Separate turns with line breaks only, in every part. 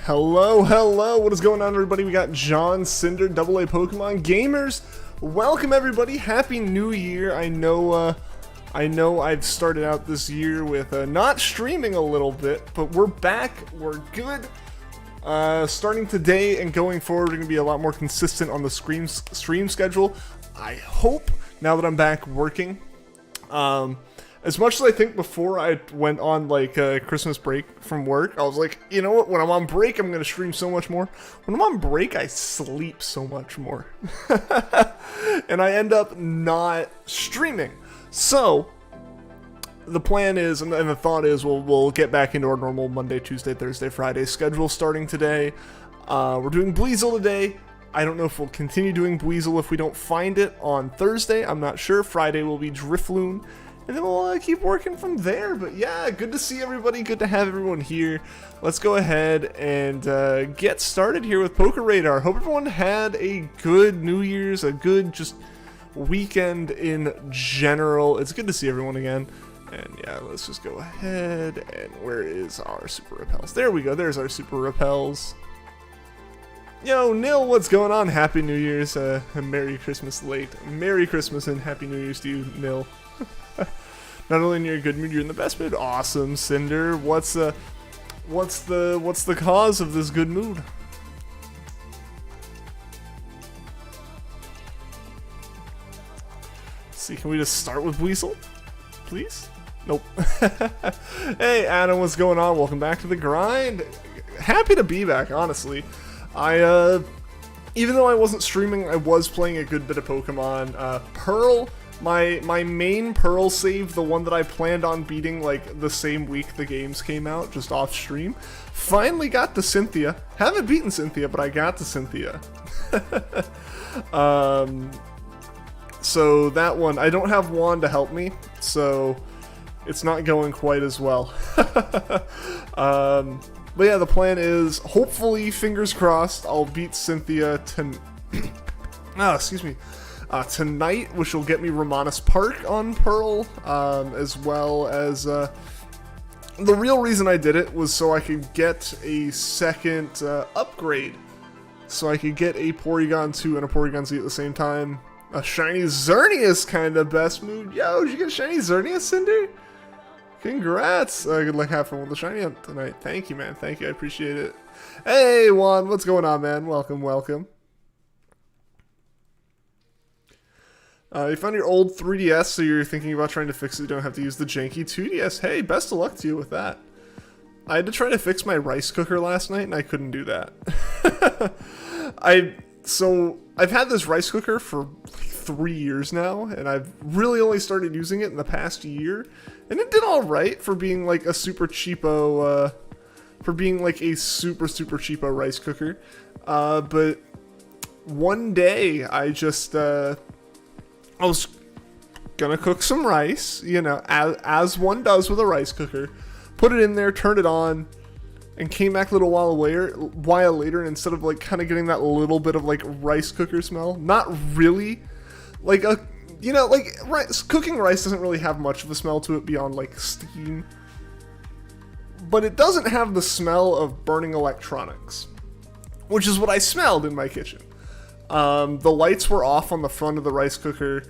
Hello, hello, what is going on, everybody? We got John, Cinder, AA Pokemon Gamers. Welcome, everybody. Happy New Year. I know I've started out this year with not streaming a little bit, but we're back. We're good. Starting today and going forward, we're going to be a lot more consistent on the stream schedule. I hope, now that I'm back working. As much as I think before I went on, like, Christmas break from work, I was like, you know what, when I'm on break, I'm going to stream so much more. When I'm on break, I sleep so much more. And I end up not streaming. So, the plan is, and the thought is, we'll get back into our normal Monday, Tuesday, Thursday, Friday schedule starting today. We're doing BUIZEL today. I don't know if we'll continue doing BUIZEL if we don't find it on Thursday. I'm not sure. Friday will be Drifloon. And then we'll keep working from there. But yeah, good to see everybody. Good to have everyone here. Let's go ahead and get started here with POKERADAR. Hope everyone had a good New Year's, a good just weekend in general. It's good to see everyone again. And yeah, let's just go ahead. And where is our Super Repels? There we go. There's our Super Repels. Yo, Nil, what's going on? Happy New Year's. Merry Christmas late. Merry Christmas and Happy New Year's to you, Nil. Not only in your good mood, you're in the best mood. Awesome, Cinder. What's the cause of this good mood? Let's see, can we just start with Weasel, please? Nope. Hey, Adam, what's going on? Welcome back to the grind. Happy to be back, honestly. Even though I wasn't streaming, I was playing a good bit of Pokemon. Pearl. My main Pearl save, the one that I planned on beating like the same week the games came out, just off stream, finally got to Cynthia. Haven't beaten Cynthia, but I got to Cynthia. So that one, I don't have Juan to help me, so it's not going quite as well. But yeah, the plan is, hopefully, fingers crossed, I'll beat Cynthia tonight, which will get me Romanus Park on Pearl, as well as, the real reason I did it was so I could get a second, upgrade. So I could get a Porygon 2 and a Porygon Z at the same time. A shiny Xerneas kind of best mood. Yo, did you get a shiny Xerneas, Cinder? Congrats! Good luck having fun with the shiny hunt tonight. Thank you, man. Thank you. I appreciate it. Hey, Juan. What's going on, man? Welcome, welcome. You found your old 3DS, so you're thinking about trying to fix it. You don't have to use the janky 2DS. Hey, best of luck to you with that. I had to try to fix my rice cooker last night, and I couldn't do that. I've had this rice cooker for like 3 years now, and I've really only started using it in the past year. And it did all right for being like a super cheapo, super cheapo rice cooker. But one day I just, I was gonna cook some rice, you know, as one does with a rice cooker. Put it in there, turned it on, and came back a little while later, and instead of like kind of getting that little bit of like rice cooker smell, not really, like cooking rice doesn't really have much of a smell to it beyond like steam. But it doesn't have the smell of burning electronics, which is what I smelled in my kitchen. The lights were off on the front of the rice cooker.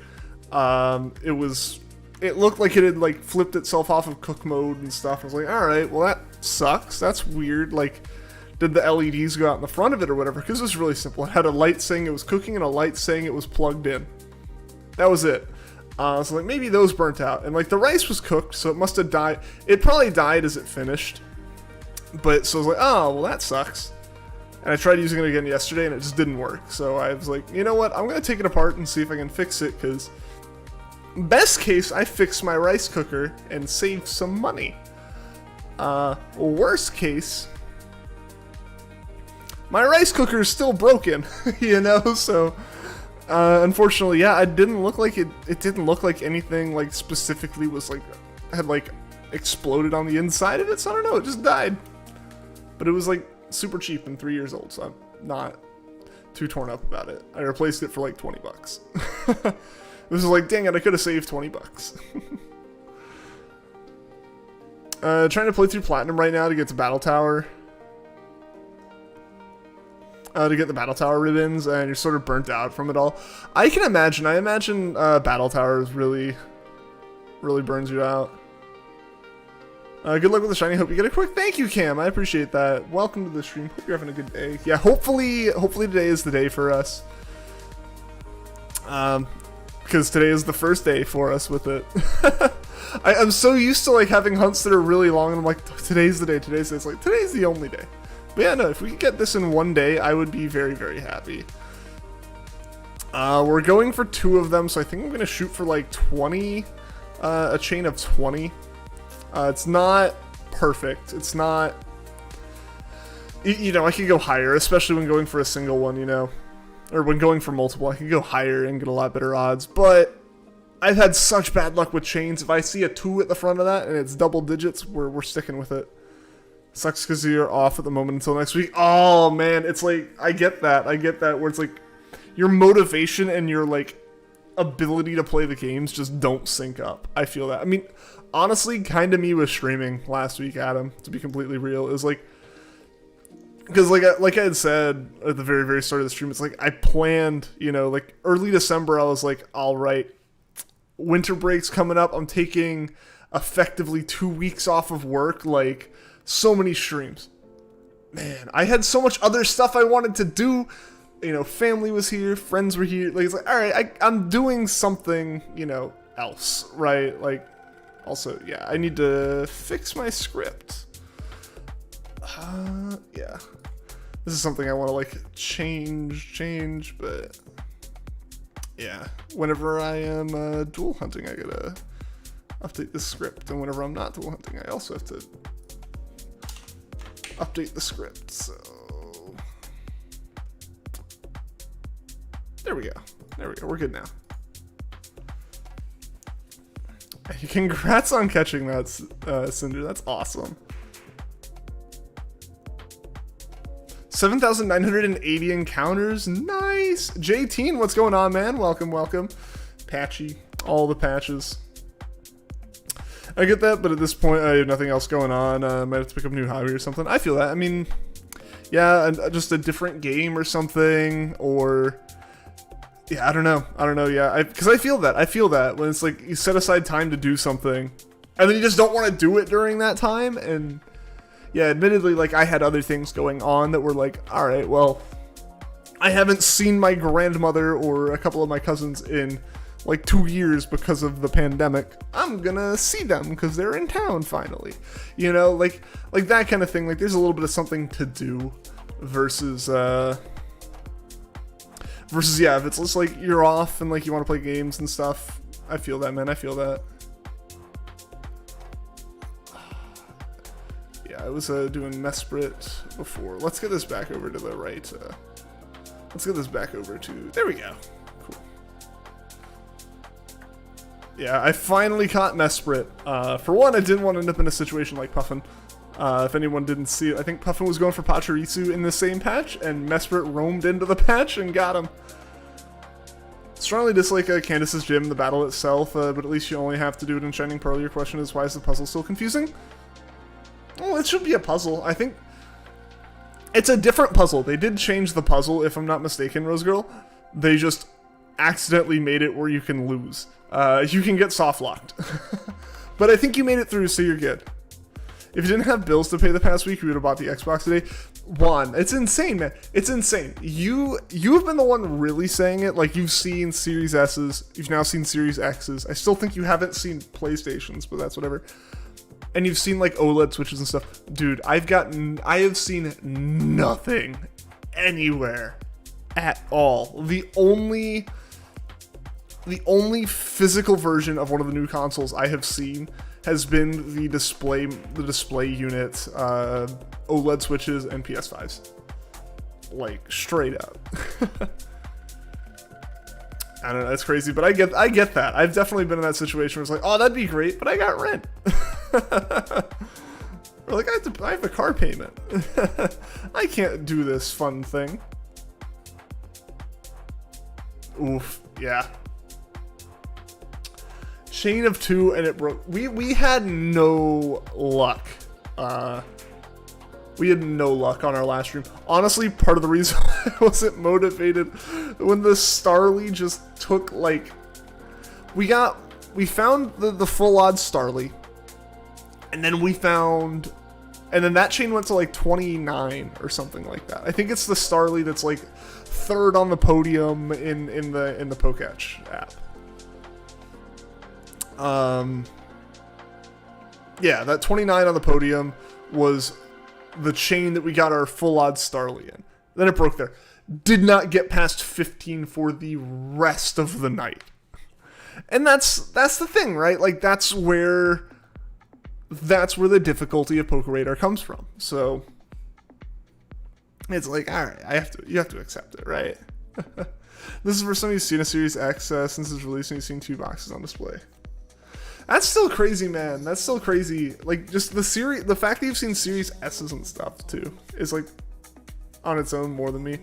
It looked like it had like flipped itself off of cook mode and stuff. I was like, all right, well that sucks. That's weird. Like, did the LEDs go out in the front of it or whatever? Because it was really simple. It had a light saying it was cooking and a light saying it was plugged in. That was it. So like maybe those burnt out, and like the rice was cooked, so it must have died. It probably died as it finished. But so I was like, oh well, that sucks. And I tried using it again yesterday, and it just didn't work. So I was like, you know what? I'm going to take it apart and see if I can fix it, because best case, I fix my rice cooker and save some money. Worst case, my rice cooker is still broken, you know? So, unfortunately, yeah, it didn't look like it didn't look like anything, like, specifically was, like, had, like, exploded on the inside of it. So I don't know, it just died. But it was, like, super cheap and 3 years old, so I'm not too torn up about it. I replaced it for like 20 bucks. This is like, dang it, I could have saved 20 bucks. Trying to play through Platinum right now to get to Battle Tower. to get the battle tower ribbons, and you're sort of burnt out from it all. I can imagine. I imagine battle towers really burns you out. Good luck with the shiny. Hope you get a quick thank you, Cam. I appreciate that. Welcome to the stream. Hope you're having a good day. Yeah, hopefully today is the day for us. Because today is the first day for us with it. I'm so used to like having hunts that are really long, and I'm like, today's the day. Today's the day. It's like today's the only day. But yeah, no, if we could get this in one day, I would be very, very happy. We're going for 2 of them, so I think I'm gonna shoot for like 20, a chain of 20. It's not perfect. It's not, you know, I could go higher, especially when going for a single one, you know, or when going for multiple. I could go higher and get a lot better odds, but I've had such bad luck with chains. If I see a 2 at the front of that and it's double digits, we're sticking with it. Sucks because you're off at the moment until next week. Oh man, it's like, I get that where it's like your motivation and your like ability to play the games just don't sync up. I feel that. I mean, honestly, kind of me with streaming last week, Adam, to be completely real. It was like, because like I had said at the very, very start of the stream, it's like I planned, you know, like early December, I was like, all right, winter break's coming up. I'm taking effectively 2 weeks off of work, like so many streams. Man, I had so much other stuff I wanted to do. You know, family was here, friends were here. Like, it's like, all right, I'm doing something, you know, else, right? Like, also, yeah, I need to fix my script. Yeah. This is something I want to, like, change, but yeah. Whenever I am dual hunting, I gotta update the script, and whenever I'm not dual hunting, I also have to update the script, so there we go, we're good now. Congrats on catching that, Cinder, that's awesome. 7,980 encounters, nice. J-Teen, what's going on, man? Welcome. Patchy, all the patches. I get that, but at this point, I have nothing else going on. I might have to pick up a new hobby or something. I feel that. I mean, yeah, just a different game or something, or yeah, I don't know. Yeah, because I feel that when it's like you set aside time to do something, and then you just don't want to do it during that time. And yeah, admittedly, like I had other things going on that were like, all right, well, I haven't seen my grandmother or a couple of my cousins in like 2 years because of the pandemic. I'm gonna see them because they're in town finally, you know, like that kind of thing. Like there's a little bit of something to do versus yeah, if it's just like you're off and like you want to play games and stuff. I feel that, man. I feel that. Yeah, I was doing Mesprit before. Let's get this back over to the right. Let's get this back over to, there we go. Cool. Yeah, I finally caught Mesprit. For one, I didn't want to end up in a situation like Puffin. If anyone didn't see it, I think Puffin was going for Pachirisu in the same patch, and Mesprit roamed into the patch and got him. Strongly dislike Candace's gym, the battle itself, but at least you only have to do it in Shining Pearl. Your question is, why is the puzzle still confusing? Well, it should be a puzzle. I think it's a different puzzle. They did change the puzzle, if I'm not mistaken, Rose Girl. They just accidentally made it where you can lose. You can get soft locked. But I think you made it through, so you're good. If you didn't have bills to pay the past week, you would have bought the Xbox today. Juan, it's insane, man. It's insane. You've been the one really saying it. Like, you've seen Series S's. You've now seen Series X's. I still think you haven't seen PlayStations, but that's whatever. And you've seen, like, OLED switches and stuff. Dude, I have seen nothing anywhere at all. The only physical version of one of the new consoles I have seen has been the display units, OLED switches, and PS5s. Like, straight up. I don't know, that's crazy, but I get that. I've definitely been in that situation where it's like, oh, that'd be great, but I got rent. Or like, I have a car payment. I can't do this fun thing. Oof, yeah. Chain of 2 and it broke. We had no luck. We had no luck on our last stream. Honestly, part of the reason wasn't motivated when the Starly just took like, we found the full odds Starly, and then and then that chain went to like 29 or something like that. I think it's the Starly that's like third on the podium in the Poketch app. Yeah, that 29 on the podium was the chain that we got our full odds Starly in. Then it broke there. Did not get past 15 for the rest of the night. And that's the thing, right? Like that's where the difficulty of PokerADAR comes from. So it's like, all right, you have to accept it, right? This is for somebody who's seen a Series X since its release, and you've seen 2 boxes on display. That's still crazy, man. That's still crazy. Like, just the fact that you've seen Series S's and stuff, too, is, like, on its own more than me.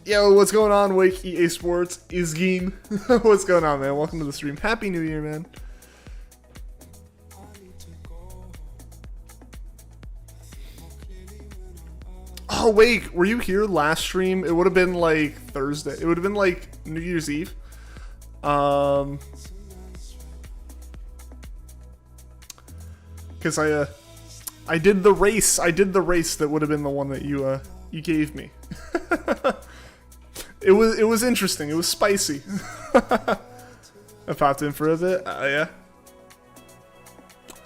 Yo, what's going on, Wake EA Sports? Is game. What's going on, man? Welcome to the stream. Happy New Year, man. Oh, Wake, were you here last stream? It would have been, like, Thursday. It would have been, like, New Year's Eve. Because I did the race. I did the race that would have been the one that you gave me. It was interesting. It was spicy. I popped in for a bit. Yeah.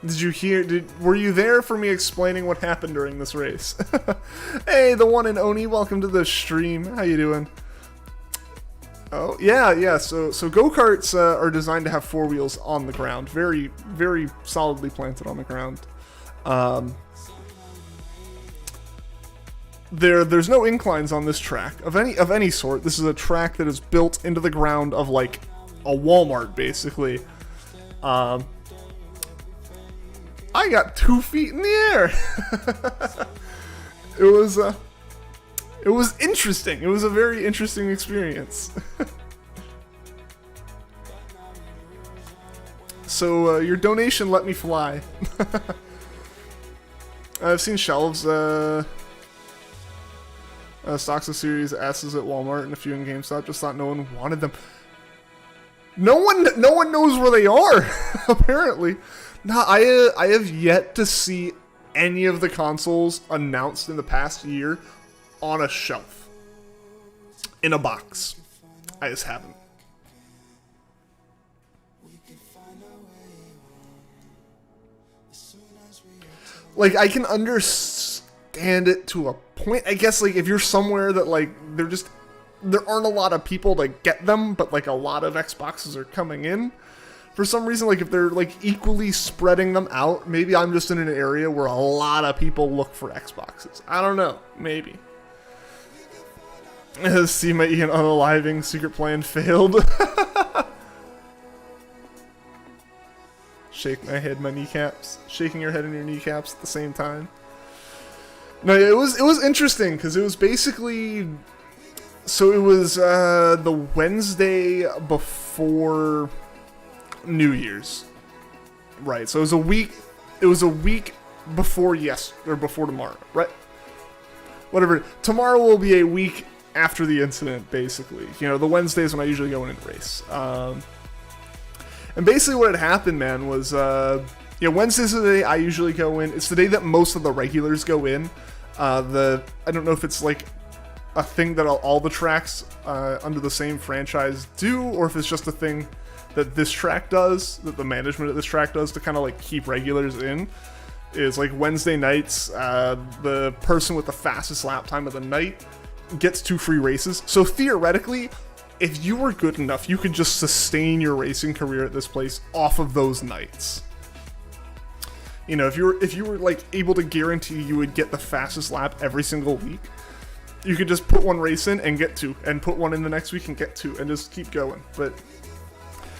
Did you hear? Were you there for me explaining what happened during this race? Hey, the one and Oni. Welcome to the stream. How you doing? Oh, yeah. So go-karts are designed to have 4 wheels on the ground. Very, very solidly planted on the ground. There's no inclines on this track of any sort. This is a track that is built into the ground of like a Walmart, basically. I got 2 feet in the air. It was interesting. It was a very interesting experience. So, your donation let me fly. I've seen shelves, stocks of Series S's at Walmart and a few in GameStop. Just thought no one wanted them. No one knows where they are, apparently. No, I have yet to see any of the consoles announced in the past year on a shelf in a box. I just haven't. Like, I can understand it to a point. I guess, like, if you're somewhere that, like, there aren't a lot of people to get them, but, like, a lot of Xboxes are coming in. For some reason, like, if they're, like, equally spreading them out, maybe I'm just in an area where a lot of people look for Xboxes. I don't know. Maybe. See my Ian unaliving secret plan failed. Shake my head, my kneecaps. Shaking your head and your kneecaps at the same time. No, it was interesting because it was basically, so it was the Wednesday before New Year's, right? So it was a week. It was a week before before tomorrow, right? Whatever. Tomorrow will be a week after the incident, basically. You know, the Wednesdays when I usually go in and race. And basically what had happened, man, was, Wednesday's the day I usually go in. It's the day that most of the regulars go in. I don't know if it's like a thing that all the tracks under the same franchise do, or if it's just a thing that this track does, that the management of this track does to kind of like keep regulars in. Is like Wednesday nights, the person with the fastest lap time of the night gets 2 free races. So theoretically, if you were good enough, you could just sustain your racing career at this place off of those nights. You know, if you were like able to guarantee you would get the fastest lap every single week, you could just put 1 race in and get 2, and put 1 in the next week and get 2, and just keep going. But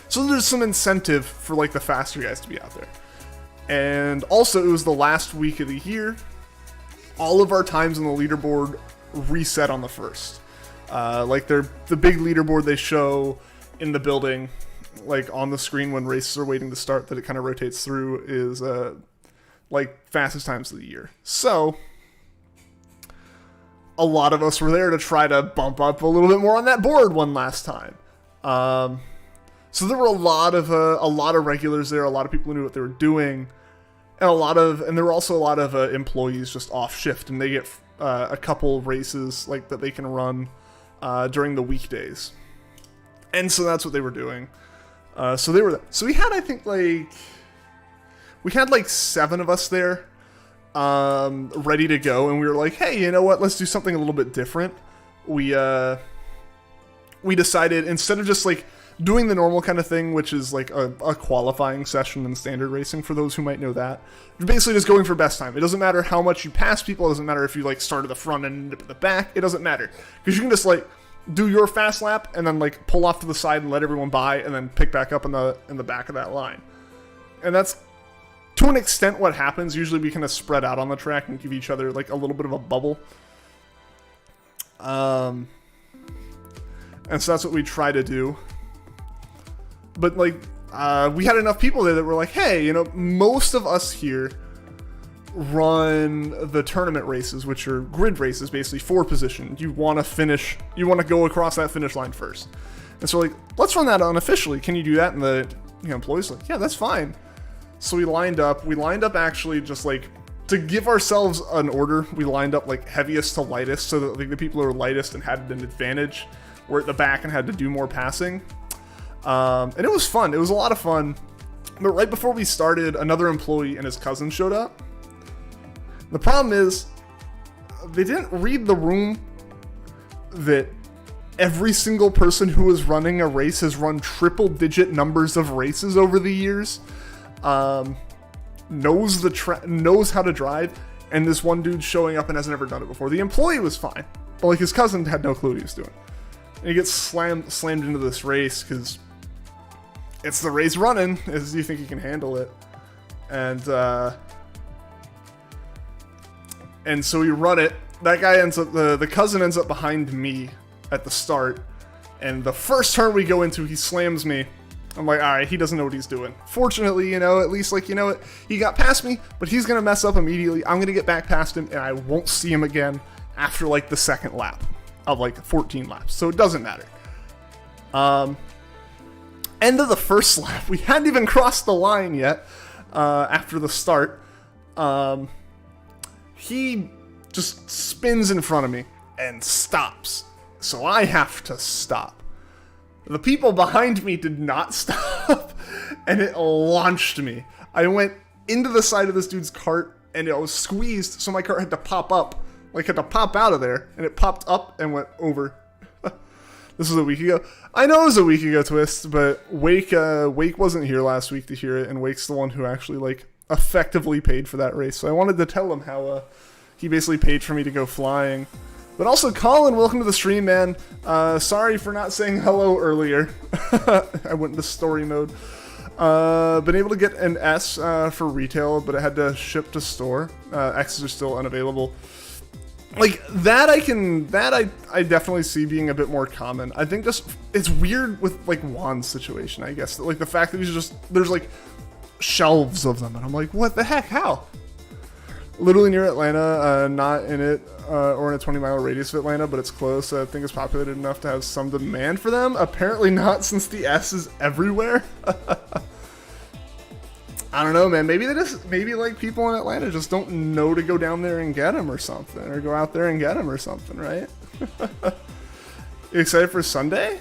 so there's some incentive for like the faster guys to be out there. And also, it was the last week of the year. All of our times on the leaderboard reset on the 1st. Like the big leaderboard they show in the building, like on the screen when races are waiting to start, that it kind of rotates through, is like fastest times of the year. So a lot of us were there to try to bump up a little bit more on that board one last time. So there were a lot of regulars there, a lot of people who knew what they were doing, and there were also a lot of employees just off shift, and they get a couple races like that they can run during the weekdays, and so that's what they were doing. So we had, I think, like 7 of us there, ready to go, and we were like, hey, you know what? Let's do something a little bit different. We decided, instead of just like doing the normal kind of thing, which is like a qualifying session in standard racing, for those who might know that, you're basically just going for best time. It doesn't matter how much you pass people. It doesn't matter if you like start at the front and end up at the back. It doesn't matter, because you can just like do your fast lap and then like pull off to the side and let everyone by, and then pick back up in the back of that line. And that's to an extent what happens. Usually we kind of spread out on the track and give each other like a little bit of a bubble. And so that's what we try to do. But like, we had enough people there that were like, hey, you know, most of us here run the tournament races, which are grid races, basically 4 position. You want to go across that finish line first. And so like, let's run that unofficially. Can you do that? And the employees like, yeah, that's fine. So we lined up actually just like, to give ourselves an order, we lined up like heaviest to lightest, so that like the people who were lightest and had an advantage were at the back and had to do more passing. And it was fun. It was a lot of fun. But right before we started, another employee and his cousin showed up. The problem is, they didn't read the room that every single person who was running a race has run triple-digit numbers of races over the years. Knows how to drive, and this one dude showing up and has never done it before. The employee was fine, but like his cousin had no clue what he was doing. And he gets slammed into this race because it's the race running. As you think he can handle it, and so we run it. That guy ends up, the cousin ends up behind me at the start, and the first turn we go into, he slams me. I'm like, all right, he doesn't know what he's doing. Fortunately, you know, at least like, you know what, he got past me, but he's gonna mess up immediately. I'm gonna get back past him, and I won't see him again after like the second lap of like 14 laps, so it doesn't matter. End of the first lap, we hadn't even crossed the line yet. After the start, he just spins in front of me and stops, so I have to stop. The people behind me did not stop, and it launched me. I went into the side of this dude's cart, and it was squeezed, so my cart had to pop up. Like, had to pop out of there, and it popped up and went over. This was a week ago. I know it was a week ago, Twist, but Wake wasn't here last week to hear it, and Wake's the one who actually, like, effectively paid for that race. So I wanted to tell him how he basically paid for me to go flying. But also, Colin, welcome to the stream, man. Sorry for not saying hello earlier. I went into story mode. Been able to get an S for retail, but it had to ship to store. X's are still unavailable. Like, that I definitely see being a bit more common. I think just, it's weird with, like, Juan's situation, I guess. Like, the fact that there's, like, shelves of them, and I'm like, what the heck, how? Literally near Atlanta, not in it, or in a 20-mile radius of Atlanta, but it's close. I think it's populated enough to have some demand for them. Apparently not, since the S is everywhere. I don't know, man. Maybe like people in Atlanta just don't know to go down there and get them or something, or go out there and get them or something, right? You excited for Sunday?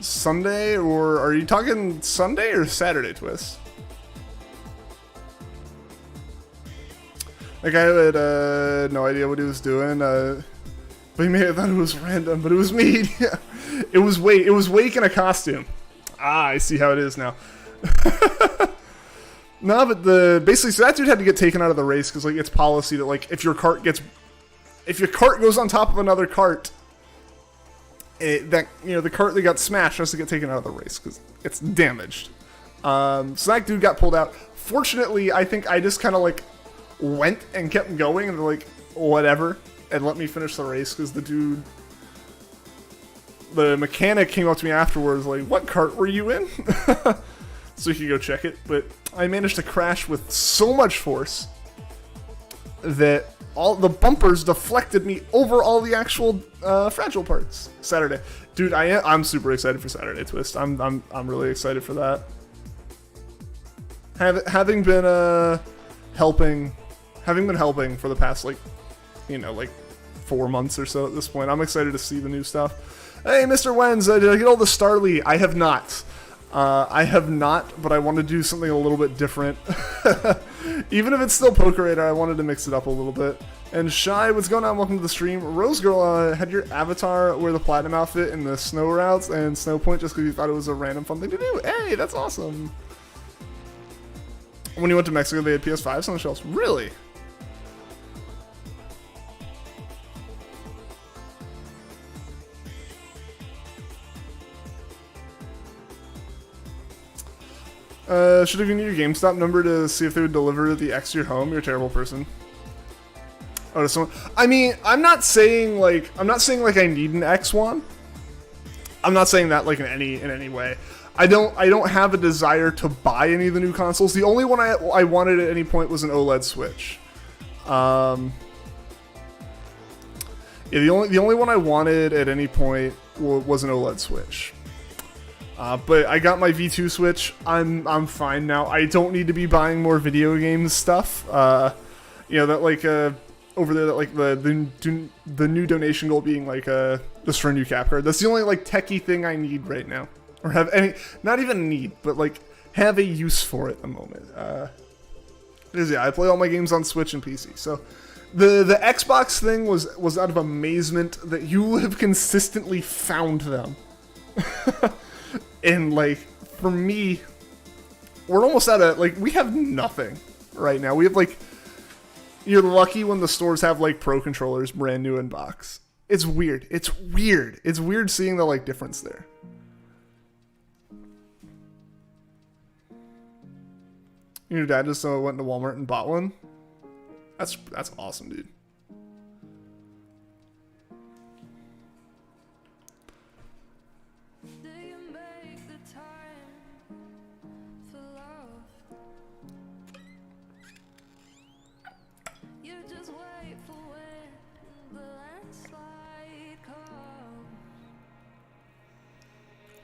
Sunday, or are you talking Sunday or Saturday, Twist? Like, I had no idea what he was doing, but he may have thought it was random, but it was me. Yeah. It was Wake in a costume. Ah, I see how it is now. No, but basically, so that dude had to get taken out of the race, because, like, it's policy that, like, if your cart goes on top of another cart, the cart that got smashed has to get taken out of the race, because it's damaged. So that dude got pulled out. Fortunately, I think I just kind of, like, went and kept going, and they're like, whatever, and let me finish the race, because the mechanic came up to me afterwards like, what cart were you in? So he could go check it, but I managed to crash with so much force that all the bumpers deflected me over all the actual fragile parts Saturday. Dude, I'm super excited for Saturday Twist. I'm really excited for that. Having been helping for the past, like, you know, like 4 months or so at this point, I'm excited to see the new stuff. Hey, Mr. Wenz, did I get all the Starly? I have not. But I want to do something a little bit different. Even if it's still POKERADAR, I wanted to mix it up a little bit. And Shy, what's going on? Welcome to the stream. Rose Girl, had your avatar wear the platinum outfit in the snow routes and Snow Point just because you thought it was a random fun thing to do? Hey, that's awesome. When you went to Mexico, they had PS5s on the shelves. Really? Should have given you your GameStop number to see if they would deliver the X to your home. You're a terrible person. Oh, to someone. I mean, I'm not saying like I need an X1. I'm not saying that like in any way. I don't have a desire to buy any of the new consoles. The only one I wanted at any point was an OLED Switch. Yeah, the only one I wanted at any point was an OLED Switch. But I got my V2 Switch. I'm fine now. I don't need to be buying more video games stuff. You know, that like over there, that like the new donation goal being like just for a new cap card. That's the only like techie thing I need right now, or have any, not even need, but like have a use for at the moment. Because yeah, I play all my games on Switch and PC. So the Xbox thing was out of amazement that you have consistently found them. And like, for me, we're almost out of, like, we have nothing right now. We have like, you're lucky when the stores have like Pro controllers brand new in box. It's weird. It's weird. It's weird seeing the like difference there. Your dad just went to Walmart and bought one? That's awesome, dude.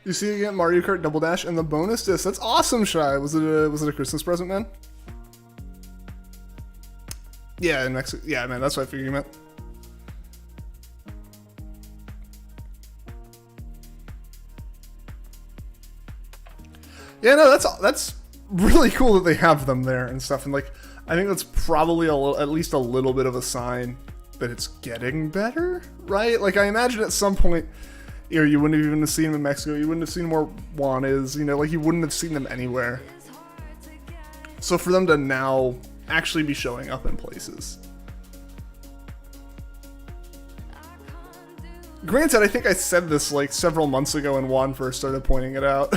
You see again Mario Kart Double Dash and the bonus disc. That's awesome, Shy. Was it a Christmas present, man? Yeah, in Mexico. Yeah, man, that's what I figured you meant. Yeah, no, that's really cool that they have them there and stuff. And like, I think that's probably at least a little bit of a sign that it's getting better, right? Like, I imagine at some point, you know, you wouldn't have even seen them in Mexico. You wouldn't have seen more Juanes, you know, like you wouldn't have seen them anywhere. So for them to now actually be showing up in places. Granted, I think I said this like several months ago when Juan first started pointing it out.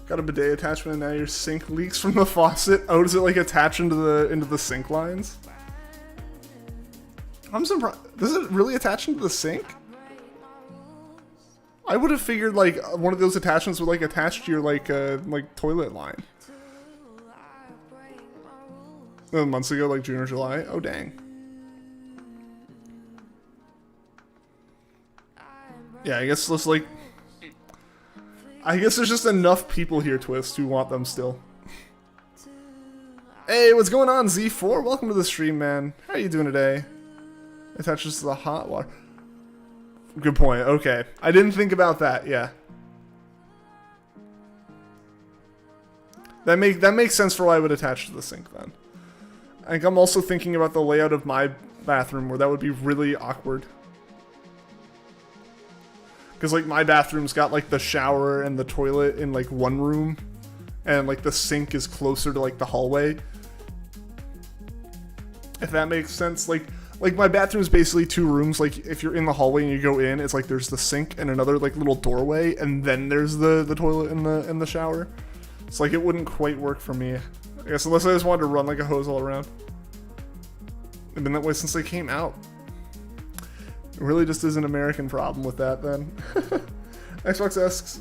Got a bidet attachment and now your sink leaks from the faucet. Oh, does it like attach into the sink lines? I'm surprised. Does it really attach into the sink? I would have figured like one of those attachments would like attach to your like toilet line. Months ago, like June or July. Oh dang. Yeah, I guess let's like. I guess there's just enough people here, Twist, who want them still. Hey, what's going on, Z4? Welcome to the stream, man. How are you doing today? Attaches to the hot water. Good point. Okay. I didn't think about that. Yeah. That makes sense for why I would attach to the sink then. I think I'm also thinking about the layout of my bathroom where that would be really awkward. Because, like, my bathroom's got, like, the shower and the toilet in, like, one room. And, like, the sink is closer to, like, the hallway. If that makes sense. Like my bathroom's basically two rooms. Like, if you're in the hallway and you go in, it's like there's the sink and another, like, little doorway. And then there's the toilet and the shower. It's like, it wouldn't quite work for me. I guess unless I just wanted to run, like, a hose all around. It's been that way since they came out. It really just is an American problem with that, then. Xbox asks,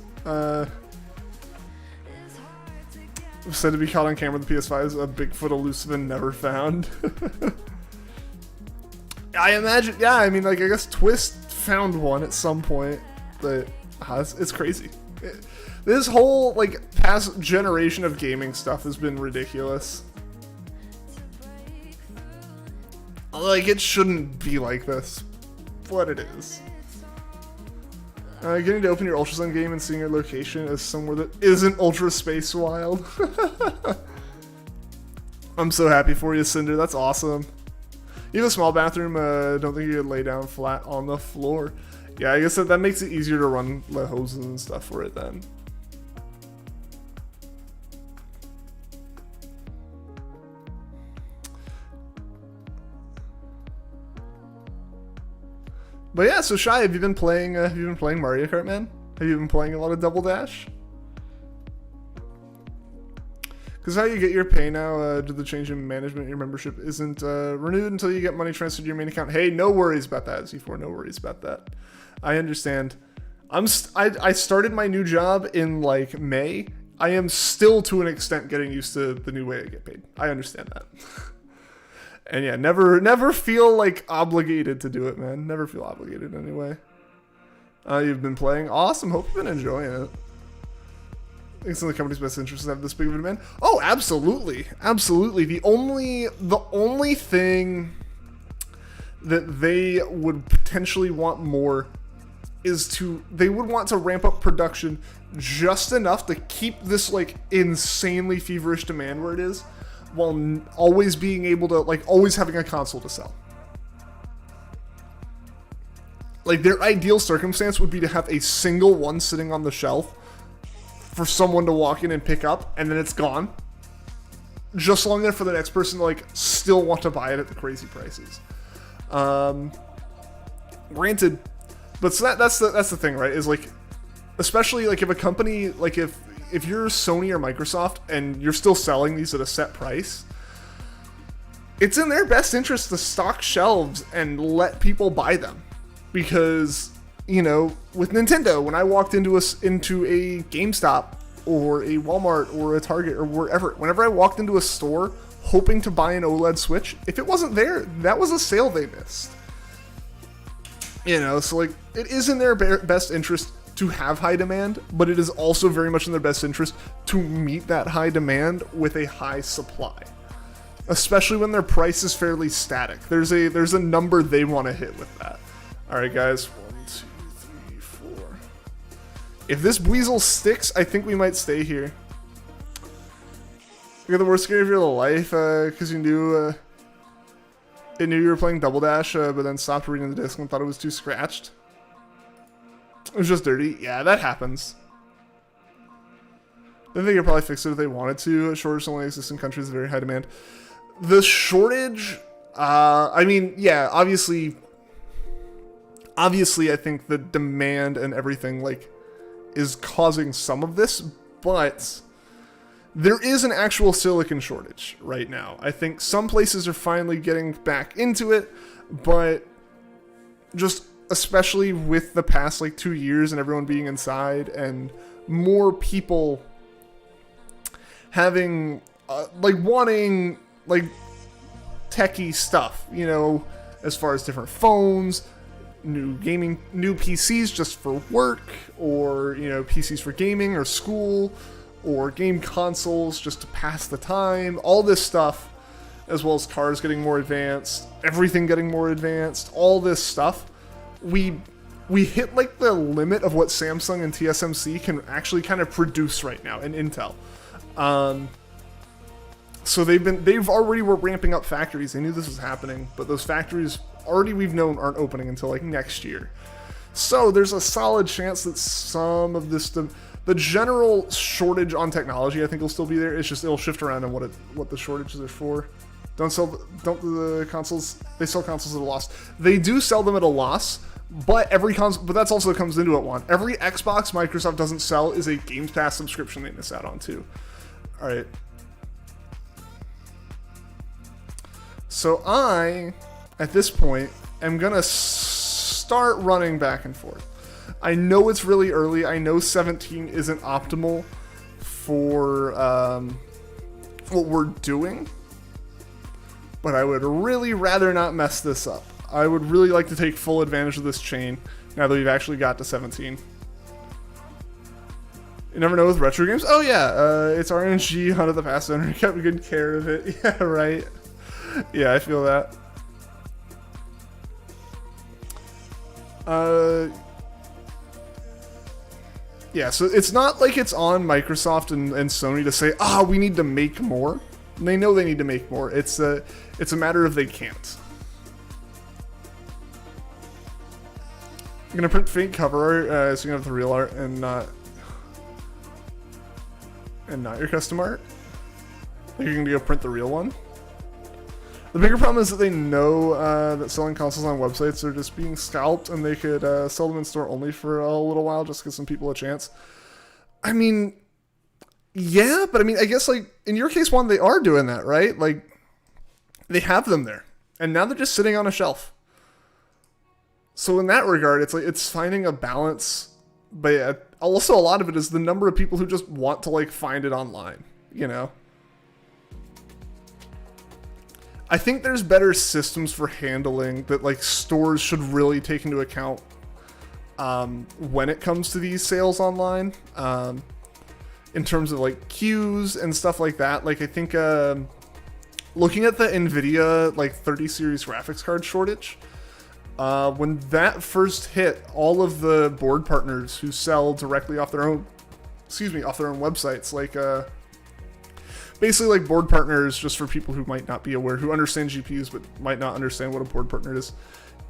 said to be caught on camera, the PS5 is a Bigfoot elusive and never found. I imagine, yeah, I mean, like, I guess Twist found one at some point, but it's crazy. This whole, like, past generation of gaming stuff has been ridiculous. Like, it shouldn't be like this, but it is. Getting to open your Ultra Sun game and seeing your location as somewhere that isn't Ultra Space Wild. I'm so happy for you, Cinder. That's awesome. You have a small bathroom. Don't think you could lay down flat on the floor. Yeah, I guess that makes it easier to run the hoses and stuff for it then. But yeah, so Shy, have you been playing Mario Kart, man? Have you been playing a lot of Double Dash? Because how you get your pay now, due to the change in management, your membership isn't renewed until you get money transferred to your main account. Hey, no worries about that, Z4. No worries about that. I understand. I started my new job in like May. I am still to an extent getting used to the new way I get paid. I understand that. And yeah, never feel like obligated to do it, man. Never feel obligated anyway. You've been playing. Awesome. Hope you've been enjoying it. I think it's in the company's best interest to have this big of a demand. Oh, absolutely. Absolutely. The only thing that they would potentially want more is they would want to ramp up production just enough to keep this like insanely feverish demand where it is, while always being able to, like, always having a console to sell. Like, their ideal circumstance would be to have a single one sitting on the shelf for someone to walk in and pick up, and then it's gone. Just long enough for the next person to, like, still want to buy it at the crazy prices. Granted, but so that's the thing, right? Is, like, especially, like, if a company, like, if you're Sony or Microsoft and you're still selling these at a set price, it's in their best interest to stock shelves and let people buy them. Because, you know, with Nintendo, when I walked into a GameStop or a Walmart or a Target or whenever I walked into a store hoping to buy an OLED Switch, if it wasn't there, that was a sale they missed. You know, so like, it is in their best interest to have high demand, but it is also very much in their best interest to meet that high demand with a high supply, especially when their price is fairly static. There's a number they want to hit with that. All right, guys, 1, 2, 3, 4. If this BUIZEL sticks, I think we might stay here. You got the worst game of your life because you knew you were playing Double Dash, but then stopped reading the disc and thought it was too scratched. It was just dirty. Yeah, that happens. I think they could probably fix it if they wanted to. A shortage only exists in countries with very high demand. The shortage, I mean, yeah, obviously, I think the demand and everything, like, is causing some of this, but there is an actual silicon shortage right now. I think some places are finally getting back into it, but just especially with the past like 2 years and everyone being inside and more people having like wanting like techie stuff, you know, as far as different phones, new PCs just for work, or, you know, PCs for gaming or school, or game consoles just to pass the time, all this stuff, as well as cars getting more advanced, everything getting more advanced, all this stuff. We hit like the limit of what Samsung and TSMC can actually kind of produce right now, and Intel. So they've already were ramping up factories. They knew this was happening, but those factories already we've known aren't opening until like next year. So there's a solid chance that some of this, the general shortage on technology, I think will still be there. It's just it'll shift around on what the shortages are for. Don't the consoles, they sell consoles at a loss. They do sell them at a loss, but but that's also comes into it one. Every Xbox Microsoft doesn't sell is a Game Pass subscription they miss out on too. All right. So I, at this point, am gonna start running back and forth. I know it's really early. I know 17 isn't optimal for what we're doing, but I would really rather not mess this up. I would really like to take full advantage of this chain now that we've actually got to 17. You never know with retro games. Oh yeah, it's RNG Hunt of the Past owner. Kept good care of it. Yeah, right. Yeah, I feel that. Yeah, so it's not like it's on Microsoft and Sony to say, we need to make more. They know they need to make more. It's a matter of they can't. I'm gonna print fake cover art, so you can have the real art and not your custom art. You're gonna go print the real one. The bigger problem is that they know that selling consoles on websites are just being scalped, and they could sell them in store only for a little while just to give some people a chance. I mean, yeah, but I mean, I guess like in your case, one, they are doing that, right? Like they have them there, and now they're just sitting on a shelf. So in that regard, it's like it's finding a balance, but also a lot of it is the number of people who just want to like find it online, you know. I think there's better systems for handling that like stores should really take into account when it comes to these sales online, in terms of like queues and stuff like that. Like I think looking at the NVIDIA like 30 series graphics card shortage, when that first hit, all of the board partners who sell directly off their own, off their own websites, like basically like board partners, just for people who might not be aware, who understand GPUs but might not understand what a board partner is.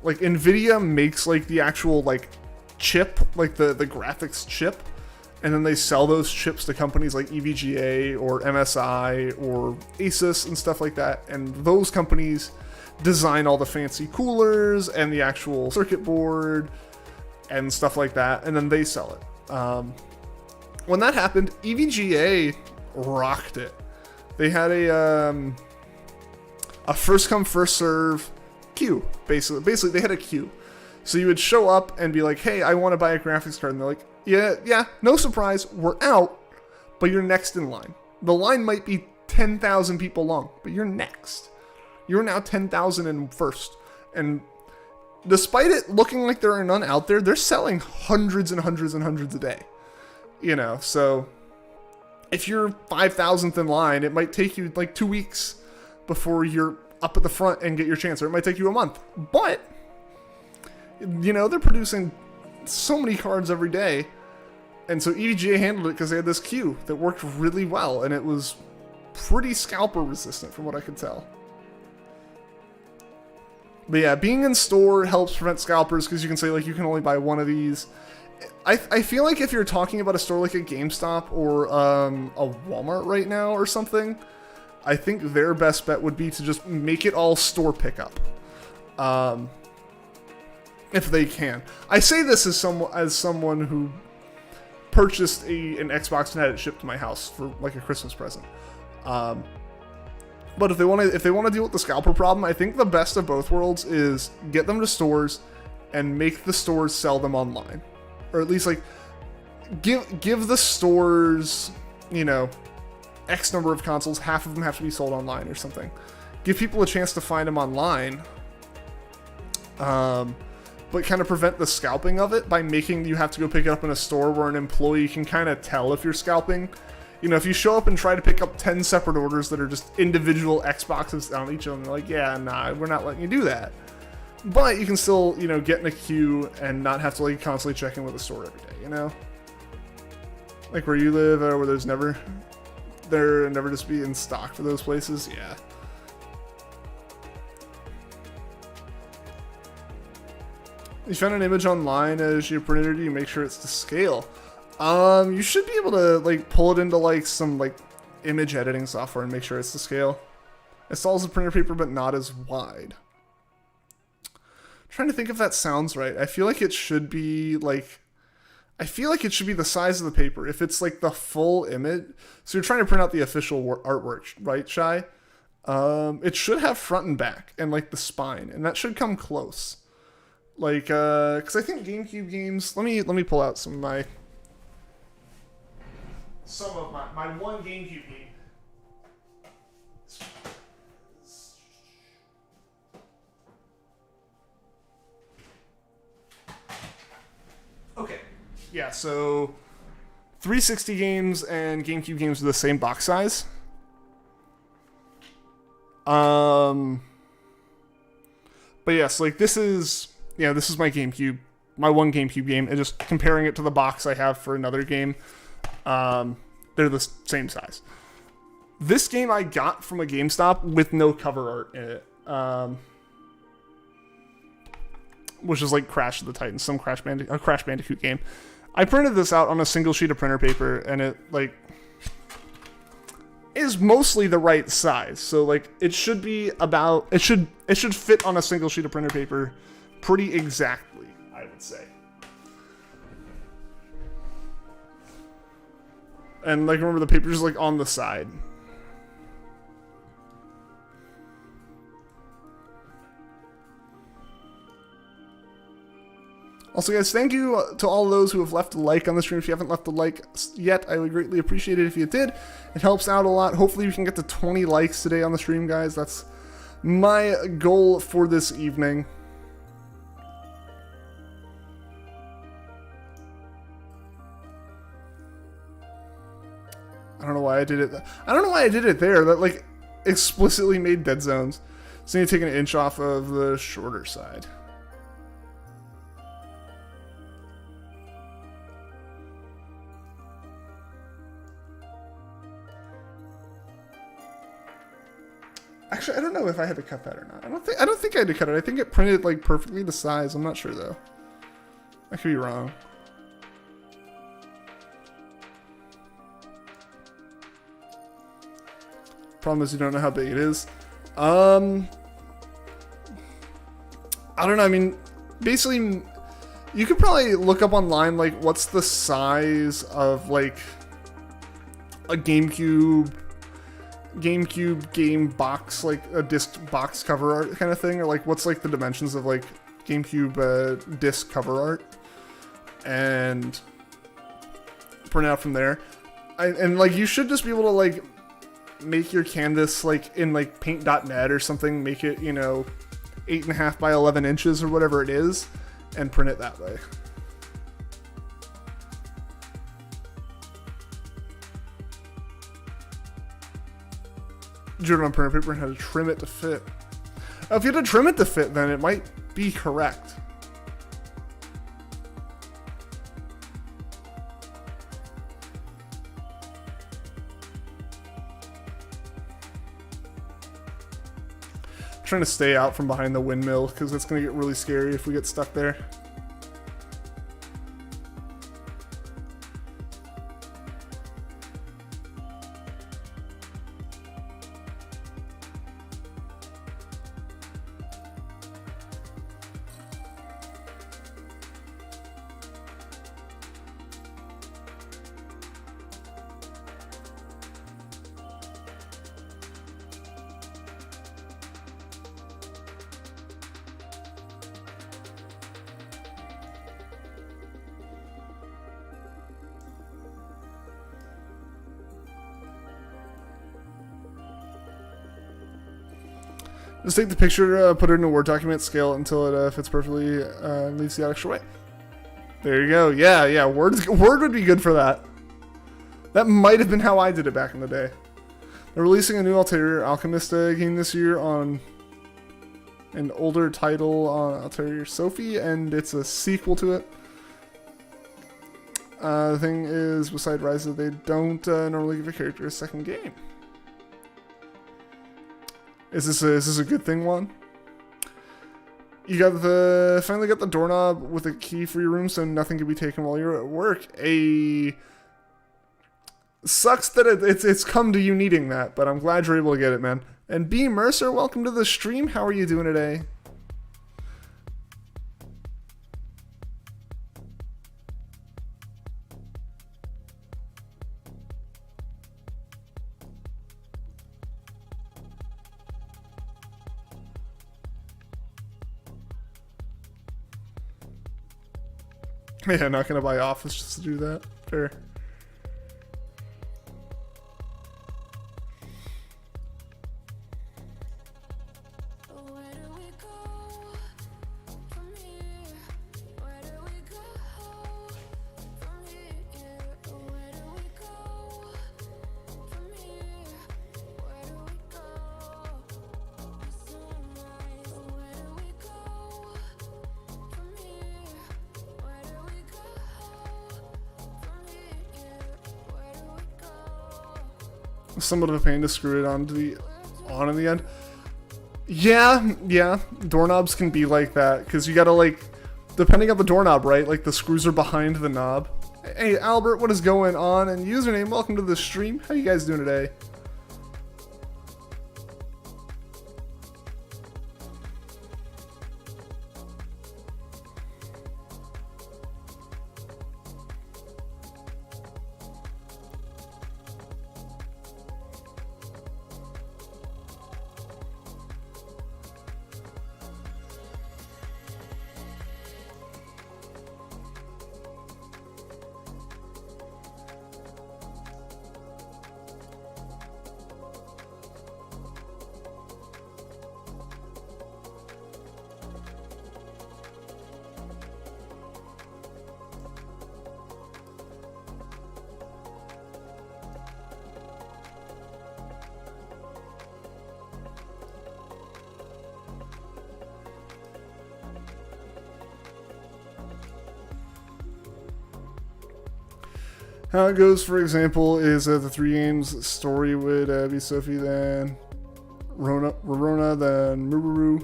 Like NVIDIA makes like the actual like chip, like the graphics chip, and then they sell those chips to companies like EVGA or MSI or Asus and stuff like that. And those companies design all the fancy coolers and the actual circuit board and stuff like that, and then they sell it. When that happened, EVGA rocked it. They had a first come first serve queue. Basically they had a queue. So you would show up and be like, hey, I want to buy a graphics card. And they're like, yeah, no surprise, we're out, but you're next in line. The line might be 10,000 people long, but you're next. You're now 10,000 and first. And despite it looking like there are none out there, they're selling hundreds and hundreds and hundreds a day. You know, so if you're 5,000th in line, it might take you like 2 weeks before you're up at the front and get your chance, or it might take you a month. But, you know, they're producing so many cards every day, and so EVGA handled it because they had this queue that worked really well, and it was pretty scalper resistant from what I could tell. But yeah, being in store helps prevent scalpers because you can say like you can only buy one of these. I feel like if you're talking about a store like a GameStop or a Walmart right now or something, I think their best bet would be to just make it all store pickup, if they can. I say this as someone who purchased an Xbox and had it shipped to my house for like a Christmas present. But if they want to deal with the scalper problem, I think the best of both worlds is get them to stores and make the stores sell them online. Or at least like give the stores, you know, X number of consoles, half of them have to be sold online or something. Give people a chance to find them online, but kind of prevent the scalping of it by making you have to go pick it up in a store where an employee can kind of tell if you're scalping. You know, if you show up and try to pick up 10 separate orders that are just individual Xboxes on each of them, they're like, yeah, nah, we're not letting you do that. But you can still, you know, get in a queue and not have to like constantly check in with the store every day, you know? Like where you live, where there's never just be in stock for those places, yeah. You found an image online as you printed it, do you make sure it's to scale? You should be able to like pull it into like some like image editing software and make sure it's to scale. It installs the printer paper but not as wide. Trying to think if that sounds right. I feel like it should be like, the size of the paper. If it's like the full image, so you're trying to print out the official artwork, right, Shy? It should have front and back and like the spine, and that should come close. Like, because I think GameCube games. Let me pull out some of my one GameCube game. Okay. Yeah, so 360 games and GameCube games are the same box size. But yes, like this is my GameCube, my one GameCube game, and just comparing it to the box I have for another game, they're the same size. This game I got from a GameStop with no cover art in it, which is like Crash of the Titans, some Crash Bandicoot game. I printed this out on a single sheet of printer paper, and it like is mostly the right size. So like it should be about it should fit on a single sheet of printer paper pretty exactly, I would say. And like remember the paper's like on the side. Also, guys, thank you to all those who have left a like on the stream. If you haven't left a like yet, I would greatly appreciate it if you did. It helps out a lot. Hopefully, we can get to 20 likes today on the stream, guys. That's my goal for this evening. I don't know why I did it. I don't know why I did it there. That, like, explicitly made dead zones. So I need to take an inch off of the shorter side. Actually, I don't know if I had to cut that or not. I don't think I had to cut it. I think it printed like perfectly the size. I'm not sure though. I could be wrong. Problem is you don't know how big it is. I don't know. I mean, basically, you could probably look up online like what's the size of like a GameCube game box, like a disc box cover art kind of thing, or like what's like the dimensions of like GameCube disc cover art, and print out from there. And like you should just be able to like make your canvas like in like paint.net or something, make it, you know, 8.5 by 11 inches or whatever it is, and print it that way. Drew it on printer paper and had to trim it to fit. If you had to trim it to fit, then it might be correct. I'm trying to stay out from behind the windmill because it's going to get really scary if we get stuck there. Just take the picture, put it in a Word document, scale it until it fits perfectly, and leaves the extra way. There you go. Yeah. Word would be good for that. That might have been how I did it back in the day. They're releasing a new Altair Alchemist game this year on an older title on Altair Sophie, and it's a sequel to it. The thing is, beside Rise, they don't normally give a character a second game. Is this a good thing, Juan? You finally got the doorknob with a key for your room, so nothing can be taken while you're at work. Sucks that it's come to you needing that, but I'm glad you're able to get it, man. And B Mercer, welcome to the stream. How are you doing today? Yeah, not gonna buy Office just to do that. Fair. Somewhat of a pain to screw it on in the end. Yeah, doorknobs can be like that because you gotta, like, depending on the doorknob, right? Like the screws are behind the knob. Hey Albert, what is going on? And username, welcome to the stream. How you guys doing today? How it goes, for example, is the 3 games story would be Sophie, then Rorona, then Mururu.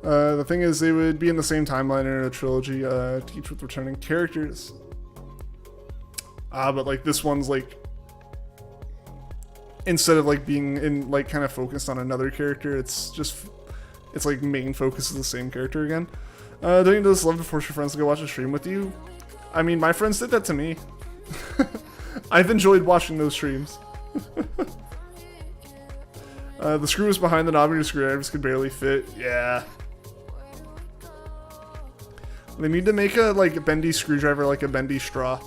The thing is, they would be in the same timeline in a trilogy, each with returning characters. But like this one's like, instead of like being in like kind of focused on another character, it's like main focus is the same character again. Don't you just love to force your friends to go watch a stream with you? I mean, my friends did that to me. I've enjoyed watching those streams. The screws behind the knob of your screwdrivers could barely fit. Yeah. They need to make a like bendy screwdriver like a bendy straw.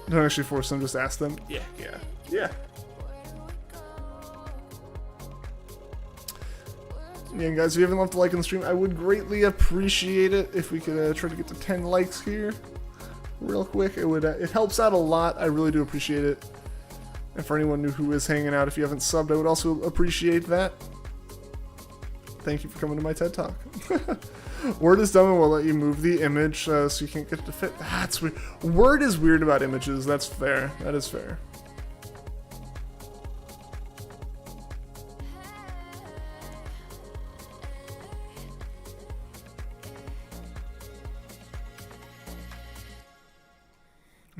Don't actually force them, just ask them. Yeah. Yeah, guys, if you haven't left a like on the stream, I would greatly appreciate it if we could try to get to 10 likes here real quick. It helps out a lot. I really do appreciate it. And for anyone new who is hanging out, if you haven't subbed, I would also appreciate that. Thank you for coming to my TED Talk. Word is dumb and will let you move the image so you can't get it to fit. That's weird. Word is weird about images. That's fair. That is fair.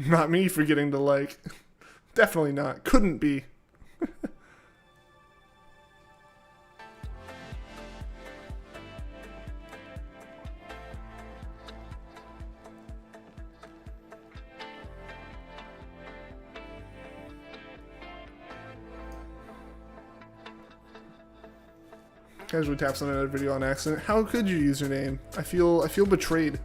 Not me forgetting to like. Definitely not. Couldn't be. Casually taps on another video on accident. How could you, username? I feel betrayed.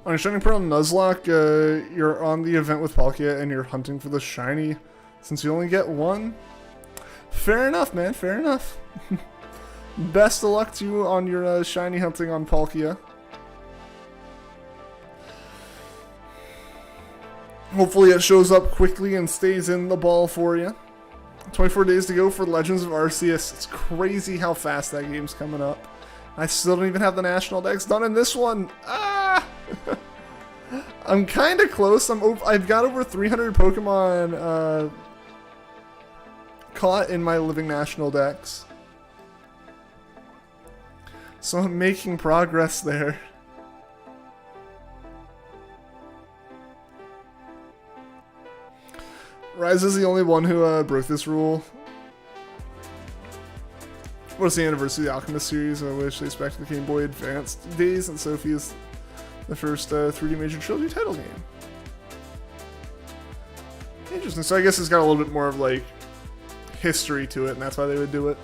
On Shining Pearl Nuzlocke, you're on the event with Palkia and you're hunting for the shiny. Since you only get one. Fair enough, man. Fair enough. Best of luck to you on your shiny hunting on Palkia. Hopefully it shows up quickly and stays in the ball for you. 24 days to go for Legends of Arceus. It's crazy how fast that game's coming up. I still don't even have the national decks done in this one. Ah! I'm kind of close. I've got over 300 Pokemon caught in my living national decks. So I'm making progress there. Rise is the only one who broke this rule. What's the anniversary of the Alchemist series? I wish they back to the Game Boy Advance days, and Sophie is the first 3D Major Trilogy title game. Interesting. So I guess it's got a little bit more of like history to it, and that's why they would do it.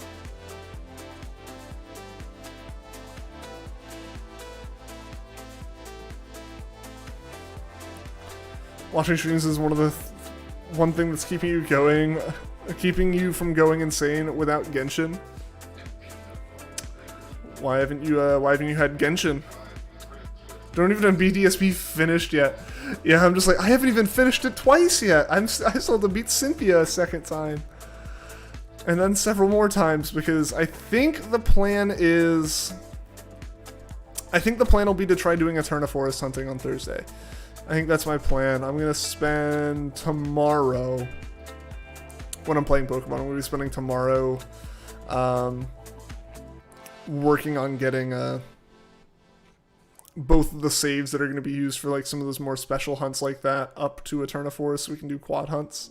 Watching streams is one thing that's keeping you going, keeping you from going insane without Genshin. Why haven't you had Genshin? Don't even have BDSP finished yet. Yeah, I'm just like, I haven't even finished it twice yet. I still have to beat Cynthia a second time. And then several more times, because I think the plan will be to try doing Eterna Forest hunting on Thursday. I think that's my plan. I'm going to spend tomorrow, when I'm playing Pokemon, I'm going to be spending tomorrow working on getting both of the saves that are going to be used for like some of those more special hunts like that up to Eterna Forest so we can do quad hunts.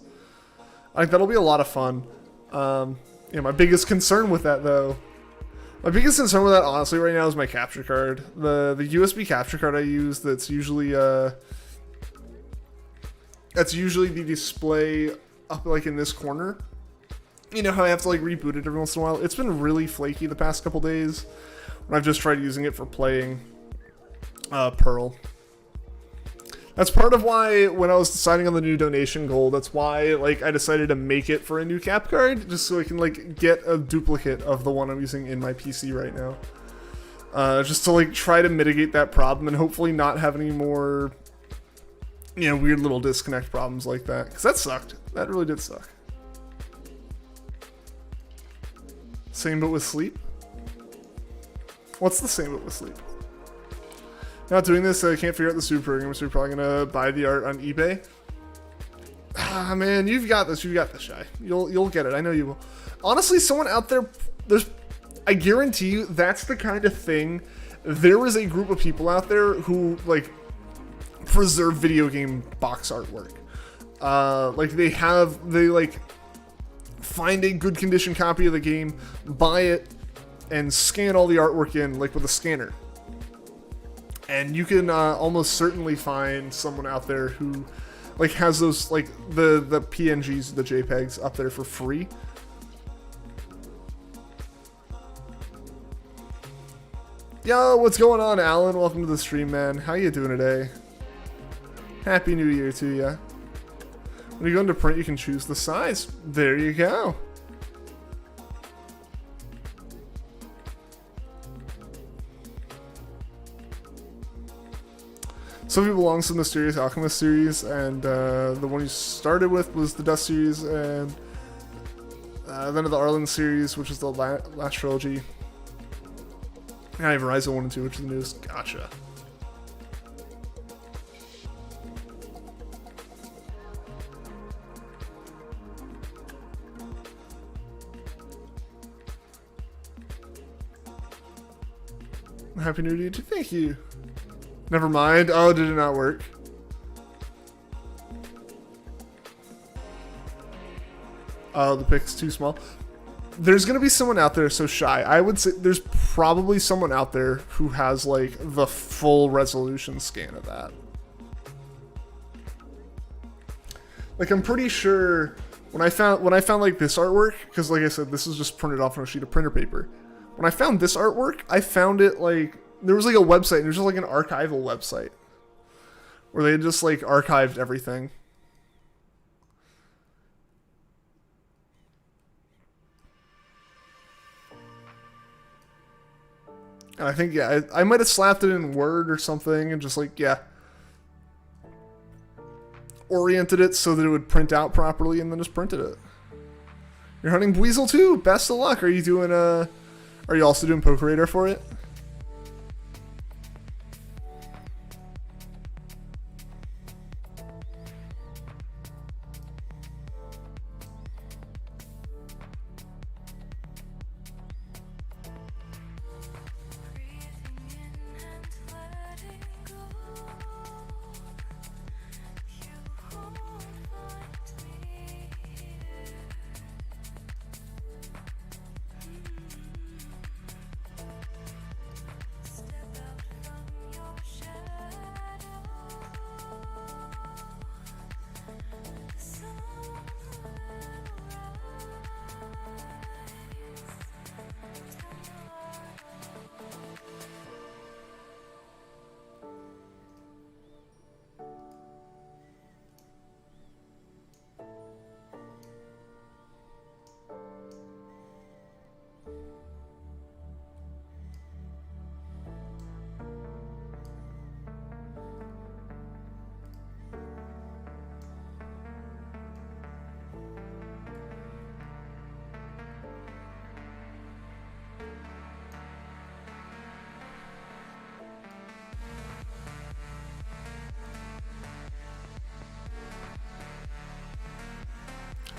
I think that'll be a lot of fun. Yeah, my biggest concern with that though, honestly right now is my capture card. The USB capture card I use that's usually the display up like in this corner. You know how I have to like reboot it every once in a while? It's been really flaky the past couple days when I've just tried using it for playing Pearl. That's part of why when I was deciding on the new donation goal, that's why like I decided to make it for a new cap card, just so I can like get a duplicate of the one I'm using in my PC right now. Just to like try to mitigate that problem and hopefully not have any more, you know, weird little disconnect problems like that. Because that sucked. That really did suck. Same but with sleep? What's the same but with sleep? Not doing this, I can't figure out the super program, so we're probably gonna buy the art on eBay. Ah man, you've got this, Shy. You'll get it, I know you will. Honestly, someone out there, I guarantee you, that's the kind of thing, there is a group of people out there who, like, preserve video game box artwork. They find a good condition copy of the game, buy it, and scan all the artwork in, like, with a scanner. And you can almost certainly find someone out there who like has those like the PNGs, the JPEGs up there for free. Yo, what's going on, Alan? Welcome to the stream, man. How you doing today? Happy New Year to ya. When you go into print, you can choose the size. There you go. Sophie belongs to the Mysterious Alchemist series, and the one you started with was the Dust series, and then the Arlen series, which is the last trilogy. And I have Horizon 1 and 2, which is the newest. Gotcha. Happy New Year to you. Thank you. Never mind. Oh, did it not work? Oh, the pic's too small. There's going to be someone out there so shy. I would say there's probably someone out there who has like the full resolution scan of that. Like I'm pretty sure when I found like this artwork, because like I said, this is just printed off on a sheet of printer paper. When I found this artwork, I found it like there was like a website, and it was just like an archival website where they just like archived everything. And I think, yeah, I might have slapped it in Word or something and just like, yeah, oriented it so that it would print out properly and then just printed it. You're hunting BUIZEL too? Best of luck. Are you doing are you also doing POKERADAR for it?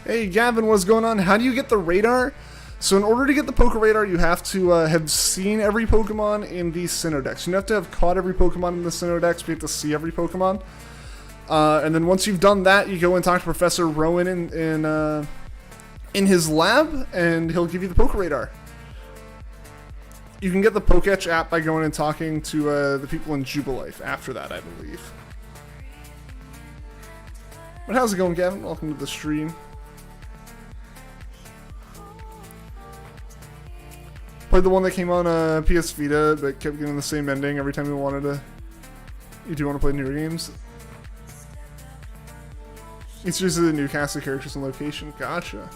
Hey Gavin, what's going on? How do you get the radar? So in order to get the POKERADAR, you have to have seen every Pokemon in the Synodex. You have to have caught every Pokemon in the Synodex, but you have to see every Pokemon. And then once you've done that, you go and talk to Professor Rowan in his lab, and he'll give you the POKERADAR. You can get the Poketch app by going and talking to the people in Jubilife after that, I believe. But how's it going, Gavin? Welcome to the stream. Played the one that came on PS Vita, but kept getting the same ending every time you wanted to. You do want to play newer games? Each series is a new cast of characters and location. Gotcha.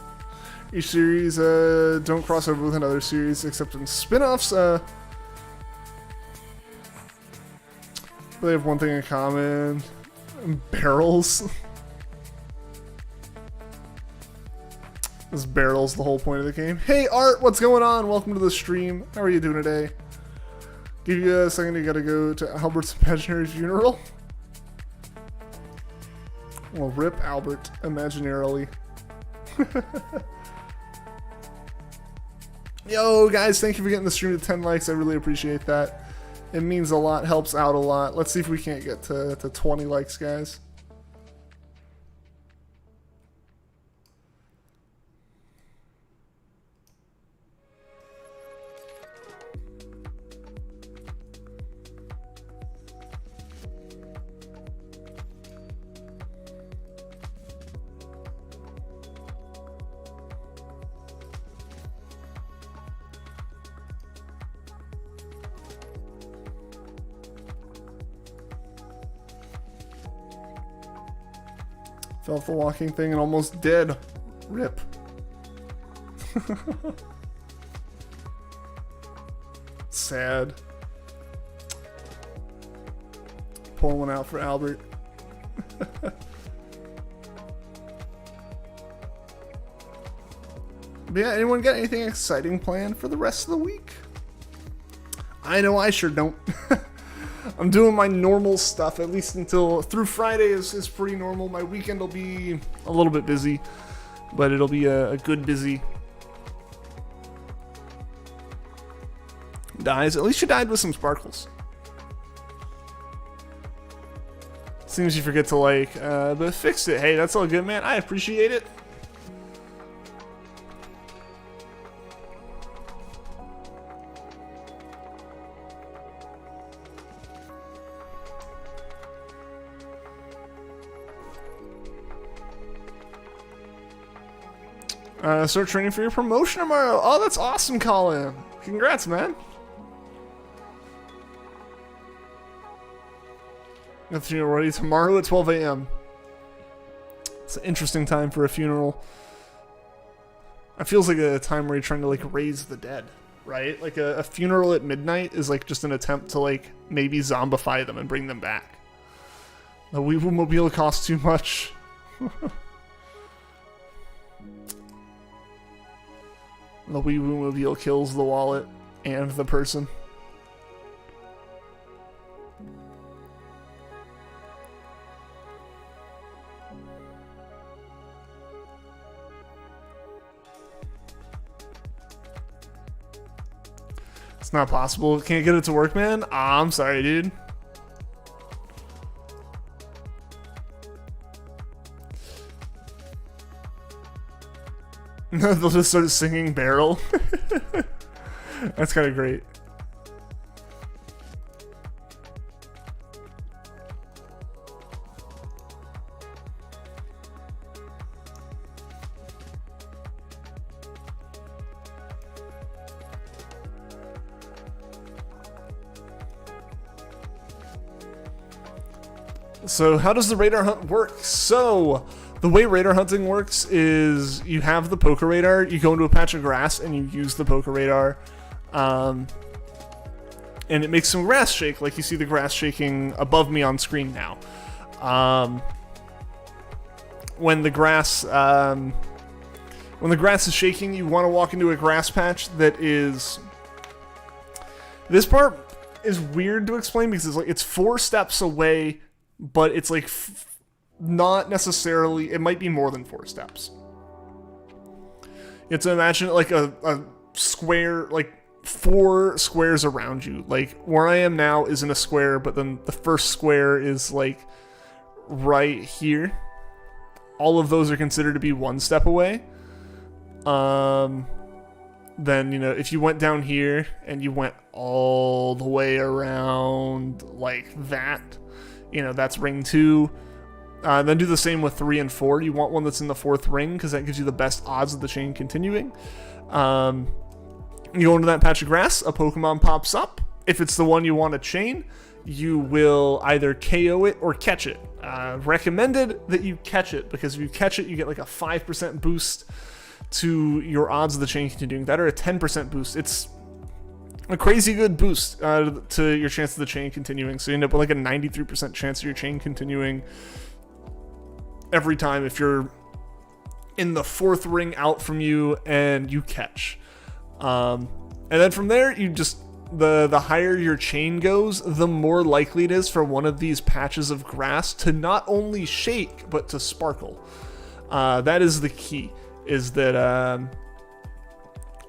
Each series don't cross over with another series except in spin-offs. They have one thing in common. Barrels. This barrel's the whole point of the game. Hey Art, what's going on? Welcome to the stream. How are you doing today? Give you a second, you gotta go to Albert's imaginary funeral. Well, rip Albert, imaginarily. Yo guys, thank you for getting the stream to 10 likes. I really appreciate that. It means a lot, helps out a lot. Let's see if we can't get to 20 likes, guys. Fell off the walking thing and almost dead. Rip. Sad. Pour one out for Albert. But yeah, anyone got anything exciting planned for the rest of the week? I know I sure don't. I'm doing my normal stuff, at least through Friday is pretty normal. My weekend will be a little bit busy, but it'll be a good busy. Dies. At least you died with some sparkles. Seems you forget to like, but fixed it. Hey, that's all good, man. I appreciate it. Start training for your promotion tomorrow. Oh, that's awesome, Colin. Congrats, man. Got the funeral ready tomorrow at 12 a.m. It's an interesting time for a funeral. It feels like a time where you're trying to like raise the dead, right? Like a funeral at midnight is like just an attempt to like maybe zombify them and bring them back. The Weevil Mobile costs too much. The Weevil Mobile kills the wallet and the person. It's not possible. Can't get it to work, man? Ah, I'm sorry, dude. They'll just start singing Barrel. That's kind of great. So how does the radar hunt work? So the way radar hunting works is you have the POKERADAR, you go into a patch of grass and you use the POKERADAR, and it makes some grass shake, like you see the grass shaking above me on screen now. When the grass is shaking, you want to walk into a grass patch that is... This part is weird to explain because it's 4 steps away, but it's like not necessarily, it might be more than 4 steps. You have to imagine it like a square, like 4 squares around you. Like where I am now isn't a square, but then the first square is like right here. All of those are considered to be 1 step away. Then, you know, if you went down here and you went all the way around like that, you know, that's ring 2. Then do the same with 3 and 4. You want one that's in the 4th ring because that gives you the best odds of the chain continuing. You go into that patch of grass, a Pokemon pops up. If it's the one you want to chain, you will either KO it or catch it. Recommended that you catch it, because if you catch it, you get like a 5% boost to your odds of the chain continuing. That or a 10% boost. It's a crazy good boost to your chance of the chain continuing. So you end up with like a 93% chance of your chain continuing every time if you're in the 4th ring out from you and you catch. And then from there, you just... The higher your chain goes, the more likely it is for one of these patches of grass to not only shake, but to sparkle. That is the key, is that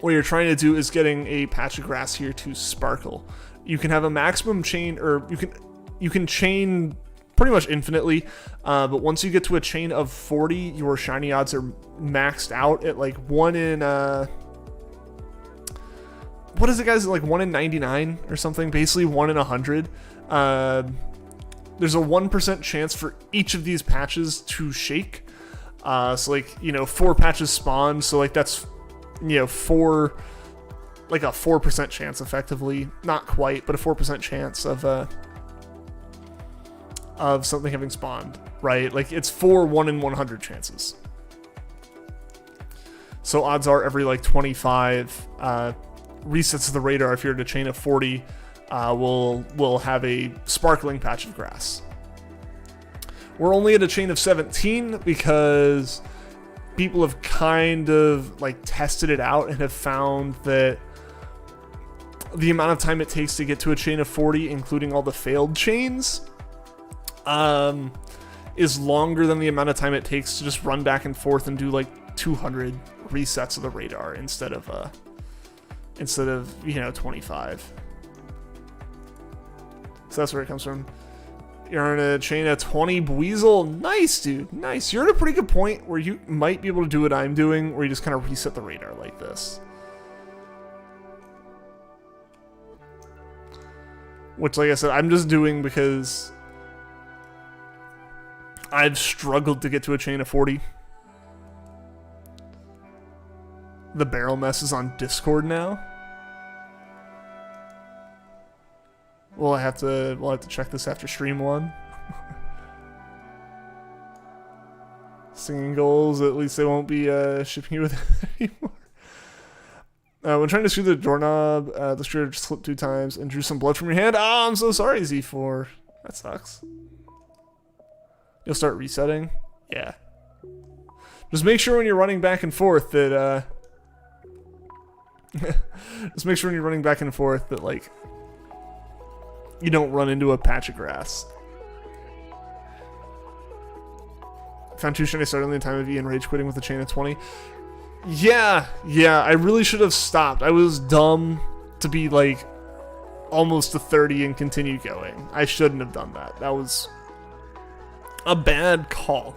what you're trying to do is getting a patch of grass here to sparkle. You can have a maximum chain, or you can chain pretty much infinitely, but once you get to a chain of 40, your shiny odds are maxed out at like 1 in... what is it, guys? Like 1 in 99 or something? Basically 1 in 100. There's a 1% chance for each of these patches to shake. So like, you know, 4 patches spawn. So like that's, you know, 4, like a 4% chance effectively. Not quite, but a 4% chance of something having spawned, right? Like it's 4 1 in 100 chances. So odds are every like 25, resets of the radar, if you're at a chain of 40, will have a sparkling patch of grass. We're only at a chain of 17 because people have kind of like tested it out and have found that the amount of time it takes to get to a chain of 40, including all the failed chains, is longer than the amount of time it takes to just run back and forth and do like 200 resets of the radar instead of you know, 25. So that's where it comes from. You're in a chain of 20 BUIZEL. Nice, dude. Nice. You're at a pretty good point where you might be able to do what I'm doing, where you just kind of reset the radar like this. Which, like I said, I'm just doing because I've struggled to get to a chain of 40. The barrel mess is on Discord now. We'll have to check this after stream 1. Singing goals, at least they won't be shipping you with it anymore. When trying to screw the doorknob, the screw just slipped 2 times and drew some blood from your hand. Oh, I'm so sorry, Z4. That sucks. You'll start resetting? Yeah. Just make sure when you're running back and forth that, just make sure when you're running back and forth that, like, you don't run into a patch of grass. Found 2 shiny starting the time of E and rage quitting with a chain of 20. Yeah, I really should have stopped. I was dumb to be, like, almost to 30 and continue going. I shouldn't have done that. That was a bad call.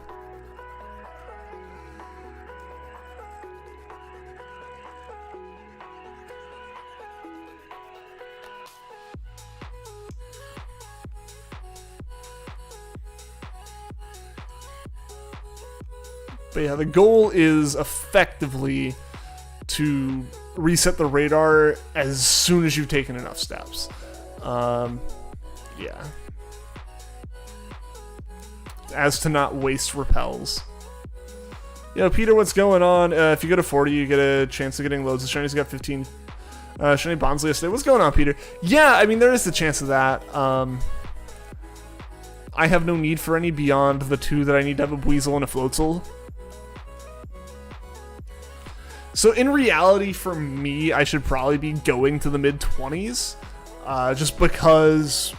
But yeah, the goal is effectively to reset the radar as soon as you've taken enough steps. Yeah. As to not waste repels. Yo, Peter, what's going on? If you go to 40, you get a chance of getting loads of shinies. You got 15 shiny Bonsley yesterday. What's going on, Peter? Yeah, I mean, there is the chance of that. I have no need for any beyond the 2 that I need to have a BUIZEL and a Floatzel. So in reality, for me, I should probably be going to the mid-20s, just because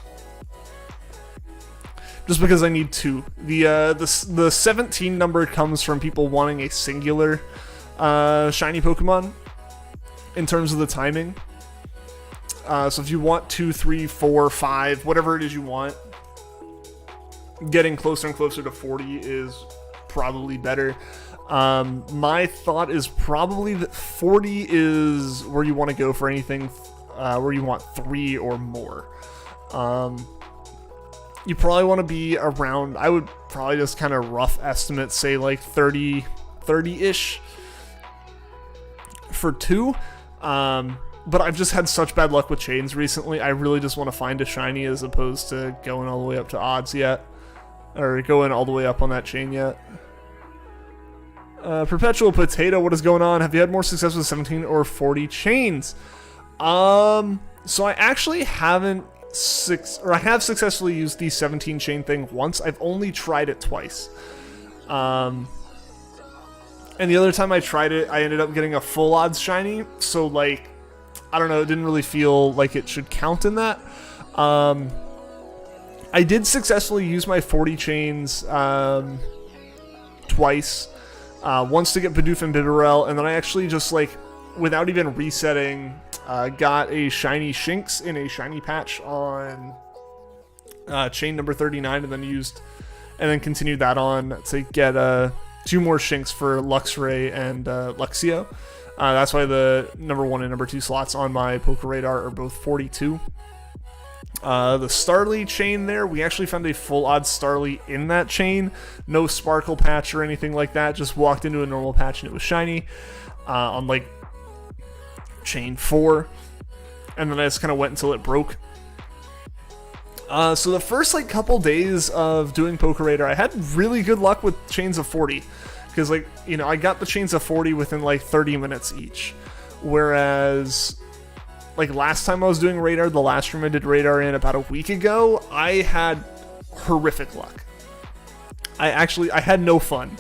I need 2. The 17 number comes from people wanting a singular shiny Pokemon in terms of the timing. So if you want 2, 3, 4, 5, whatever it is you want, getting closer and closer to 40 is probably better. My thought is probably that 40 is where you want to go for anything where you want 3 or more. You probably want to be around, I would probably just kind of rough estimate, say like 30-ish for 2. But I've just had such bad luck with chains recently. I really just want to find a shiny as opposed to going all the way up to odds yet. Or going all the way up on that chain yet. Perpetual Potato, what is going on? Have you had more success with 17 or 40 chains? So I actually haven't I have successfully used the 17 chain thing once. I've only tried it twice. And the other time I tried it, I ended up getting a full odds shiny. So, like, I don't know, it didn't really feel like it should count in that. I did successfully use my 40 chains twice. Once to get Bidoof and Bibarel, and then I actually just, like, without even resetting, got a shiny Shinx in a shiny patch on chain number 39, and then continued that on to get 2 more Shinx for Luxray and Luxio. That's why the number 1 and number 2 slots on my POKERADAR are both 42. The Starly chain there, we actually found a full odds Starly in that chain. No sparkle patch or anything like that. Just walked into a normal patch and it was shiny. On like chain 4. And then I just kind of went until it broke. So the first like couple days of doing POKERADAR, I had really good luck with chains of 40. Because, like, you know, I got the chains of 40 within like 30 minutes each. Whereas, like, last time I was doing radar, the last stream I did radar in about a week ago, I had horrific luck. I had no fun.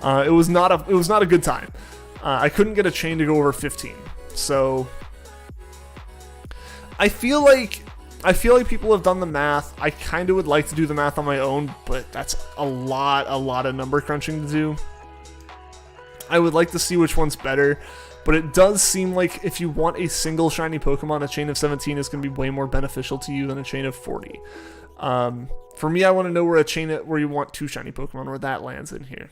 It was not a good time. I couldn't get a chain to go over 15. So I feel like people have done the math. I kind of would like to do the math on my own, but that's a lot of number crunching to do. I would like to see which one's better. But it does seem like if you want a single shiny Pokemon, a chain of 17 is going to be way more beneficial to you than a chain of 40. For me, I want to know where you want 2 shiny Pokemon, where that lands in here.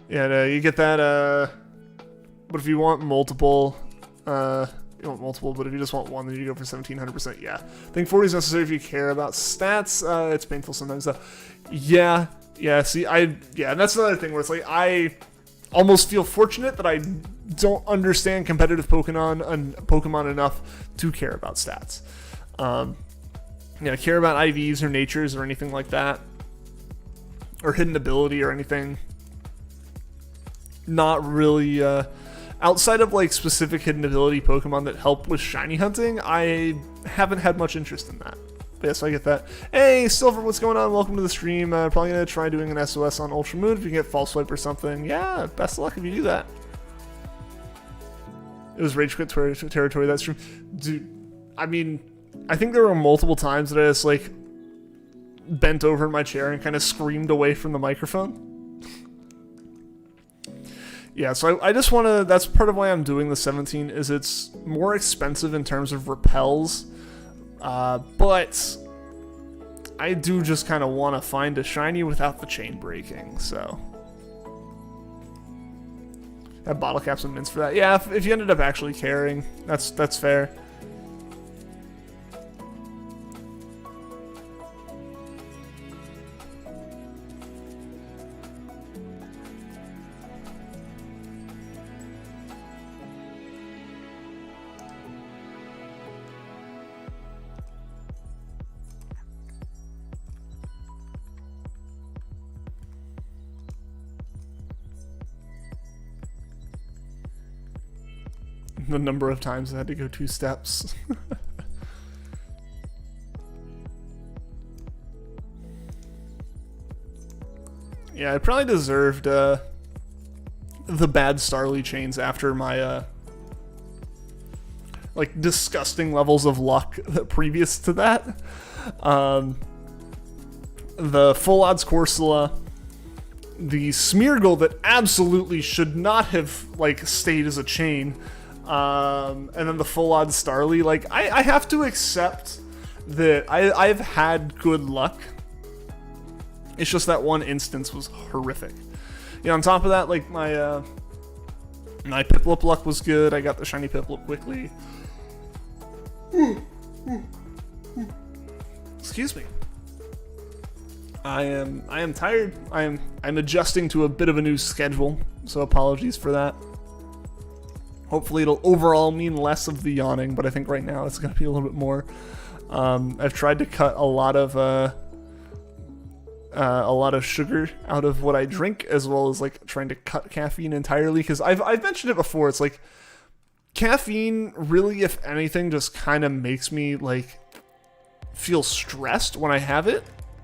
Yeah, you get that, but if you want multiple, but if you just want 1, then you go for 1700%, yeah. I think 40 is necessary if you care about stats. It's painful sometimes, though. Yeah, see, and that's another thing where it's like, I almost feel fortunate that I don't understand competitive Pokemon enough to care about stats. Care about IVs or natures or anything like that, or hidden ability or anything. Not really outside of like specific hidden ability Pokemon that help with shiny hunting, I haven't had much interest in that. But yeah, so I get that. Hey, Silver, what's going on? Welcome to the stream. Probably gonna try doing an SOS on Ultra Moon if you can get False Swipe or something. Yeah, best of luck if you do that. It was Rage Quit territory that stream. Dude, I mean, I think there were multiple times that I just like bent over in my chair and kind of screamed away from the microphone. Yeah, so I just want to, that's part of why I'm doing the 17, is it's more expensive in terms of repels, but I do just kind of want to find a shiny without the chain breaking, so. Have bottle caps and mints for that. Yeah, if you ended up actually caring, that's fair. The number of times I had to go 2 steps. Yeah, I probably deserved the bad Starly chains after my like disgusting levels of luck previous to that. The Full Odds Corsola, the Smeargle that absolutely should not have like stayed as a chain. And then the Full Odds Starly, like, I have to accept that I've had good luck. It's just that one instance was horrific. Yeah, on top of that, like, my Piplup luck was good. I got the shiny Piplup quickly. Excuse me. I am tired. I'm adjusting to a bit of a new schedule, so apologies for that. Hopefully it'll overall mean less of the yawning, but I think right now it's going to be a little bit more. I've tried to cut a lot of sugar out of what I drink, as well as like trying to cut caffeine entirely, because I've mentioned it before. It's like caffeine really, if anything, just kind of makes me like feel stressed when I have it,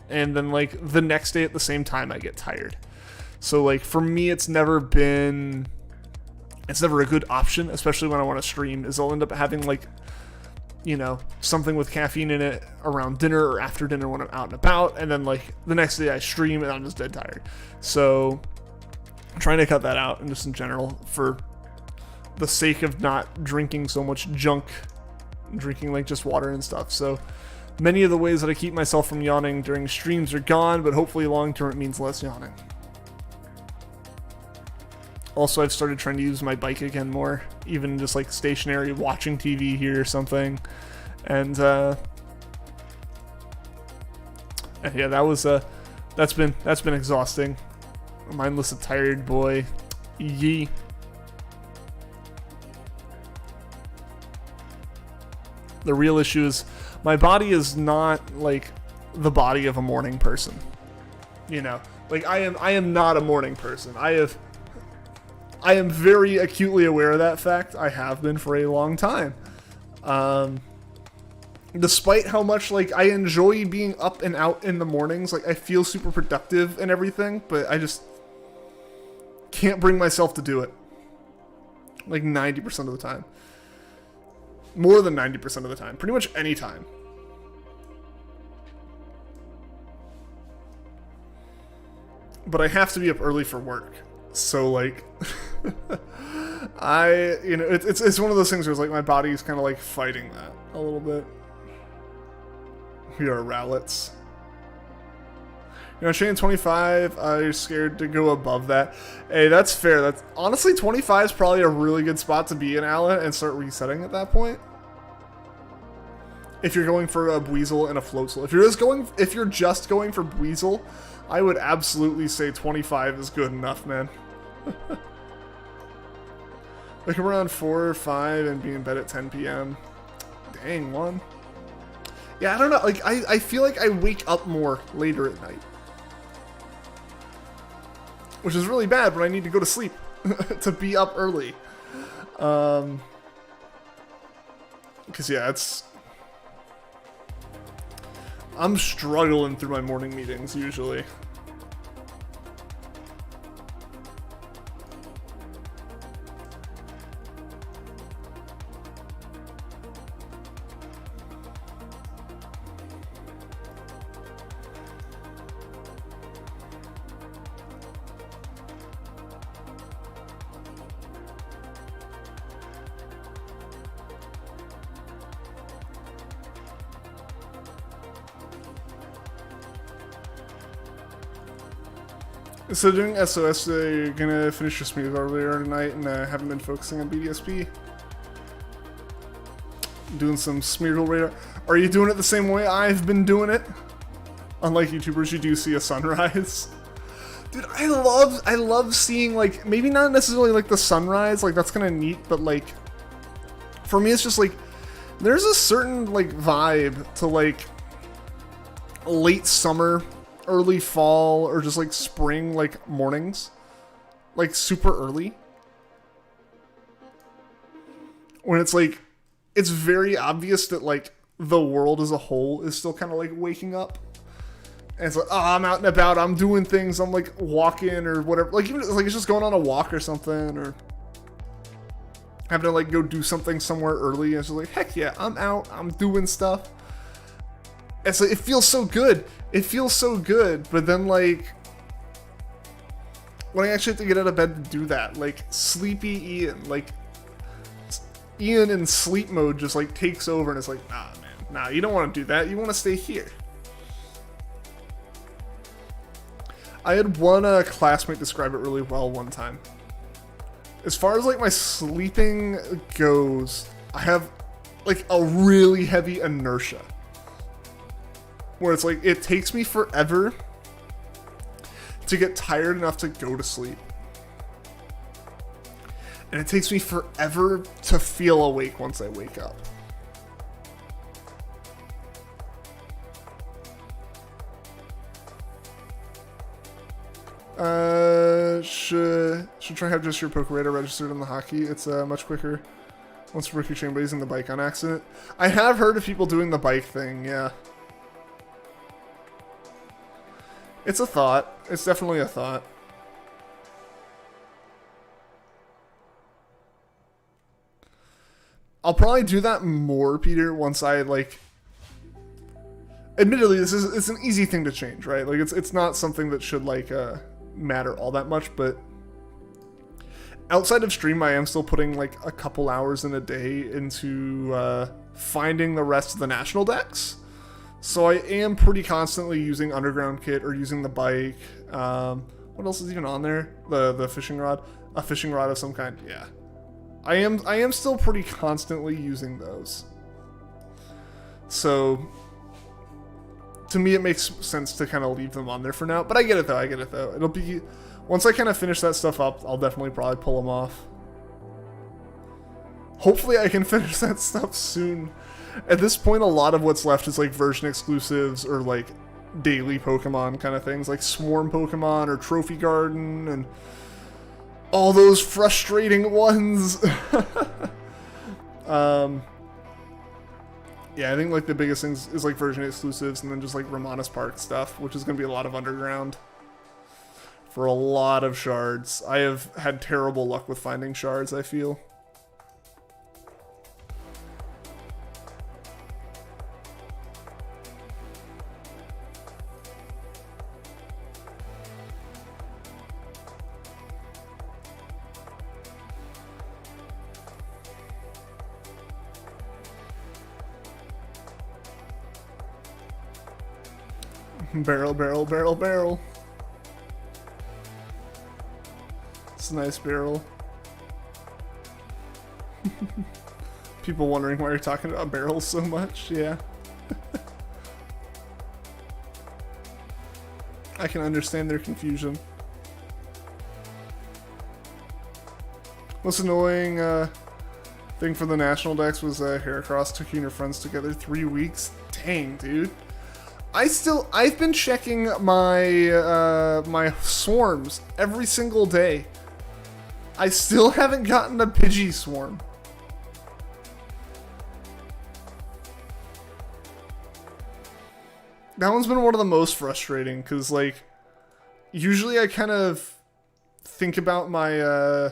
and then like the next day at the same time I get tired. So like for me, it's never a good option, especially when I want to stream, is I'll end up having like, you know, something with caffeine in it around dinner or after dinner when I'm out and about, and then like the next day I stream and I'm just dead tired. So I'm trying to cut that out, and just in general, for the sake of not drinking so much junk, drinking like just water and stuff. So many of the ways that I keep myself from yawning during streams are gone, but hopefully long term it means less yawning. Also, I've started trying to use my bike again more, even just like stationary, watching TV here or something. And yeah, that's been exhausting. Mindless a tired boy. Yee. The real issue is my body is not like the body of a morning person. You know, like I am not a morning person. I am very acutely aware of that fact. I have been for a long time. Despite how much like I enjoy being up and out in the mornings, like I feel super productive and everything, but I just can't bring myself to do it. Like 90% of the time. More than 90% of the time. Pretty much any time. But I have to be up early for work. So like it's one of those things where it's like my body's kind of like fighting that a little bit. We are Rowlets. You know, chain 25, you're scared to go above that. Hey, that's fair. That's honestly 25 is probably a really good spot to be in Alan and start resetting at that point. If you're going for a Buizel and a Floatzel. If you're just going for Buizel, I would absolutely say 25 is good enough, man. Wake up around 4 or 5 and be in bed at 10 p.m. Dang, one. Yeah, I don't know. Like, I feel like I wake up more later at night. Which is really bad when I need to go to sleep to be up early. Because, yeah, I'm struggling through my morning meetings, usually. So doing SOS, you're gonna finish your smooth earlier tonight and haven't been focusing on BDSP? Doing some Smeargle radar. Are you doing it the same way I've been doing it? Unlike YouTubers, you do see a sunrise. Dude, I love seeing, like, maybe not necessarily like the sunrise, like that's kind of neat, but like, for me it's just like, there's a certain like vibe to like late summer, early fall, or just like spring like mornings, like super early, when it's like, it's very obvious that like the world as a whole is still kind of like waking up, and it's like, oh, I'm out and about, I'm doing things, I'm like walking or whatever, like even like it's just going on a walk or something, or having to like go do something somewhere early, and it's just like, heck yeah, I'm out, I'm doing stuff. It's like, it feels so good. It feels so good, but then like, when I actually have to get out of bed to do that, like sleepy Ian, like Ian in sleep mode just like takes over, and it's like, nah man, nah, you don't want to do that, you want to stay here. I had one classmate describe it really well one time. As far as like my sleeping goes, I have like a really heavy inertia, where it's like, it takes me forever to get tired enough to go to sleep. And it takes me forever to feel awake once I wake up. Should try have just your POKERADAR registered on the hockey. It's much quicker once you break your chain by using the bike on accident. I have heard of people doing the bike thing, yeah. It's a thought. It's definitely a thought. I'll probably do that more, Peter, once I like. Admittedly, it's an easy thing to change, right? Like it's not something that should like matter all that much, but outside of stream, I am still putting like a couple hours in a day into finding the rest of the national decks. So I am pretty constantly using Underground Kit or using the bike. What else is even on there? The fishing rod, a fishing rod of some kind. Yeah, I am still pretty constantly using those. So to me, it makes sense to kind of leave them on there for now. But I get it though. It'll be, once I kind of finish that stuff up, I'll definitely probably pull them off. Hopefully, I can finish that stuff soon. At this point, a lot of what's left is like version exclusives or like daily Pokemon kind of things, like Swarm Pokemon or Trophy Garden and all those frustrating ones. Yeah, I think like the biggest things is like version exclusives and then just like Romanus Park stuff, which is going to be a lot of underground for a lot of shards. I have had terrible luck with finding shards, I feel. Barrel, barrel, barrel, barrel. It's a nice barrel. People wondering why you're talking about barrels so much, yeah. I can understand their confusion. Most annoying thing for the national decks was Heracross took you and your friends together 3 weeks. Dang, dude. I've been checking my my swarms every single day I still haven't gotten a Pidgey Swarm. That one's been one of the most frustrating, because, like, usually I kind of think about my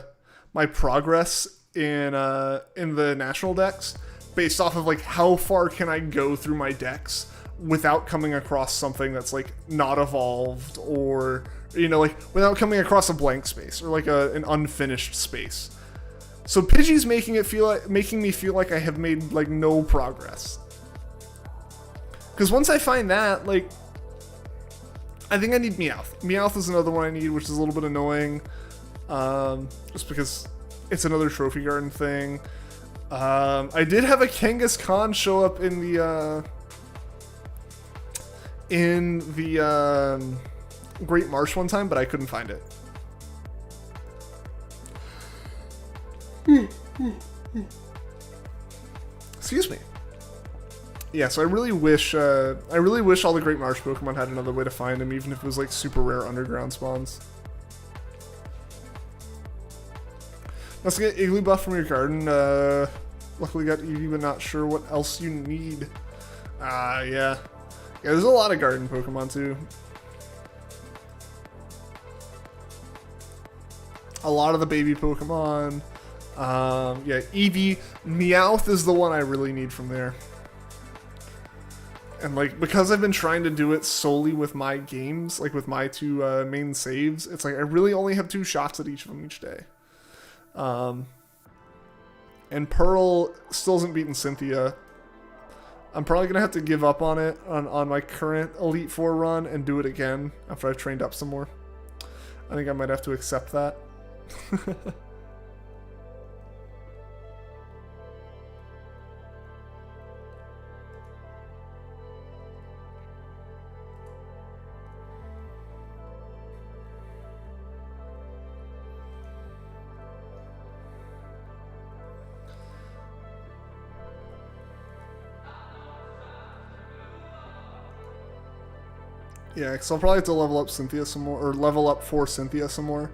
my progress in the national decks based off of, like, how far can I go through my decks without coming across something that's, like, not evolved, or, you know, like, without coming across a blank space or, like, an unfinished space. So Pidgey's making me feel like I have made, like, no progress. Because once I find that, like, I think I need Meowth. Meowth is another one I need, which is a little bit annoying. Just because it's another Trophy Garden thing. I did have a Kangaskhan show up in the Great Marsh one time, but I couldn't find it. Excuse me. Yeah, so I really wish all the Great Marsh Pokemon had another way to find them, even if it was like super rare underground spawns. Let's get Igglybuff from your garden. Luckily got Eevee, but not sure what else you need. Yeah. Yeah, there's a lot of garden Pokemon too. A lot of the baby Pokemon. Yeah, Eevee. Meowth is the one I really need from there. And, like, because I've been trying to do it solely with my games, like with my two main saves, it's like I really only have 2 shots at each of them each day. And Pearl still hasn't beaten Cynthia. I'm probably going to have to give up on it on my current Elite Four run and do it again after I've trained up some more. I think I might have to accept that. Yeah, because I'll probably have to level up Cynthia some more, or level up for Cynthia some more.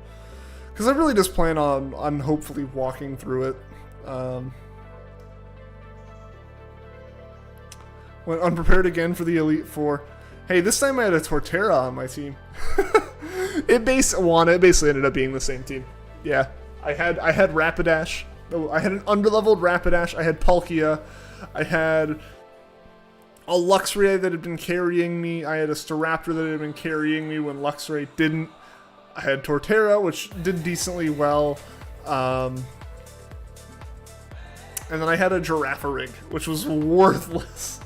Because I really just plan on hopefully walking through it. Went unprepared again for the Elite Four. Hey, this time I had a Torterra on my team. It basically ended up being the same team. Yeah, I had Rapidash. I had an underleveled Rapidash. I had Palkia. I had a Luxray that had been carrying me. I had a Staraptor that had been carrying me when Luxray didn't. I had Torterra, which did decently well. And then I had a Girafarig, which was worthless.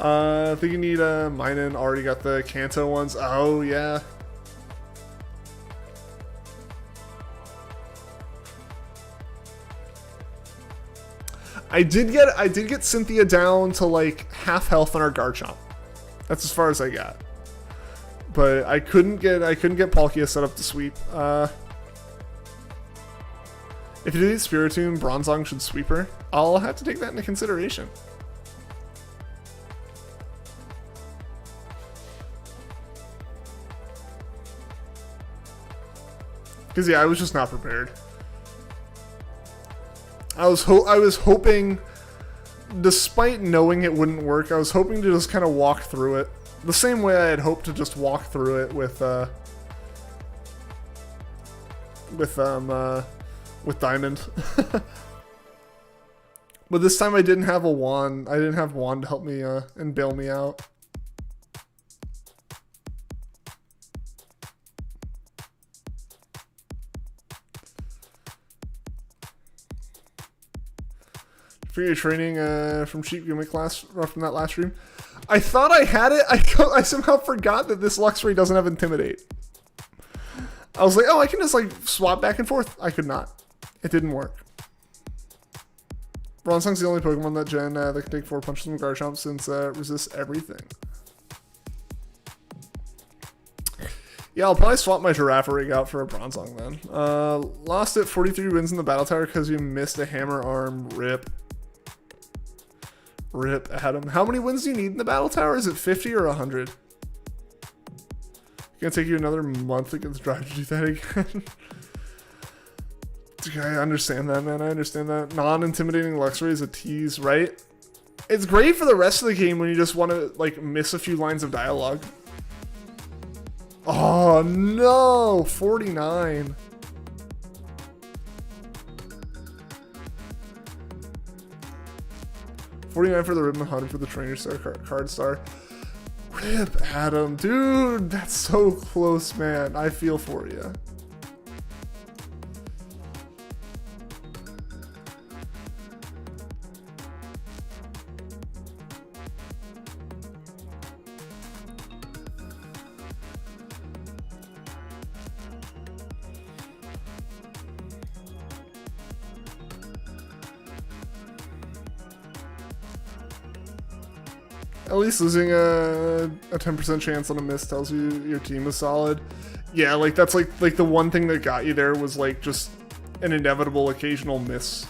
I think you need a Minun. Already got the Kanto ones. Oh, yeah. I did get Cynthia down to like half health on our Garchomp. That's as far as I got. But I couldn't get Palkia set up to sweep. If you delete Spiritomb, Bronzong should sweep her. I'll have to take that into consideration. Because yeah, I was just not prepared. I was hoping, despite knowing it wouldn't work, I was hoping to just kind of walk through it. The same way I had hoped to just walk through it with Diamond. But this time I didn't have a wand. I didn't have wand to help me and bail me out. For your training from Sheep Gimmick class from that last stream. I thought I had it. I somehow forgot that this Luxray doesn't have Intimidate. I was like, oh, I can just like swap back and forth. I could not. It didn't work. Bronzong's the only Pokemon that gen that can take 4 punches from Garchomp since resists everything. Yeah, I'll probably swap my Girafarig out for a Bronzong then. Lost at 43 wins in the Battle Tower because you missed a Hammer Arm. Rip. Rip, Adam. How many wins do you need in the Battle Tower? Is it 50 or 100? It's gonna take you another month to get the drive to do that again. I understand that, man. I understand that. Non-intimidating Luxray is a tease, right? It's great for the rest of the game when you just want to, like, miss a few lines of dialogue. Oh, no! 49. $49 for the Ribbon, 100 for the Trainer Star card star. Rip Adam, dude, that's so close, man. I feel for you. At least losing a 10% chance on a miss tells you your team is solid. Yeah, like that's like the one thing that got you there was like just an inevitable occasional miss.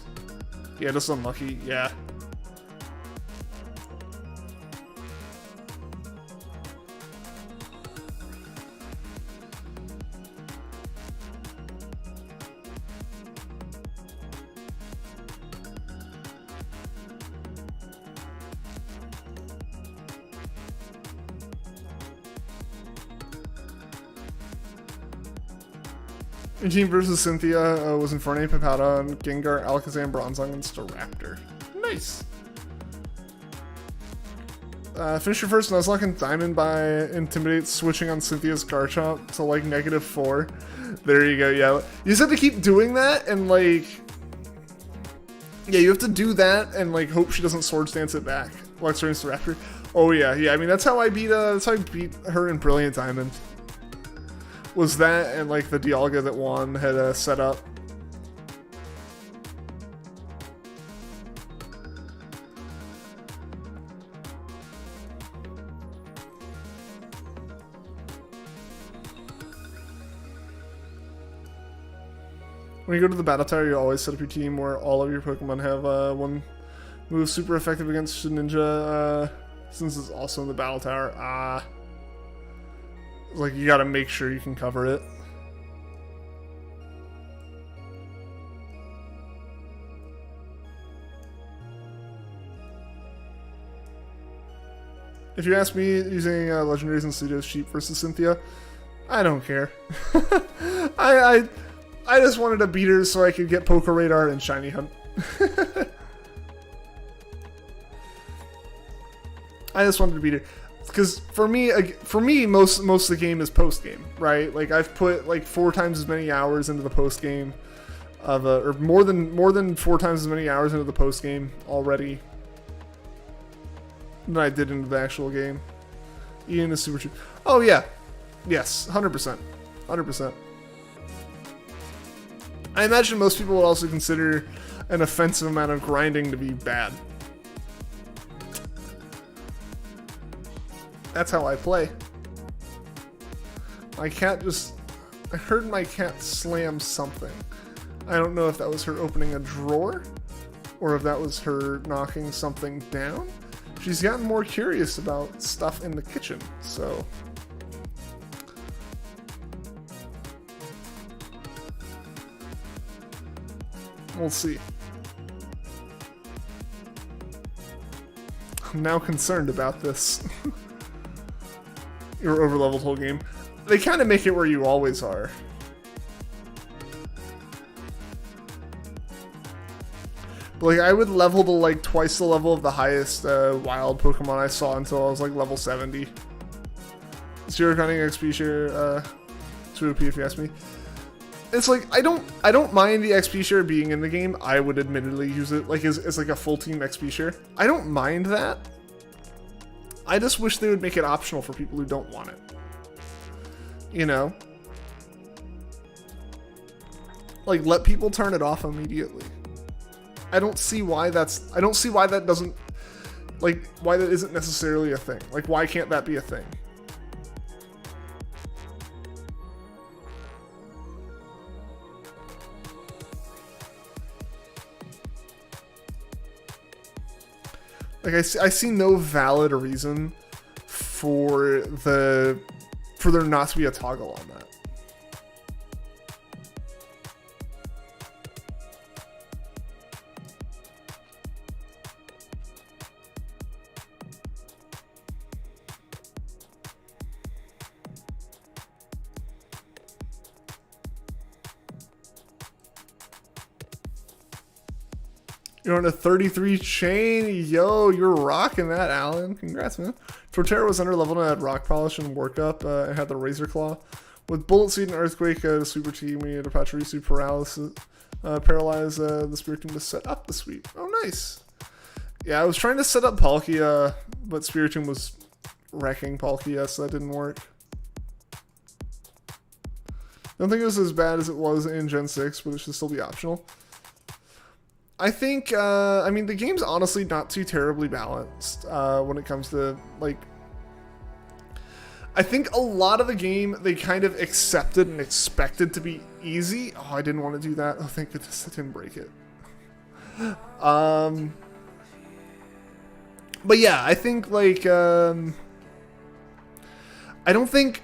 Yeah, just unlucky. Yeah. Your team versus Cynthia was Infernape, Papata, Gengar, Alakazam, Bronzong, and Staraptor. Nice. Finish your first Nuzlocke and Diamond by Intimidate, switching on Cynthia's Garchomp to like -4. There you go, yeah. You just have to keep doing that and like... Yeah, you have to do that and like hope she doesn't Swords Dance it back. Luxray and Staraptor. Oh yeah, yeah, I mean that's how I beat her in Brilliant Diamond. Was that and like the Dialga that Juan had set up. When you go to the Battle Tower, you always set up your team where all of your Pokemon have one move super effective against Ninja, since it's also in the Battle Tower. Like, you gotta make sure you can cover it. If you ask me, using Legendaries and Studios cheap versus Cynthia, I don't care. I just wanted to beat her so I could get POKERADAR and Shiny Hunt. I just wanted to beat her. Because for me, most of the game is post game, right? Like I've put like 4 times as many hours into the post game, or more than 4 times as many hours into the post game already than I did into the actual game. Ian is super cheap. Oh yeah, yes, 100%, 100%. I imagine most people would also consider an offensive amount of grinding to be bad. That's how I play. My cat just... I heard my cat slam something. I don't know if that was her opening a drawer, or if that was her knocking something down. She's gotten more curious about stuff in the kitchen, so... We'll see. I'm now concerned about this. You're over-leveled whole game. They kind of make it where you always are. But like, I would level to like twice the level of the highest wild Pokemon I saw until I was like level 70. Zero counting XP share, 2 OP if you ask me. It's like, I don't mind the XP share being in the game. I would admittedly use it like as like a full team XP share. I don't mind that. I just wish they would make it optional for people who don't want it. You know? Like, let people turn it off immediately. I don't see why that doesn't, like, why that isn't necessarily a thing. Like, why can't that be a thing? Like, I see no valid reason for there not to be a toggle on that. You're on a 33 chain. Yo, you're rocking that, Alan. Congrats, man. Torterra was underleveled and had rock polish and workup. And had the razor claw. With bullet seed and earthquake, the sweeper team, we had a Pachirisu paralyze the spirit team to set up the sweep. Oh, nice. Yeah, I was trying to set up Palkia, but Spiritomb was wrecking Palkia, so that didn't work. Don't think it was as bad as it was in Gen 6, but it should still be optional. I think, I mean, the game's honestly not too terribly balanced when it comes to, like... I think a lot of the game, they kind of accepted and expected to be easy. Oh, I didn't want to do that. Oh, thank goodness I didn't break it. But yeah, I think, like, I don't think,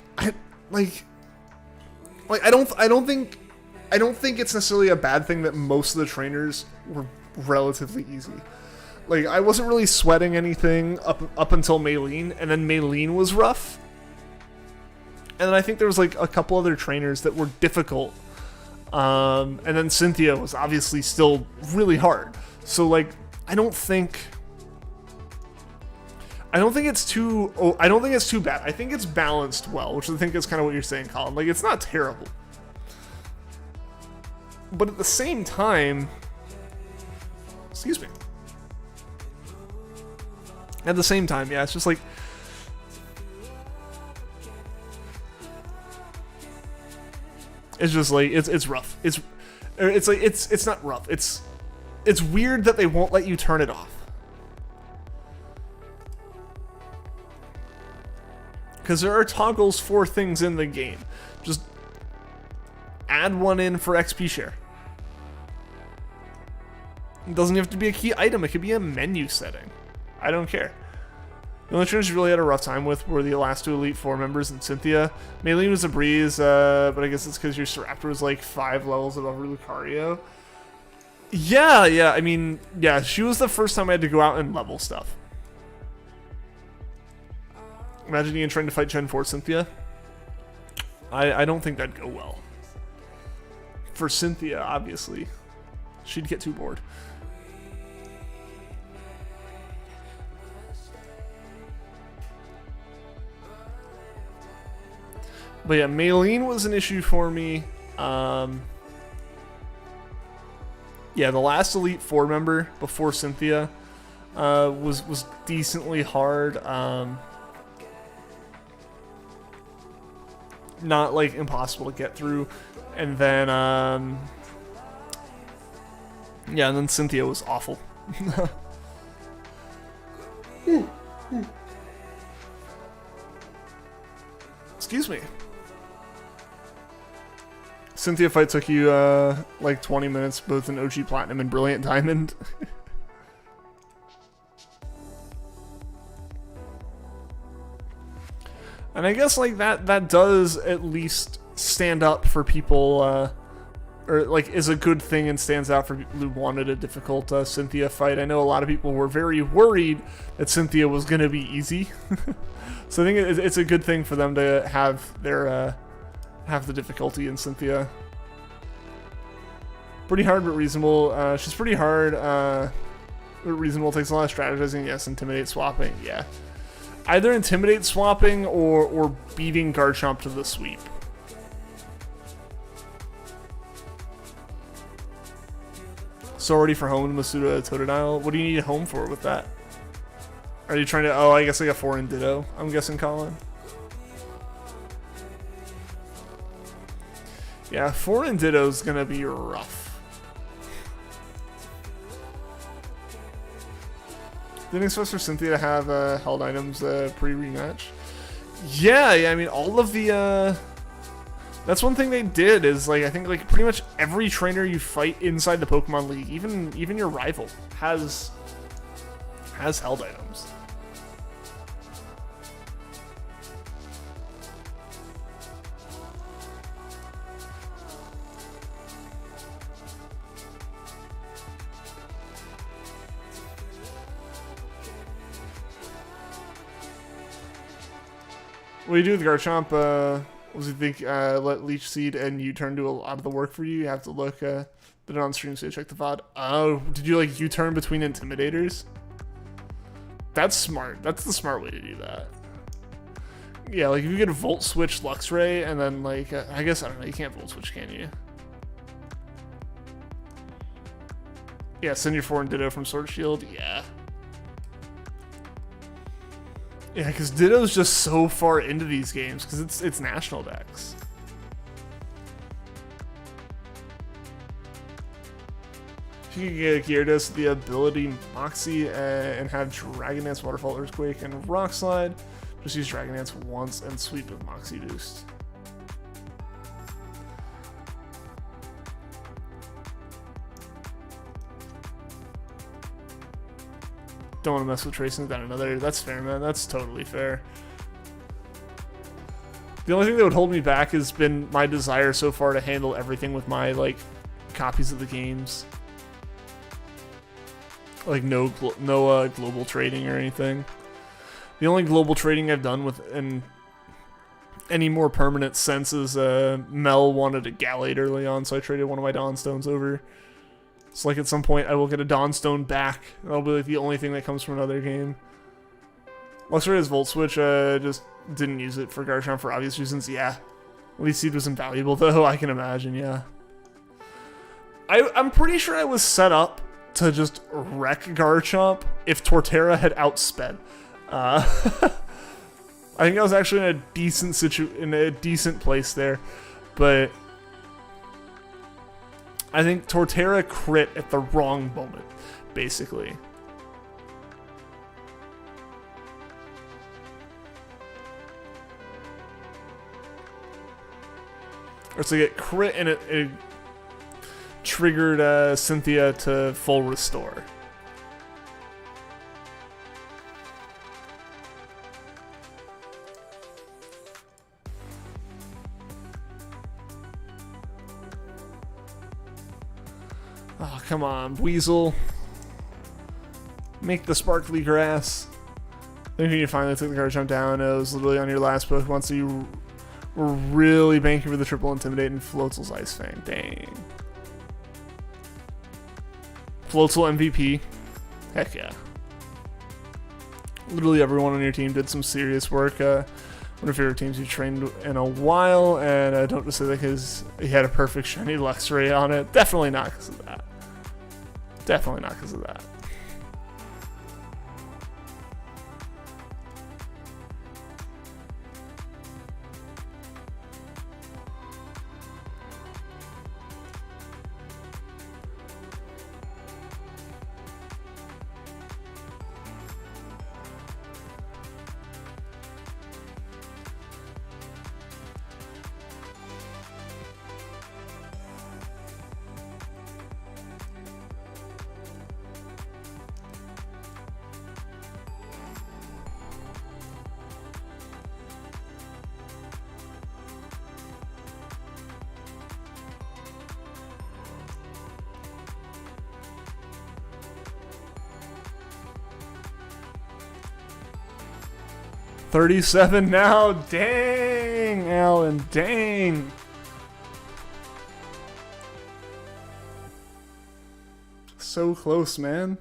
I don't think it's necessarily a bad thing that most of the trainers were relatively easy. Like, I wasn't really sweating anything up until Maylene, and then Maylene was rough. And then I think there was, like, a couple other trainers that were difficult. And then Cynthia was obviously still really hard. So, like, I don't think it's too bad. I think it's balanced well, which I think is kind of what you're saying, Colin. Like, it's not terrible. But at the same time, excuse me. At the same time, yeah, it's just like, it's just like, it's rough. It's like, it's not rough. It's weird that they won't let you turn it off. Because there are toggles for things in the game. Just add one in for XP share. It doesn't have to be a key item. It could be a menu setting. I don't care. The only trainers you really had a rough time with were the last two Elite Four members and Cynthia. Maylene was a breeze, but I guess it's because your Staraptor was like 5 levels above Lucario. Yeah, I mean, yeah, she was the first time I had to go out and level stuff. Imagine Ian trying to fight Gen 4 Cynthia. I don't think that'd go well. For Cynthia, obviously. She'd get too bored. But yeah, Maylene was an issue for me. Yeah, the last Elite Four member before Cynthia was decently hard. Not like impossible to get through. And then yeah, and then Cynthia was awful. Excuse me. Cynthia fight took you like 20 minutes, both in OG Platinum and Brilliant Diamond. And I guess like that does at least stand up for people, or like is a good thing and stands out for people who wanted a difficult Cynthia fight. I know a lot of people were very worried that Cynthia was going to be easy. So I think it's a good thing for them to have their have the difficulty in Cynthia. Pretty hard but reasonable. She's pretty hard, but reasonable. Takes a lot of strategizing. Yes, intimidate swapping. Yeah. Either intimidate swapping or beating Garchomp to the sweep. So ready for home to Masuda Totodile. What do you need home for with that? Are you trying to... Oh, I guess I got foreign Ditto. I'm guessing, Colin. Yeah, foreign Ditto's gonna be rough. Didn't expect for Cynthia to have held items pre-rematch. Yeah, I mean, all of the... That's one thing they did is, like, I think, like, pretty much every trainer you fight inside the Pokemon League, even your rival, has held items. What do you do with Garchomp? What do you think? Let Leech Seed and U-turn do a lot of the work for you. You have to look the Did it on stream, so you check the VOD. Oh, did you like U-turn between intimidators? That's smart. That's the smart way to do that. Yeah, like if you get a Volt Switch Luxray and then like, I guess, I don't know, you can't Volt Switch, can you? Yeah, send your 4 and Ditto from Sword Shield, yeah. Yeah, because Ditto's just so far into these games, because it's national decks. If you could get Gyarados the ability Moxie and have Dragon Dance, Waterfall, Earthquake, and Rock Slide, just use Dragon Dance once and sweep with Moxie Boost. Don't want to mess with tracing down another. That's fair, man. That's totally fair. The only thing that would hold me back has been my desire so far to handle everything with my like copies of the games. Like no global trading or anything. The only global trading I've done with in any more permanent sense is Mel wanted a Gallade early on, so I traded one of my Dawnstones over. So like at some point I will get a Dawnstone back. That'll be like the only thing that comes from another game. Luxray has Volt Switch, just didn't use it for Garchomp for obvious reasons. Yeah. Leaf Seed was invaluable though, I can imagine, yeah. I'm pretty sure I was set up to just wreck Garchomp if Torterra had outsped. I think I was actually in a decent place there, but I think Torterra crit at the wrong moment, basically. Or so it crit and it triggered Cynthia to full restore. Oh, come on, Weasel. Make the sparkly grass. I think you finally took the Garchomp down. It was literally on your last Pokemon, so you were really banking for the triple Intimidate and Floatzel's Ice Fang. Dang. Floatzel MVP. Heck yeah. Literally everyone on your team did some serious work. One of your favorite teams you trained in a while, and I don't just say that because he had a perfect shiny Luxray on it. Definitely not because of that. Definitely not because of that. $37 now. Dang, Alan. Dang. So close, man.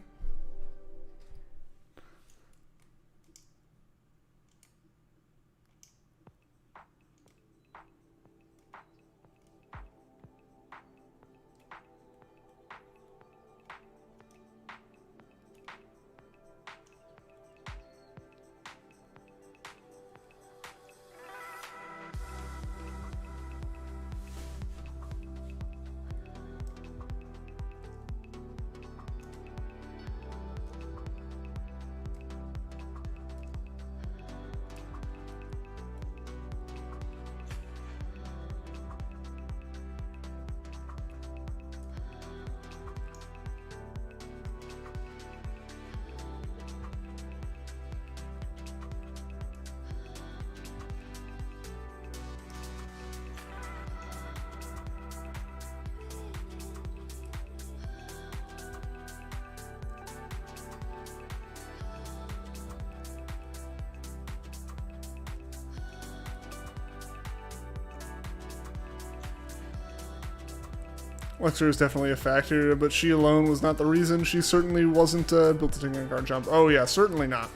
Lexer is definitely a factor, but she alone was not the reason. She certainly wasn't built to take a guard jump. Oh yeah, certainly not.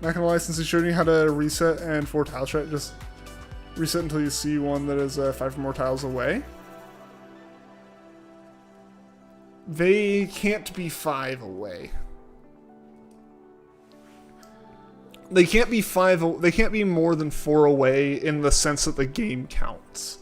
Not gonna lie, since he showed me how to reset and 4 tile strat, just reset until you see one that is 5 more tiles away. They can't be 5 away. They can't be 5. They can't be more than 4 away in the sense that the game counts.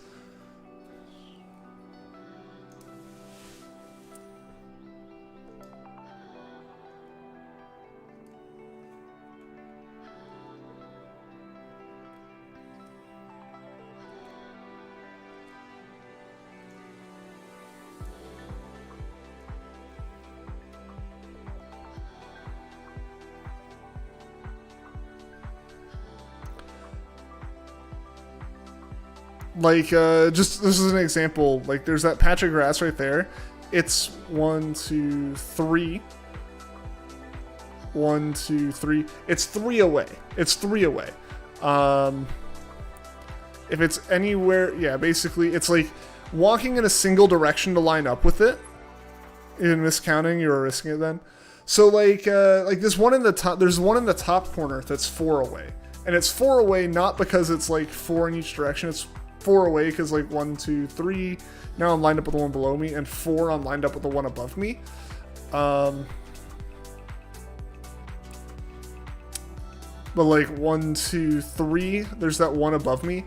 Like, just, this is an example, like, there's that patch of grass right there. It's 1, 2, 3. 1, 2, 3. It's 3 away. It's 3 away. If it's anywhere, yeah, basically, it's like walking in a single direction to line up with it. In miscounting, you're risking it then. So, like there's one in the top, there's one in the top corner that's 4 away. And it's 4 away not because it's, like, 4 in each direction, it's 4 away because, like, 1, 2, 3. Now I'm lined up with the one below me, and 4 I'm lined up with the one above me. But like 1, 2, 3, there's that one above me.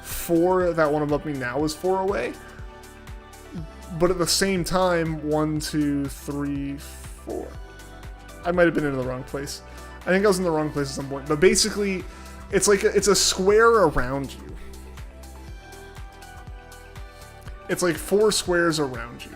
4, that one above me now is 4 away. But at the same time, 1, 2, 3, 4. I might have been in the wrong place. I think I was in the wrong place at some point. But basically, it's like it's a square around you. It's like 4 squares around you.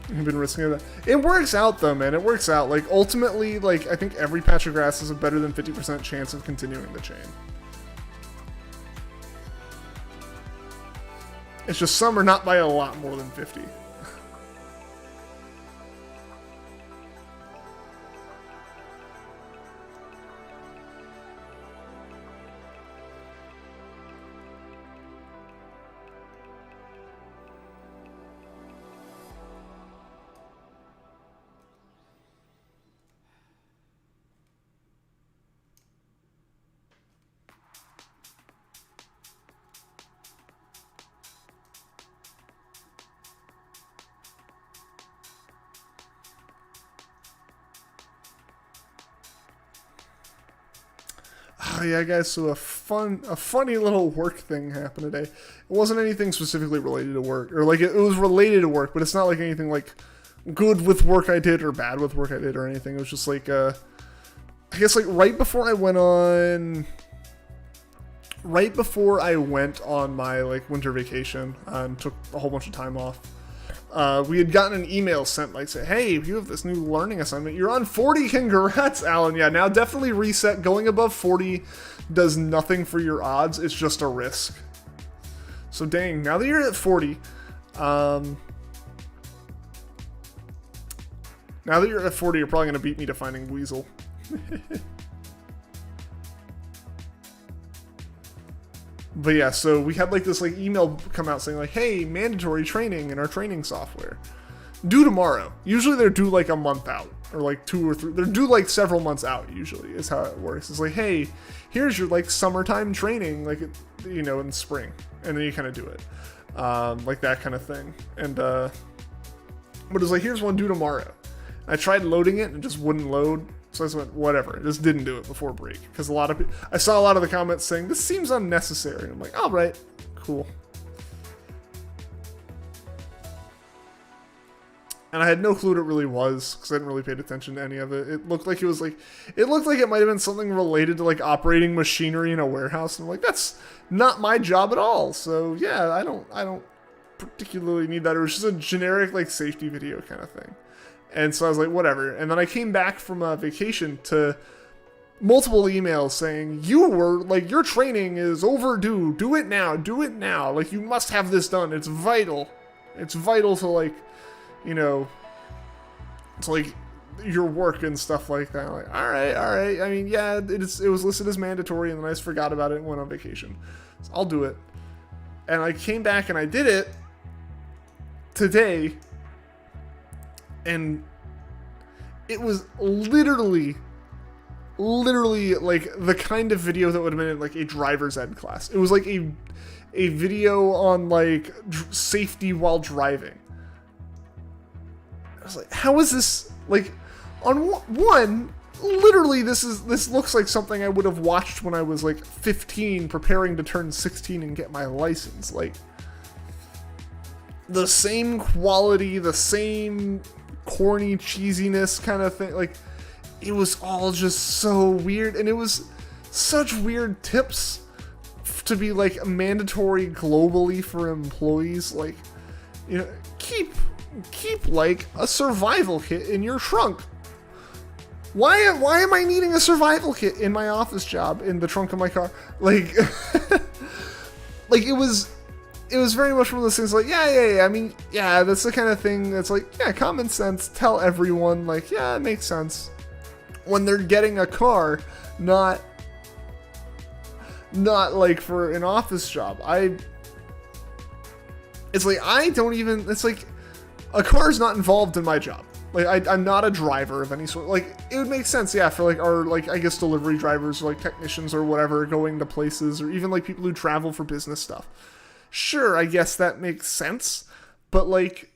You've been risking that. It works out though, man. It works out. Like, ultimately, like, I think every patch of grass has a better than 50% chance of continuing the chain. It's just some are not by a lot more than 50. Oh yeah, guys, so a funny little work thing happened today. It wasn't anything specifically related to work, or like it was related to work, but it's not like anything like good with work I did or bad with work I did or anything. It was just like, I guess like right before I went on my like winter vacation and took a whole bunch of time off, we had gotten an email sent like, say, hey, you have this new learning assignment. You're on 40. Congrats, Alan. Yeah, now definitely reset. Going above 40 does nothing for your odds. It's just a risk. So dang, now that you're at 40, now that you're at 40, you're probably going to beat me to finding Weasel. But yeah, so we had like this like email come out saying like, hey, mandatory training in our training software. Due tomorrow. Usually they're due like a month out, or like 2 or 3. They're due like several months out usually is how it works. It's like, hey, here's your like summertime training, like, you know, in spring. And then you kind of do it. Like that kind of thing. And, but it's like, here's one due tomorrow. I tried loading it and it just wouldn't load. So I just went, whatever, just didn't do it before break. Because I saw a lot of the comments saying, this seems unnecessary. And I'm like, all right, cool. And I had no clue what it really was, because I hadn't really paid attention to any of it. It looked like it was like, it looked like it might have been something related to like operating machinery in a warehouse. And I'm like, that's not my job at all. So yeah, I don't particularly need that. It was just a generic like safety video kind of thing. And so I was like, whatever. And then I came back from a vacation to multiple emails saying, you were, like, your training is overdue. Do it now. Do it now. Like, you must have this done. It's vital. It's vital to, like, you know, to, like, your work and stuff like that. I'm like, all right. I mean, yeah, it was listed as mandatory, and then I just forgot about it and went on vacation. So I'll do it. And I came back and I did it today, and it was literally like the kind of video that would have been in like a driver's ed class. It was like a video on like safety while driving. I was like, how is this like on one? Literally, this looks like something I would have watched when I was like 15, preparing to turn 16 and get my license. Like the same quality, the same corny cheesiness kind of thing. Like it was all just so weird, and it was such weird tips to be like mandatory globally for employees. Like, you know, keep like a survival kit in your trunk. Why am I needing a survival kit in my office job in the trunk of my car? Like, like it was very much one of those things like, yeah. I mean, yeah, that's the kind of thing that's like, yeah, common sense. Tell everyone, like, yeah, it makes sense. When they're getting a car, not like for an office job. It's like, it's like a car is not involved in my job. Like, I'm not a driver of any sort. Like, it would make sense, yeah, for like our, like, I guess delivery drivers or like technicians or whatever going to places, or even like people who travel for business stuff. Sure, I guess that makes sense. But like,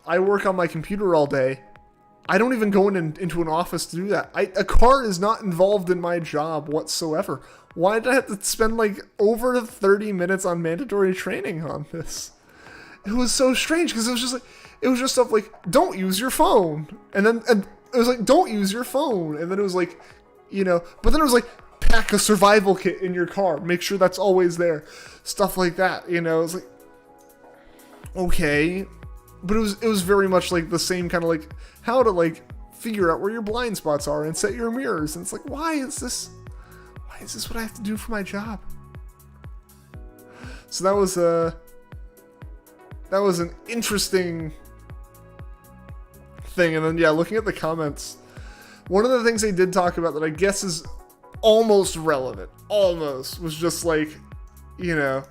I work on my computer all day. I don't even go into an office to do that. A car is not involved in my job whatsoever. Why did I have to spend like over 30 minutes on mandatory training on this? It was so strange because it was just stuff like, don't use your phone. And it was like, don't use your phone. And then it was like, you know, but then it was like, pack a survival kit in your car. Make sure that's always there. Stuff like that, you know. It was like, okay. But it was very much like the same kind of like how to like figure out where your blind spots are and set your mirrors. And it's like, why is this what I have to do for my job? So that was an interesting thing. And then, yeah, looking at the comments, one of the things they did talk about that I guess is almost relevant, was just like, you know,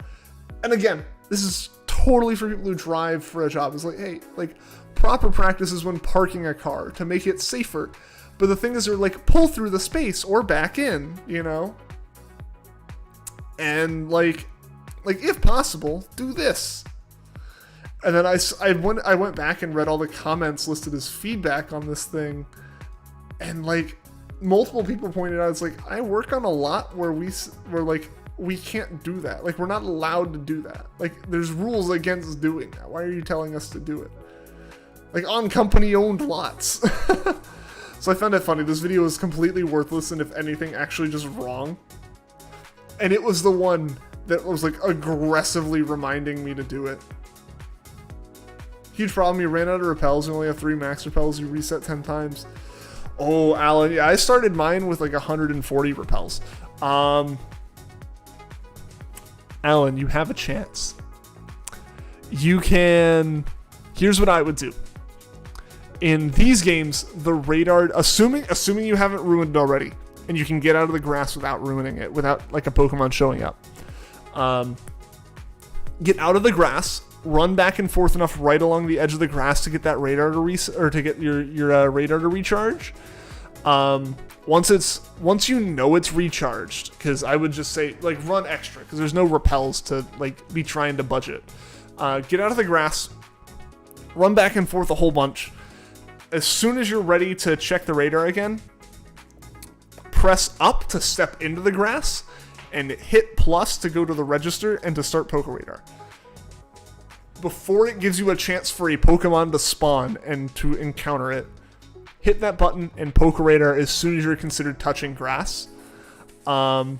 and again, this is totally for people who drive for a job. It's like, hey, like, proper practices when parking a car to make it safer. But the thing is, they're like, pull through the space or back in, you know? And like if possible, do this. And then I went back and read all the comments listed as feedback on this thing. And like, multiple people pointed out, it's like, I work on a lot where we can't do that. Like, we're not allowed to do that. Like, there's rules against doing that. Why are you telling us to do it? Like, on company-owned lots. So I found it funny. This video is completely worthless and, if anything, actually just wrong. And it was the one that was, like, aggressively reminding me to do it. Huge problem. You ran out of repels. You only have 3 max repels. You reset 10 times. Oh, Alan. Yeah, I started mine with, like, 140 repels. Alan, you have a chance. You can... Here's what I would do. In these games, the radar, assuming you haven't ruined it already, and you can get out of the grass without ruining it, without like a Pokemon showing up. Get out of the grass, run back and forth enough right along the edge of the grass to get that radar to get your radar to recharge. Once you know it's recharged, because I would just say like run extra, because there's no repels to like be trying to budget. Get out of the grass, run back and forth a whole bunch. As soon as you're ready to check the radar again, press up to step into the grass, and hit plus to go to the register and to start PokeRadar. Before it gives you a chance for a Pokemon to spawn and to encounter it, hit that button and PokeRadar as soon as you're considered touching grass. Okay,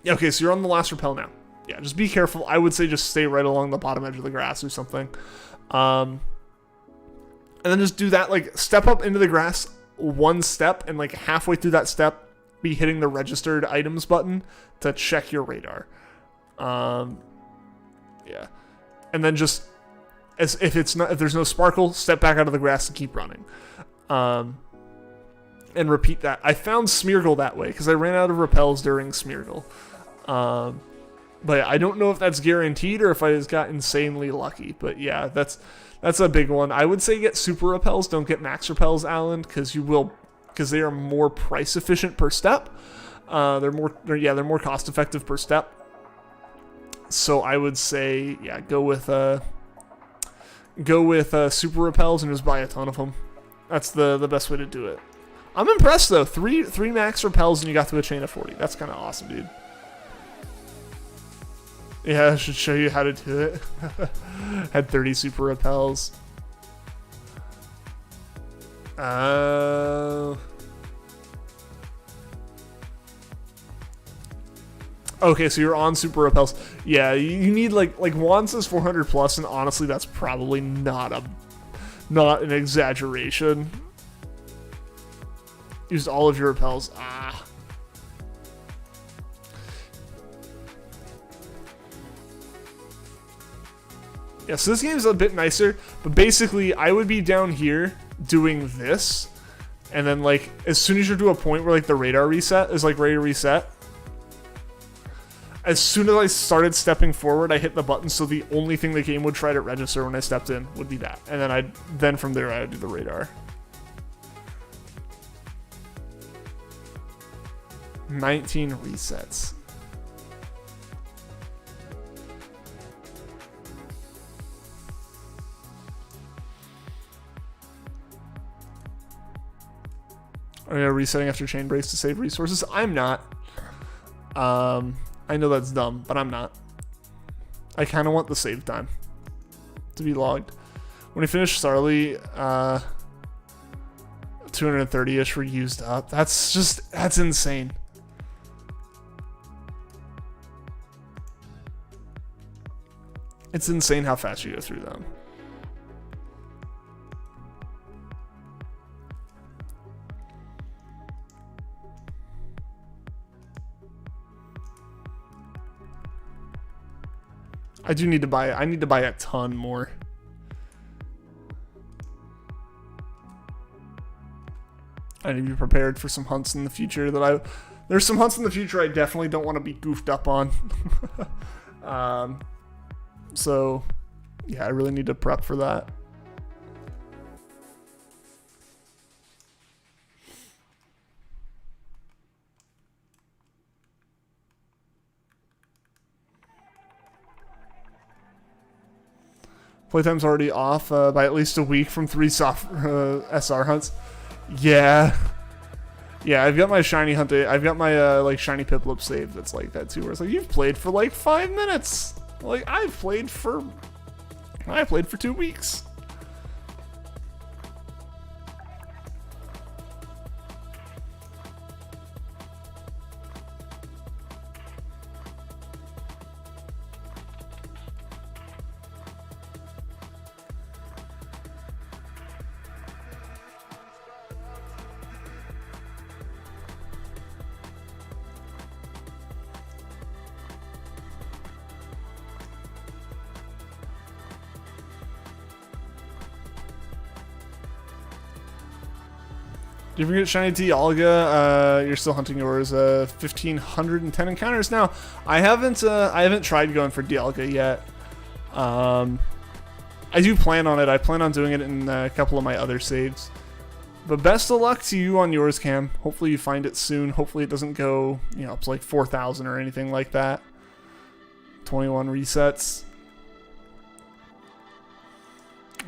so you're on the last repel now. Yeah, just be careful. I would say just stay right along the bottom edge of the grass or something. And then just do that, like, step up into the grass one step, and, like, halfway through that step, be hitting the registered items button to check your radar. Yeah. and then just as if there's no sparkle, step back out of the grass and keep running, and repeat that. I found Smeargle that way because I ran out of repels during Smeargle, but I don't know if that's guaranteed or if I just got insanely lucky. But yeah, that's a big one. I would say get super repels, don't get max repels, Alan, because they are more price efficient per step. They're more cost effective per step. So I would say, yeah, go with super repels and just buy a ton of them. That's the best way to do it. I'm impressed though. Three max repels and you got to a chain of 40. That's kind of awesome, dude. Yeah, I should show you how to do it. Had 30 super repels. Okay, so you're on super repels. Yeah, you need like Juan says 400 plus, and honestly, that's probably not an exaggeration. Used all of your repels. Yeah, so this game's a bit nicer, but basically I would be down here doing this, and then like as soon as you're to a point where like the radar reset is like ready to reset, as soon as I started stepping forward, I hit the button, so the only thing the game would try to register when I stepped in would be that, and then from there I would do the radar. 19 resets. Are you resetting after chain breaks to save resources? I'm not. I know that's dumb, but I'm not. I kind of want the save time to be logged. When I finish Starly, 230-ish were used up. That's insane. It's insane how fast you go through them. I need to buy a ton more. I need to be prepared for some hunts in the future there's some hunts in the future I definitely don't want to be goofed up on. So yeah, I really need to prep for that. Playtime's already off by at least a week from 3 SR hunts. Yeah. Yeah, I've got my shiny hunt. I've got my like shiny Piplup save that's like that too, where it's like, you've played for like 5 minutes. Like I played for 2 weeks. Did you forget shiny Dialga? You're still hunting yours. 1,510 encounters now. I haven't tried going for Dialga yet. I do plan on it. I plan on doing it in a couple of my other saves. But best of luck to you on yours, Cam. Hopefully you find it soon. Hopefully it doesn't go, up to like 4,000 or anything like that. 21 resets.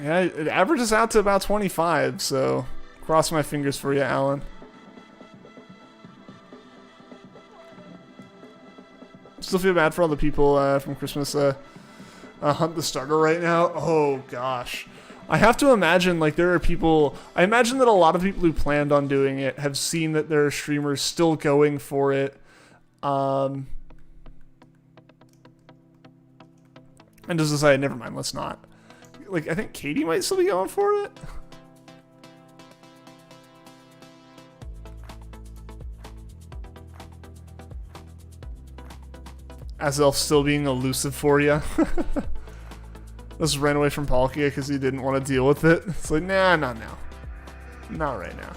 Yeah, it averages out to about 25, so cross my fingers for you, Alan. Still feel bad for all the people from Christmas Hunt the Starter right now. Oh, gosh. I have to imagine, like, there are people... I imagine that a lot of people who planned on doing it have seen that there are streamers still going for it. And just decide, never mind, let's not. Like, I think Katie might still be going for it. Azelf still being elusive for you. Just ran away from Palkia because he didn't want to deal with it. It's like, nah, not now. Not right now.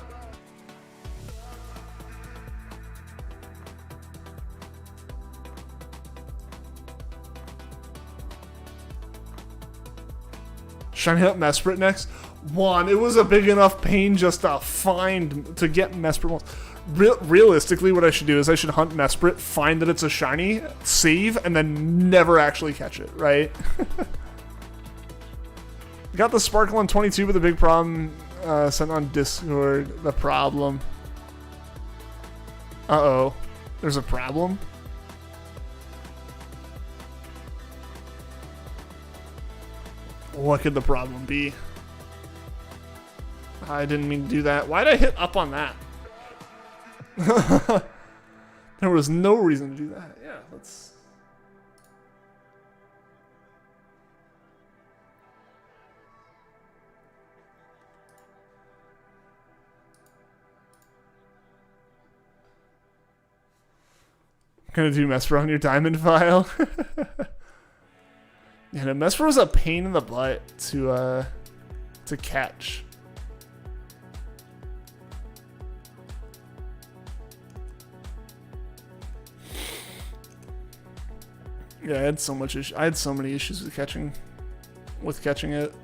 Shiny up Mesprit next. One, it was a big enough pain just to get Mesprit once. Realistically, what I should do is I should hunt Mesprit, find that it's a shiny, save, and then never actually catch it, right? Got the Sparkle on 22, but the big problem sent on Discord. The problem. Uh-oh. There's a problem? What could the problem be? I didn't mean to do that. Why did I hit up on that? There was no reason to do that. Yeah, let's... I'm gonna do Mesprit on your diamond file. Yeah, no, Mesprit was a pain in the butt to catch. Yeah, I had so many issues with catching it.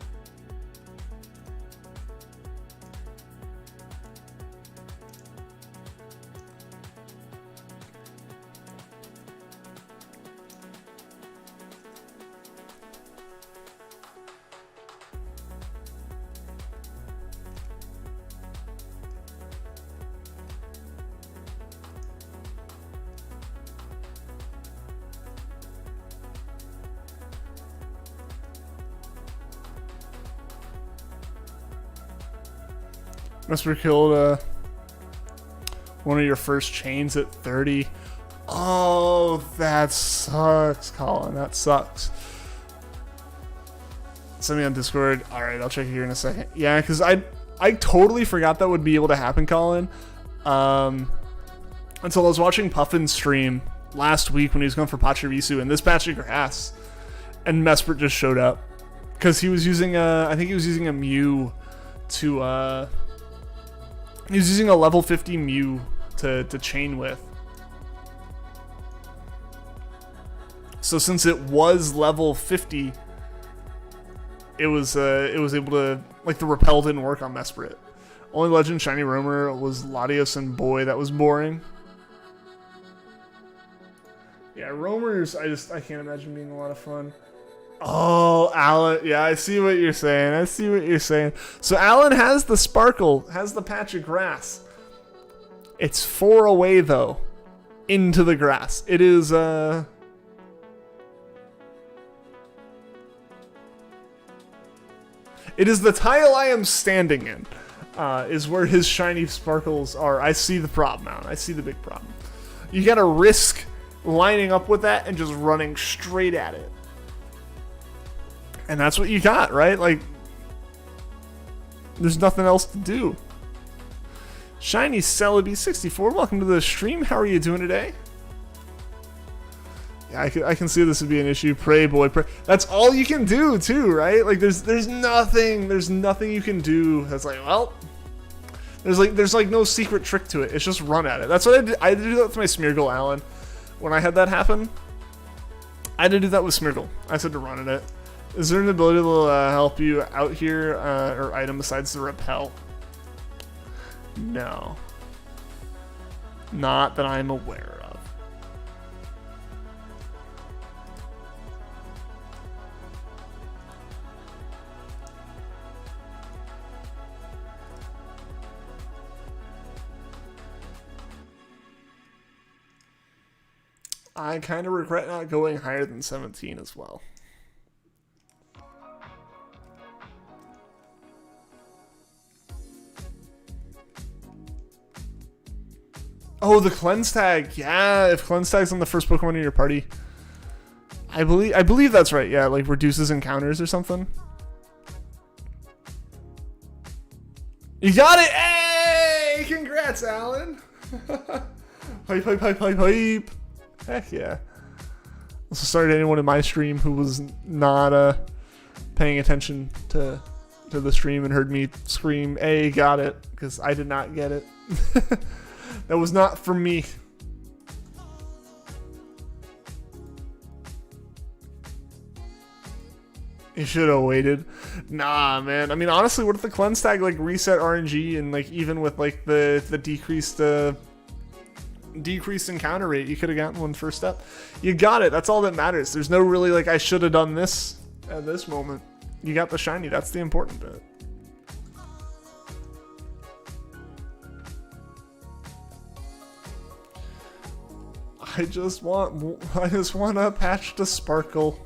Mesprit killed one of your first chains at 30. Oh, that sucks, Colin. That sucks. Send me on Discord. All right, I'll check it here in a second. Yeah, because I totally forgot that would be able to happen, Colin. Until I was watching Puffin stream last week when he was going for Pachirisu in this patch of grass, and Mesprit just showed up because he was using I think he was using a Mew to he was using a level 50 Mew to chain with. So since it was level 50, it was able to, like, the repel didn't work on Mesprit. Only Legend Shiny Roamer was Latios, and boy, that was boring. Yeah, Roamers, I can't imagine being a lot of fun. Oh, Alan. Yeah, I see what you're saying. So Alan has the Sparkle, has the patch of grass. It's 4 away, though, into the grass. It is, it is the tile I am standing in, is where his shiny Sparkles are. I see the problem, Alan. I see the big problem. You gotta risk lining up with that and just running straight at it. And that's what you got, right? Like, there's nothing else to do. Shiny Celebi64, welcome to the stream. How are you doing today? Yeah, I can see this would be an issue. Pray, boy, pray. That's all you can do, too, right? Like, there's nothing you can do. That's like, well, there's like no secret trick to it. It's just run at it. That's what I did. I had to do that with my Smeargle, Alan. When I had that happen, I had to do that with Smeargle. I said to run at it. Is there an ability to help you out here, or item besides the repel? No. Not that I'm aware of. I kind of regret not going higher than 17 as well. Oh, the cleanse tag. Yeah, if cleanse tag's on the first Pokemon in your party. I believe that's right. Yeah, like reduces encounters or something. You got it! Hey! Congrats, Alan! Hype, hype, hype, hype, hype. Heck yeah. Also, sorry to anyone in my stream who was not paying attention to the stream and heard me scream, "Hey, got it," because I did not get it. That was not for me. You should have waited. Nah, man. I mean, honestly, what if the cleanse tag like reset RNG and like even with like the decreased encounter rate, you could have gotten one first step. You got it. That's all that matters. There's no really like I should have done this at this moment. You got the shiny. That's the important bit. I just want a patch to sparkle.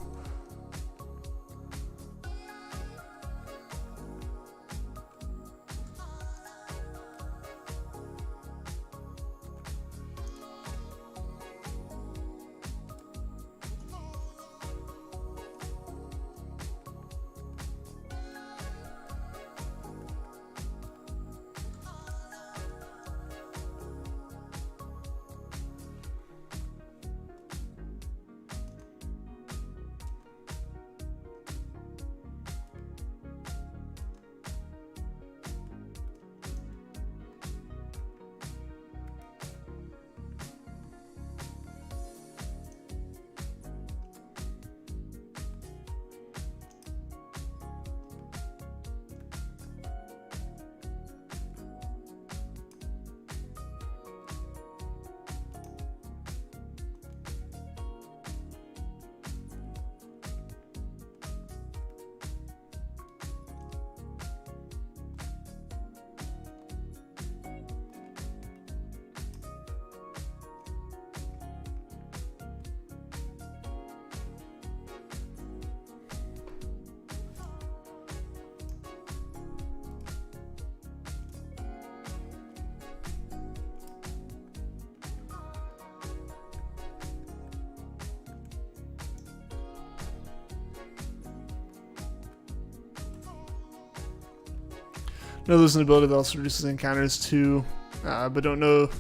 No, there's an ability that also reduces encounters too, but don't know.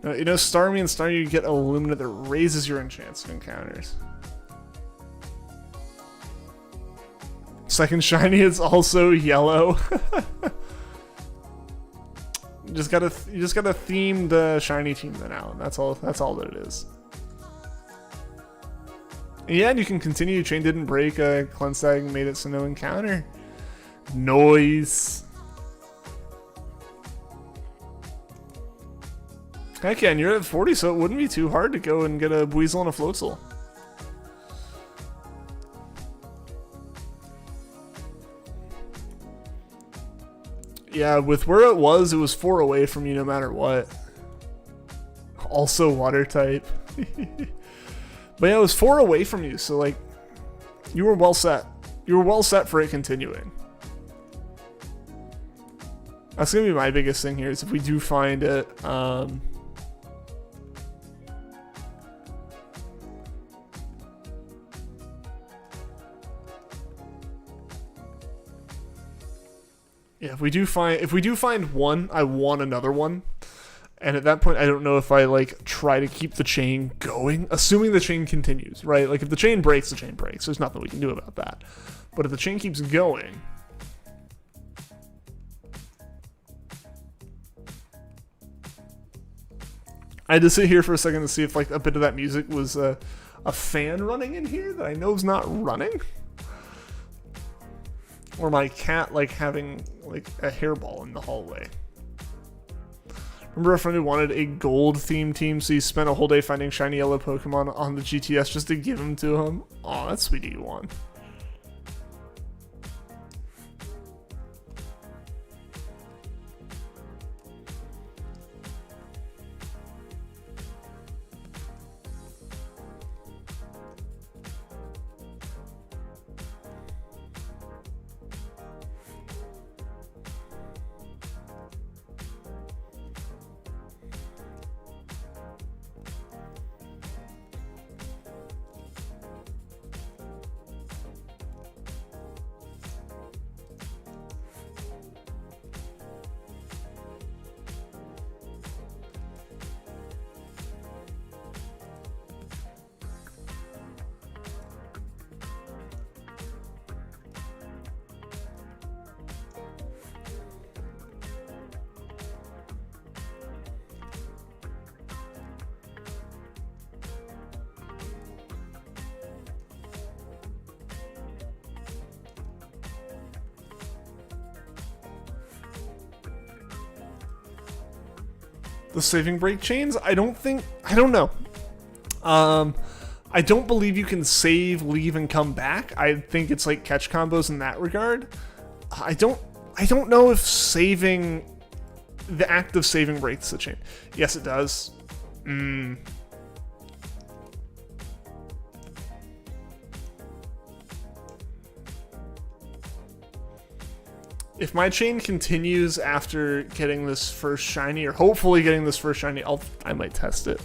You know, Starmie and Starmie, you get a Illumina that raises your enchants and encounters. Second shiny is also yellow. You just gotta theme the shiny team then out. That's all that it is. Yeah, and you can continue. Chain didn't break. Cleanse tag made it so no encounter. Noise. Heck yeah, and you're at 40, so it wouldn't be too hard to go and get a BUIZEL and a Floatzel. Yeah, with where it was 4 away from you no matter what. Also water type. But yeah, it was 4 away from you, so like, you were well set. You were well set for it continuing. That's gonna be my biggest thing here, is if we do find it, yeah, if we do find one, I want another one. And at that point, I don't know if I like try to keep the chain going, assuming the chain continues, right? Like if the chain breaks, the chain breaks. There's nothing we can do about that. But if the chain keeps going, I had to sit here for a second to see if like a bit of that music was a fan running in here that I know is not running. Or my cat like having like a hairball in the hallway. Remember a friend who wanted a gold themed team, so he spent a whole day finding shiny yellow Pokemon on the GTS just to give them to him? Aw, that's sweet of you, Juan. The saving break chains? I don't know. I don't believe you can save, leave, and come back. I think it's like catch combos in that regard. I don't know if saving, the act of saving breaks the chain. Yes, it does. If my chain continues after getting this first shiny, or hopefully getting this first shiny, I might test it.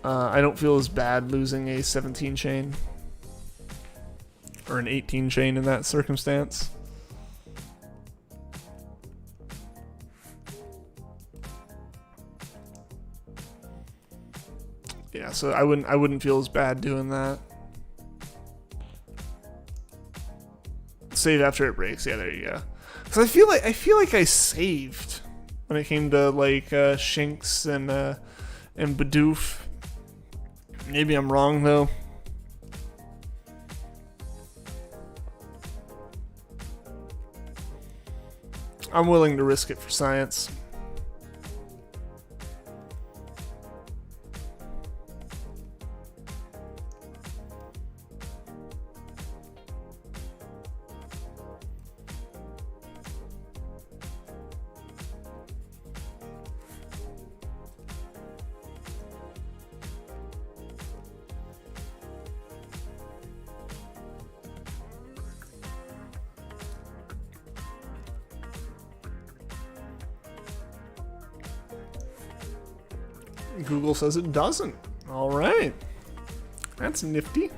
I don't feel as bad losing a 17 chain. Or an 18 chain in that circumstance. Yeah, so I wouldn't feel as bad doing that. Save after it breaks. Yeah, there you go. Because I feel like I saved when it came to like Shinx and Bidoof. Maybe I'm wrong though. I'm willing to risk it for science. Google says it doesn't. All right. That's nifty.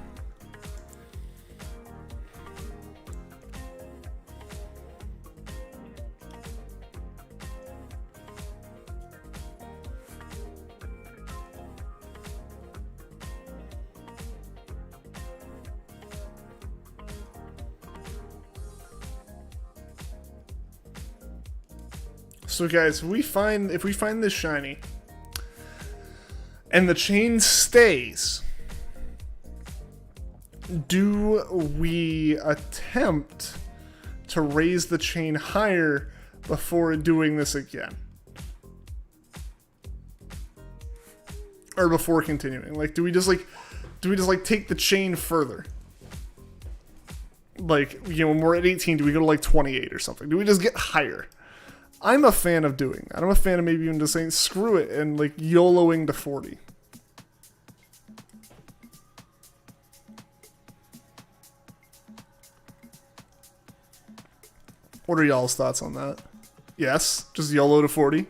So guys, if we find this shiny and the chain stays, do we attempt to raise the chain higher before doing this again? Or before continuing? Like, do we just take the chain further? Like, you know, when we're at 18, do we go to like 28 or something? Do we just get higher? I'm a fan of doing that. I'm a fan of maybe even just saying screw it and like YOLOing to 40. What are y'all's thoughts on that? Yes, just YOLO to 40.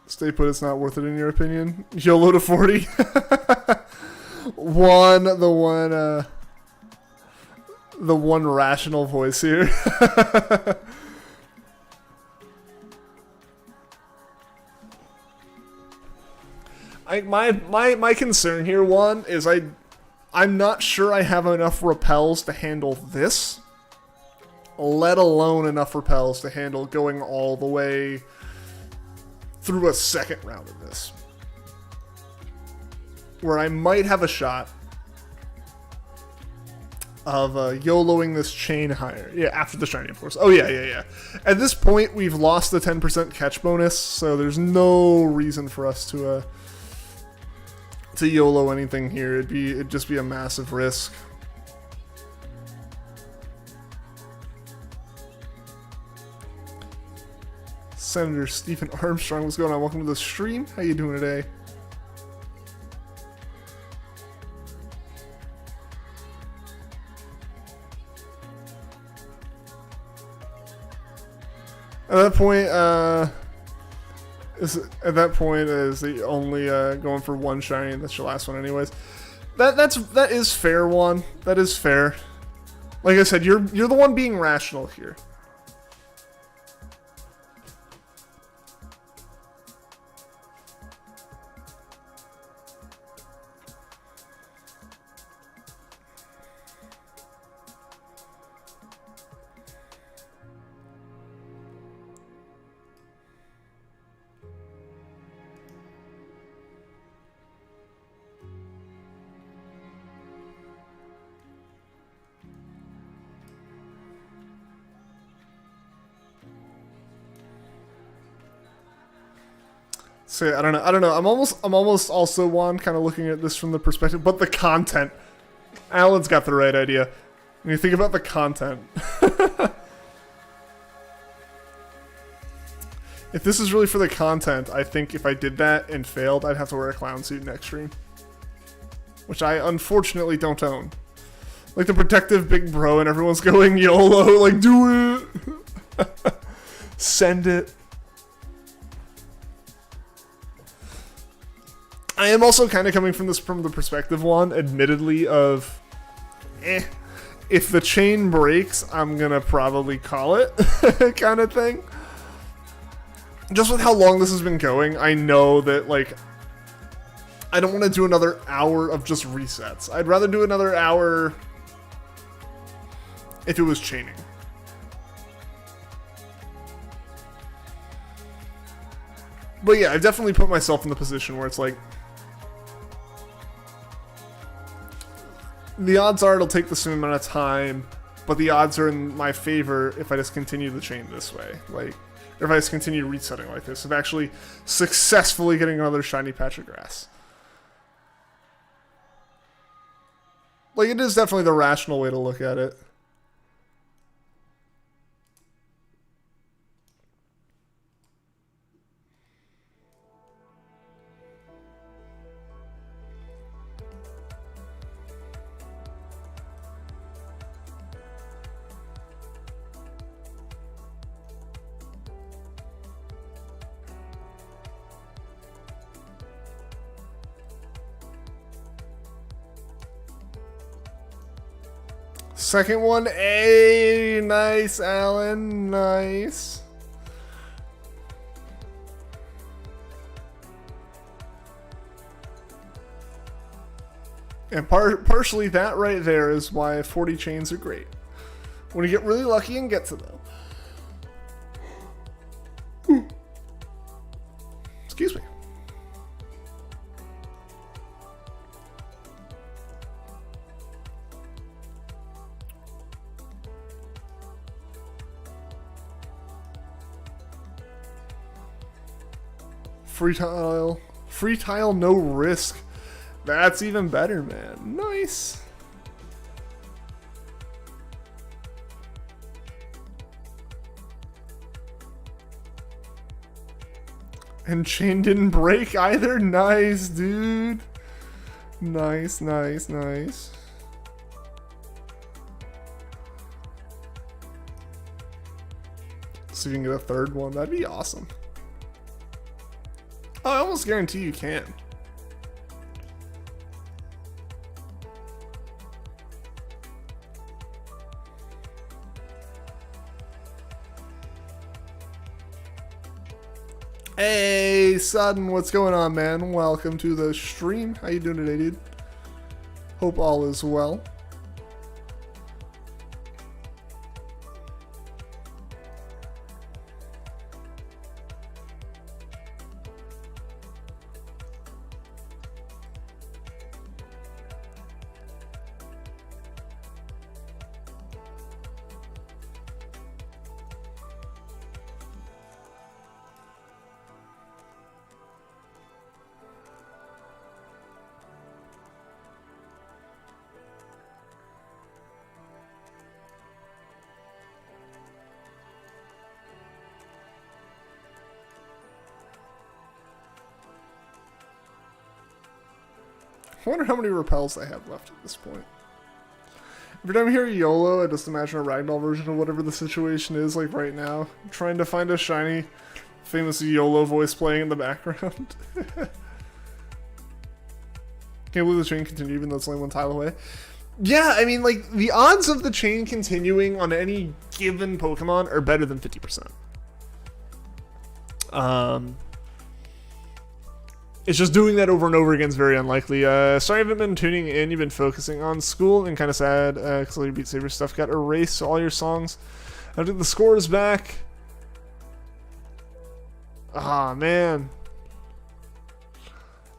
Stay put, it's not worth it in your opinion. YOLO to 40. The one rational voice here. My concern here, one, is I'm not sure I have enough repels to handle this, let alone enough repels to handle going all the way through a second round of this, where I might have a shot of YOLOing this chain higher. Yeah, after the shiny, of course. Oh, yeah. At this point, we've lost the 10% catch bonus, so there's no reason for us to YOLO anything here. It'd just be a massive risk. Senator Stephen Armstrong, what's going on? Welcome to the stream. How you doing today? At that point, is the only going for one shiny, and that's your last one, anyways. That is fair, one. That is fair. Like I said, you're the one being rational here. So yeah, I don't know. I'm almost also one kind of looking at this from the perspective, but the content. Alan's got the right idea. When you think about the content. If this is really for the content, I think if I did that and failed, I'd have to wear a clown suit next stream. Which I unfortunately don't own. Like the protective big bro and everyone's going YOLO, like do it. Send it. I am also kind of coming from the perspective one, admittedly, of if the chain breaks, I'm gonna probably call it kind of thing. Just with how long this has been going, I know that like I don't want to do another hour of just resets. I'd rather do another hour if it was chaining. But yeah, I've definitely put myself in the position where it's like, the odds are it'll take the same amount of time, but the odds are in my favor if I just continue the chain this way. Like, or if I just continue resetting like this, of actually successfully getting another shiny patch of grass. Like, it is definitely the rational way to look at it. Second one, hey, nice, Alan, nice. And partially that right there is why 40 chains are great. When you get really lucky and get to them. Excuse me. Free tile, no risk. That's even better, man. Nice. And chain didn't break either. Nice, dude. Nice, nice, nice. See if you can get a third one. That'd be awesome. Oh, I almost guarantee you can. Hey, Sudden, what's going on, man? Welcome to the stream. How you doing today, dude? Hope all is well. I wonder how many repels I have left at this point. Every time I hear YOLO, I just imagine a ragdoll version of whatever the situation is, like right now. I'm trying to find a shiny, famous YOLO voice playing in the background. Can't believe the chain continue even though it's only one tile away. Yeah, I mean, like, the odds of the chain continuing on any given Pokemon are better than 50%. It's just doing that over and over again is very unlikely. Sorry I haven't been tuning in. You've been focusing on school and kind of sad because all your Beat Saber stuff got erased. So all your songs. After the score is back. Ah, man.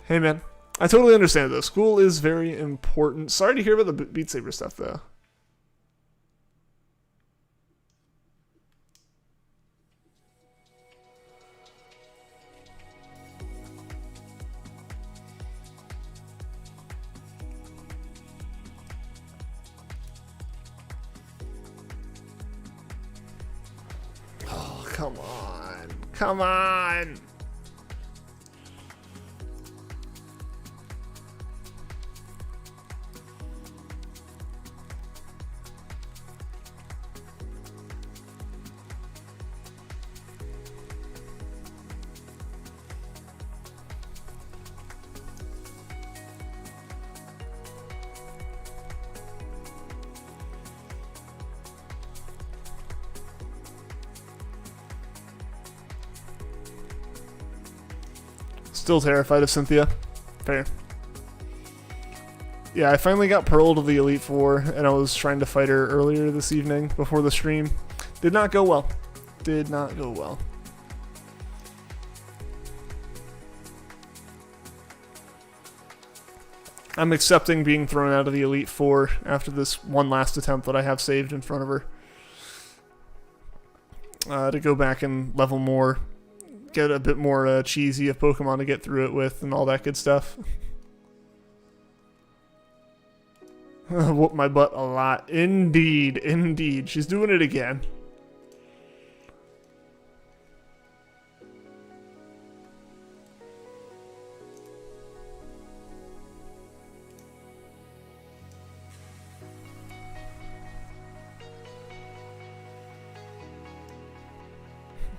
Hey, man. I totally understand though. School is very important. Sorry to hear about the Beat Saber stuff though. come on. Come on. Still terrified of Cynthia. Fair. Yeah, I finally got Pearl to the Elite Four, and I was trying to fight her earlier this evening before the stream. Did not go well. Did not go well. I'm accepting being thrown out of the Elite Four after this one last attempt that I have saved in front of her. To go back and level more. Get a bit more cheesy of Pokemon to get through it with and all that good stuff. Whoop my butt a lot. Indeed, indeed. She's doing it again.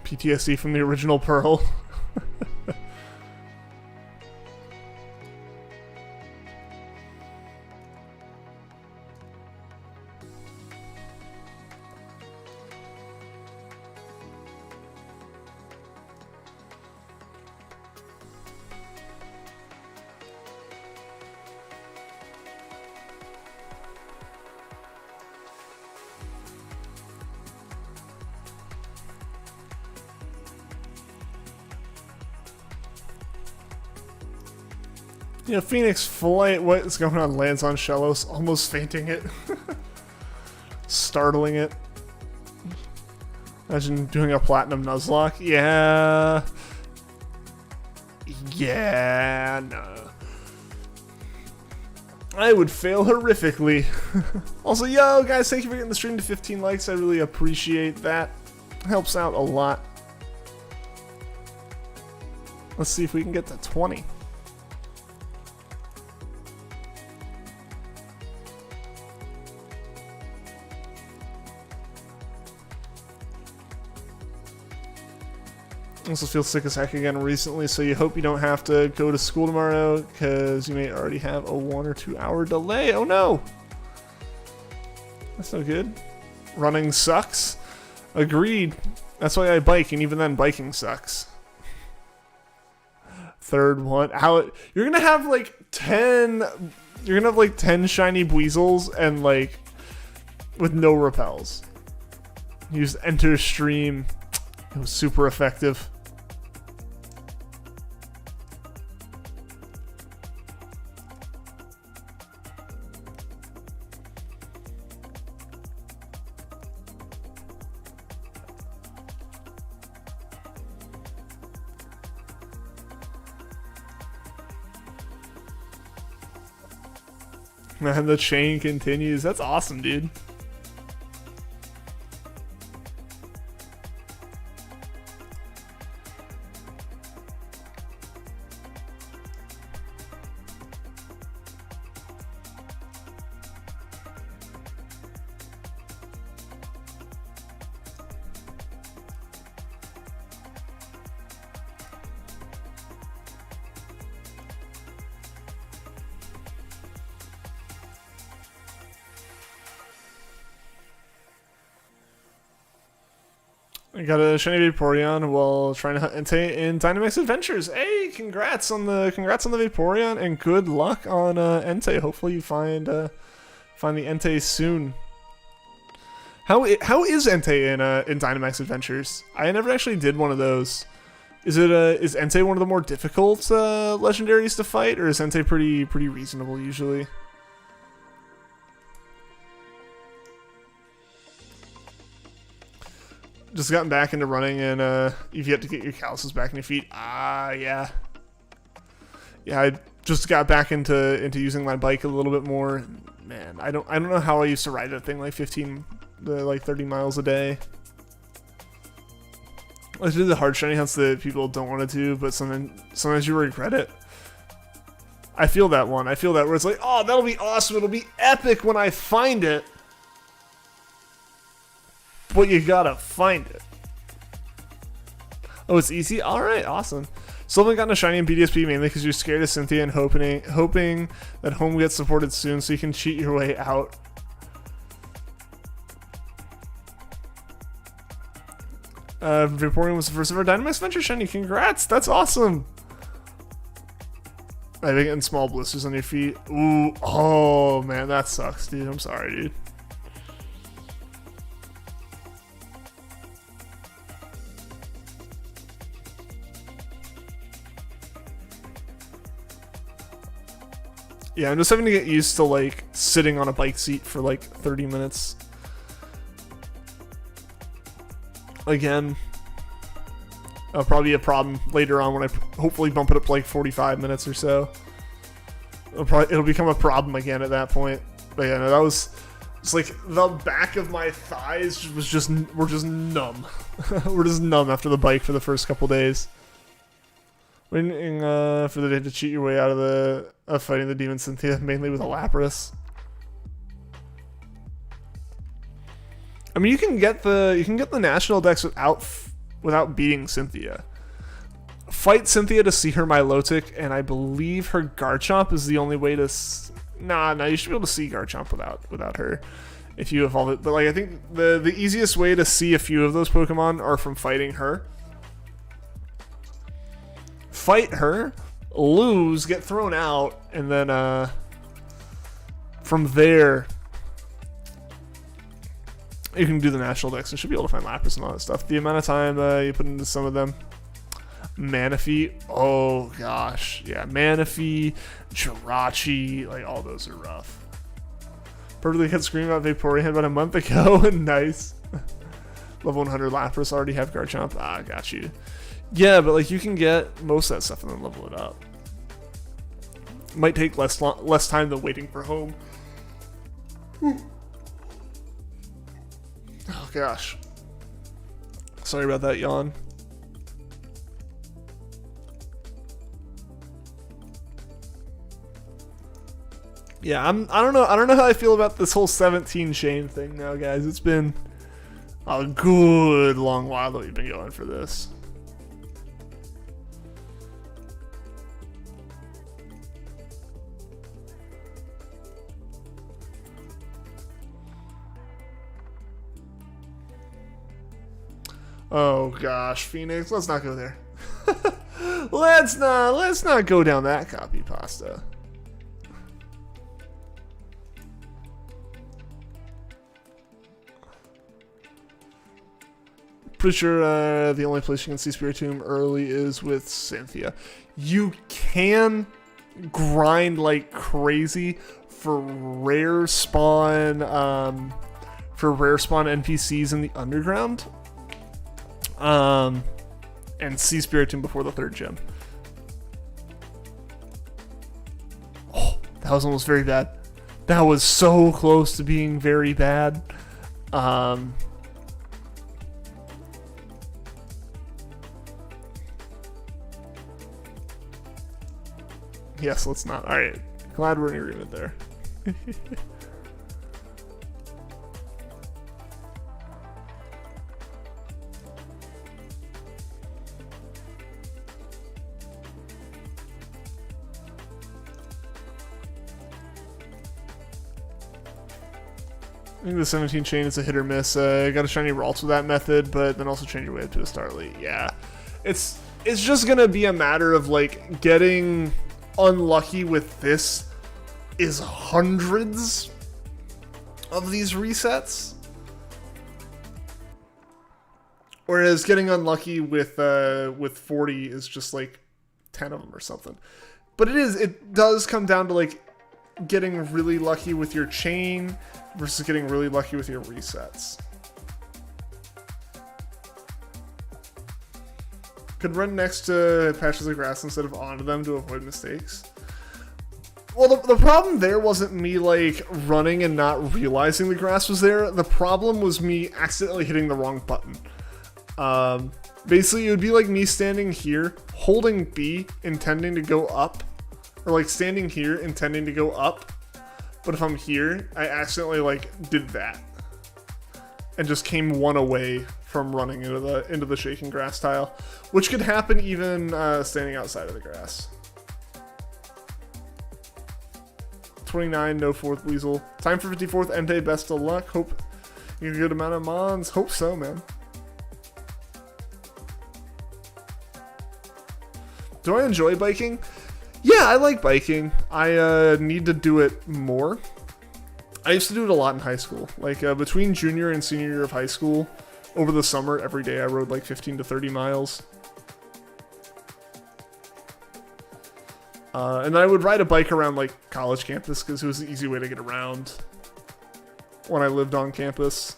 PTSD from the original Pearl. You know, Phoenix Flight, what is going on? Lands on Shellos, almost fainting it. Startling it. Imagine doing a Platinum Nuzlocke. Yeah. Yeah, no. I would fail horrifically. Also, yo, guys, thank you for getting the stream to 15 likes. I really appreciate that. Helps out a lot. Let's see if we can get to 20. Also feel sick as heck again recently, so you hope you don't have to go to school tomorrow, because you may already have a 1 or 2 hour delay. Oh no! That's no good. Running sucks. Agreed. That's why I bike, and even then biking sucks. Third one. You're gonna have like 10... You're gonna have like 10 shiny Buizels, and like... with no repels. Use enter stream. It was super effective. Man, the chain continues. That's awesome, dude. I got a shiny Vaporeon while trying to hunt Entei in Dynamax Adventures. Hey, congrats on the Vaporeon, and good luck on Entei. Hopefully you find the Entei soon. How is Entei in Dynamax Adventures? I never actually did one of those. Is Entei one of the more difficult legendaries to fight, or is Entei pretty reasonable usually? Just gotten back into running, and you've yet to get your calluses back in your feet. Yeah. Yeah, I just got back into using my bike a little bit more. Man, I don't know how I used to ride that thing like 30 miles a day. Let's do the hard shiny hunts that people don't want to do, but sometimes you regret it. I feel that one. I feel that where it's like, oh, that'll be awesome. It'll be epic when I find it. But you gotta find it. Oh, it's easy? Alright, awesome. Still haven't gotten a shiny in BDSP mainly because you're scared of Cynthia and hoping that home gets supported soon so you can cheat your way out. Vaporeon was the first of our Dynamax Venture shiny. Congrats! That's awesome! I think getting small blisters on your feet. Ooh, oh man, that sucks, dude. I'm sorry, dude. Yeah, I'm just having to get used to like sitting on a bike seat for like 30 minutes. Again, that'll probably be a problem later on when I hopefully bump it up to like 45 minutes or so. It'll become a problem again at that point. But yeah, no, that was, it's like the back of my thighs were just numb. We're just numb after the bike for the first couple days. Waiting for the day to cheat your way out of fighting the demon Cynthia, mainly with a Lapras. I mean, you can get the national dex without beating Cynthia. Fight Cynthia to see her Milotic, and I believe her Garchomp is the only way to. Nah, you should be able to see Garchomp without her if you evolve it. But like, I think the easiest way to see a few of those Pokemon are from fighting her. Fight her, lose, get thrown out, and then from there you can do the national dex and should be able to find Lapras and all that stuff. The amount of time you put into some of them. Manaphy, oh gosh, yeah, Manaphy, Jirachi, like all those are rough. Perfectly had screamed about Vaporeon about a month ago. Nice. Level 100 Lapras already have Garchomp. Ah, got you. Yeah, but like you can get most of that stuff and then level it up. Might take less time than waiting for home. Oh gosh. Sorry about that yawn. Yeah, I don't know how I feel about this whole 17 chain thing now, guys. It's been a good long while that we've been going for this. Oh gosh, Phoenix, let's not go there. let's not go down that copy pasta. Pretty sure the only place you can see Spiritomb early is with Cynthia. You can grind like crazy for rare spawn NPCs in the underground. And see Spiritomb before the 3rd gym. Oh, that was almost very bad. That was so close to being very bad. Yes, let's not. Alright, glad we're in agreement there. I think the 17 chain is a hit or miss. Got a shiny Ralts with that method, but then also change your way up to a Starly. Yeah, it's just gonna be a matter of like getting unlucky with this is hundreds of these resets, whereas getting unlucky with 40 is just like 10 of them or something. But it does come down to like getting really lucky with your chain versus getting really lucky with your resets. Could run next to patches of grass instead of onto them to avoid mistakes. Well, the problem there wasn't me like running and not realizing the grass was there. The problem was me accidentally hitting the wrong button. Basically, it would be like me standing here, holding B, intending to go up. Or like standing here, intending to go up. But if I'm here, I accidentally like did that. And just came one away from running into the shaking grass tile. Which could happen even standing outside of the grass. 29, no 4th Weasel. Time for 54th Entei, best of luck. Hope you get a good amount of mons. Hope so, man. Do I enjoy biking? Yeah, I like biking. I need to do it more. I used to do it a lot in high school. Like between junior and senior year of high school, over the summer, every day I rode like 15 to 30 miles. And then I would ride a bike around like college campus because it was an easy way to get around when I lived on campus.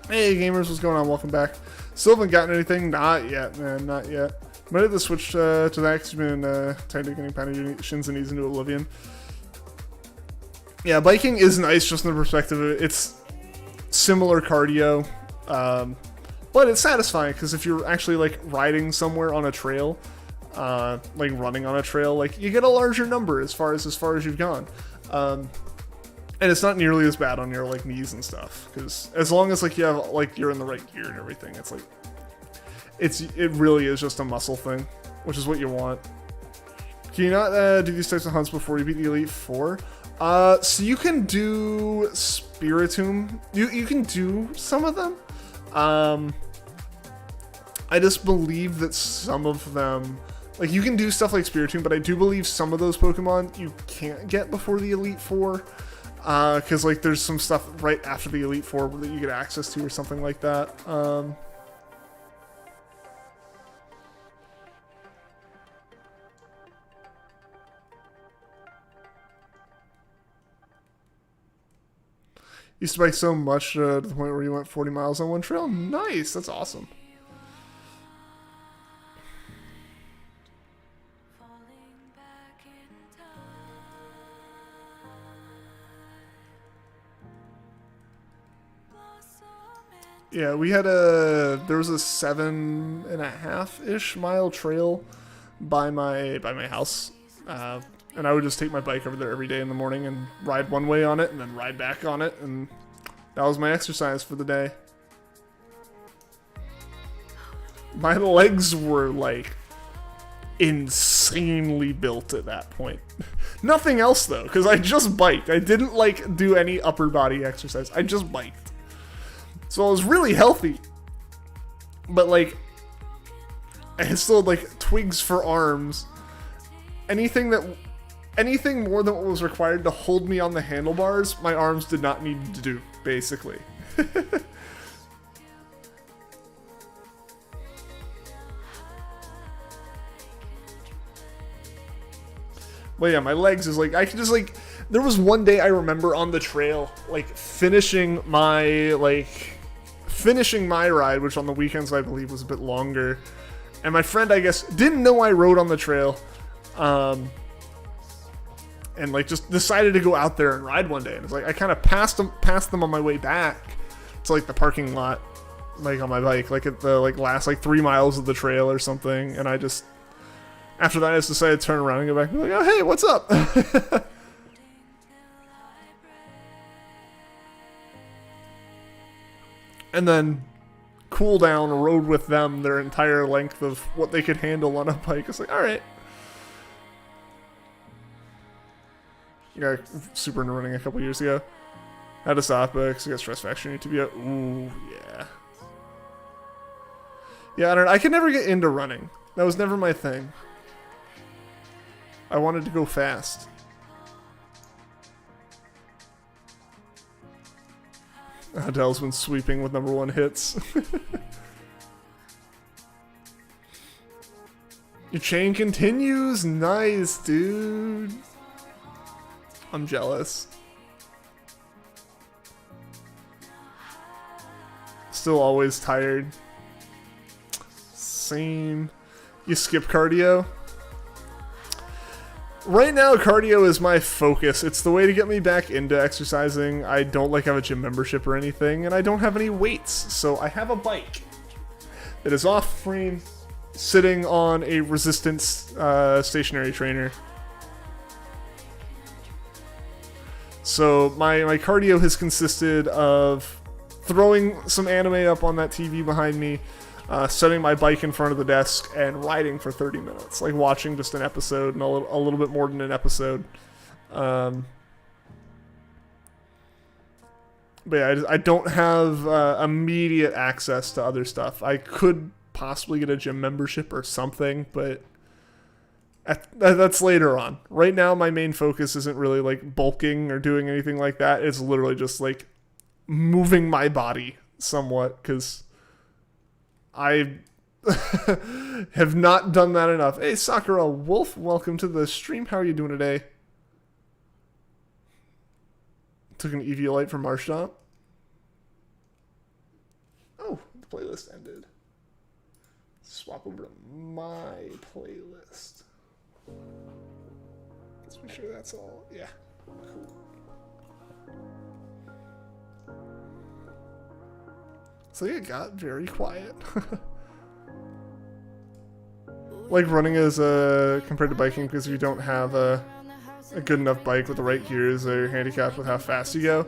Hey gamers, what's going on? Welcome back. Still haven't gotten anything? Not yet, man, not yet. Might have to switch to that because you've been tired of getting pounded your shins and knees into oblivion. Yeah, biking is nice just in the perspective of it's similar cardio, but it's satisfying because if you're actually like riding somewhere on a trail, like running on a trail, like you get a larger number as far as you've gone. And it's not nearly as bad on your like knees and stuff, because as long as like you have like you're in the right gear and everything, it's like it really is just a muscle thing, which is what you want. Can you not do these types of hunts before you beat the Elite Four? So you can do Spiritomb. You can do some of them. I just believe that some of them, like you can do stuff like Spiritomb, but I do believe some of those Pokemon you can't get before the Elite Four. Because like there's some stuff right after the Elite Four that you get access to or something like that. Used to bike so much to the point where you went 40 miles on one trail. Nice, that's awesome. Yeah, we had there was a 7.5-ish mile trail by my house, and I would just take my bike over there every day in the morning and ride one way on it and then ride back on it, and that was my exercise for the day. My legs were like insanely built at that point. Nothing else though, because I just biked. I didn't like do any upper body exercise. I just biked. So I was really healthy, but like, I still had like twigs for arms. Anything more than what was required to hold me on the handlebars, my arms did not need to do, basically. Well, yeah, my legs is like, I could just like, there was one day I remember on the trail, like finishing my ride, which on the weekends I believe was a bit longer. And my friend, I guess, didn't know I rode on the trail. And like just decided to go out there and ride one day. And it's like, I kind of passed them on my way back to like the parking lot, like on my bike, like at the like last like 3 miles of the trail or something. And I just, after that I just decided to turn around and go back and be like, oh, hey, what's up? And then cool down, rode with them their entire length of what they could handle on a bike. It's like, all right. Got super into running a couple years ago. Had to stop because I got stress fracture in tibia. Ooh, yeah. Yeah, I don't know. I could never get into running. That was never my thing. I wanted to go fast. Adele's been sweeping with #1 hits. Your chain continues. Nice, dude. I'm jealous. Still always tired. Same. You skip cardio? Right now, cardio is my focus. It's the way to get me back into exercising. I don't have a gym membership or anything, and I don't have any weights. So I have a bike that is off frame, sitting on a resistance stationary trainer. So my cardio has consisted of throwing some anime up on that TV behind me, setting my bike in front of the desk, and riding for 30 minutes. Like watching just an episode and a little bit more than an episode. But yeah, I don't have immediate access to other stuff. I could possibly get a gym membership or something, but that's later on. Right now, my main focus isn't really like bulking or doing anything like that. It's literally just like moving my body somewhat, because I have not done that enough. Hey, Sakura Wolf, welcome to the stream. How are you doing today? Took an Eviolite from Marshtomp. Oh, the playlist ended. Swap over to my playlist. Let's make sure that's all. Yeah, cool. So yeah, it got very quiet. Like running is compared to biking, because if you don't have a good enough bike with the right gears, or you're handicapped with how fast you go.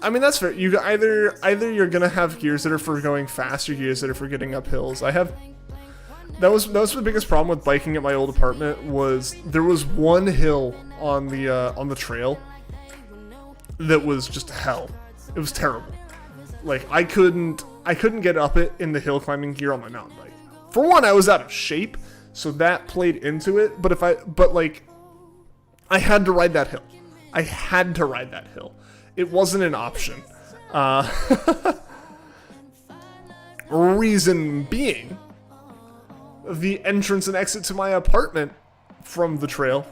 I mean, that's fair. You either you're gonna have gears that are for going fast, or gears that are for getting up hills. That was the biggest problem with biking at my old apartment. Was there was one hill on the trail that was just hell. It was terrible. Like I couldn't get up it in the hill climbing gear on my mountain bike. For one, I was out of shape, so that played into it. But I had to ride that hill. I had to ride that hill. It wasn't an option. Reason being, the entrance and exit to my apartment from the trail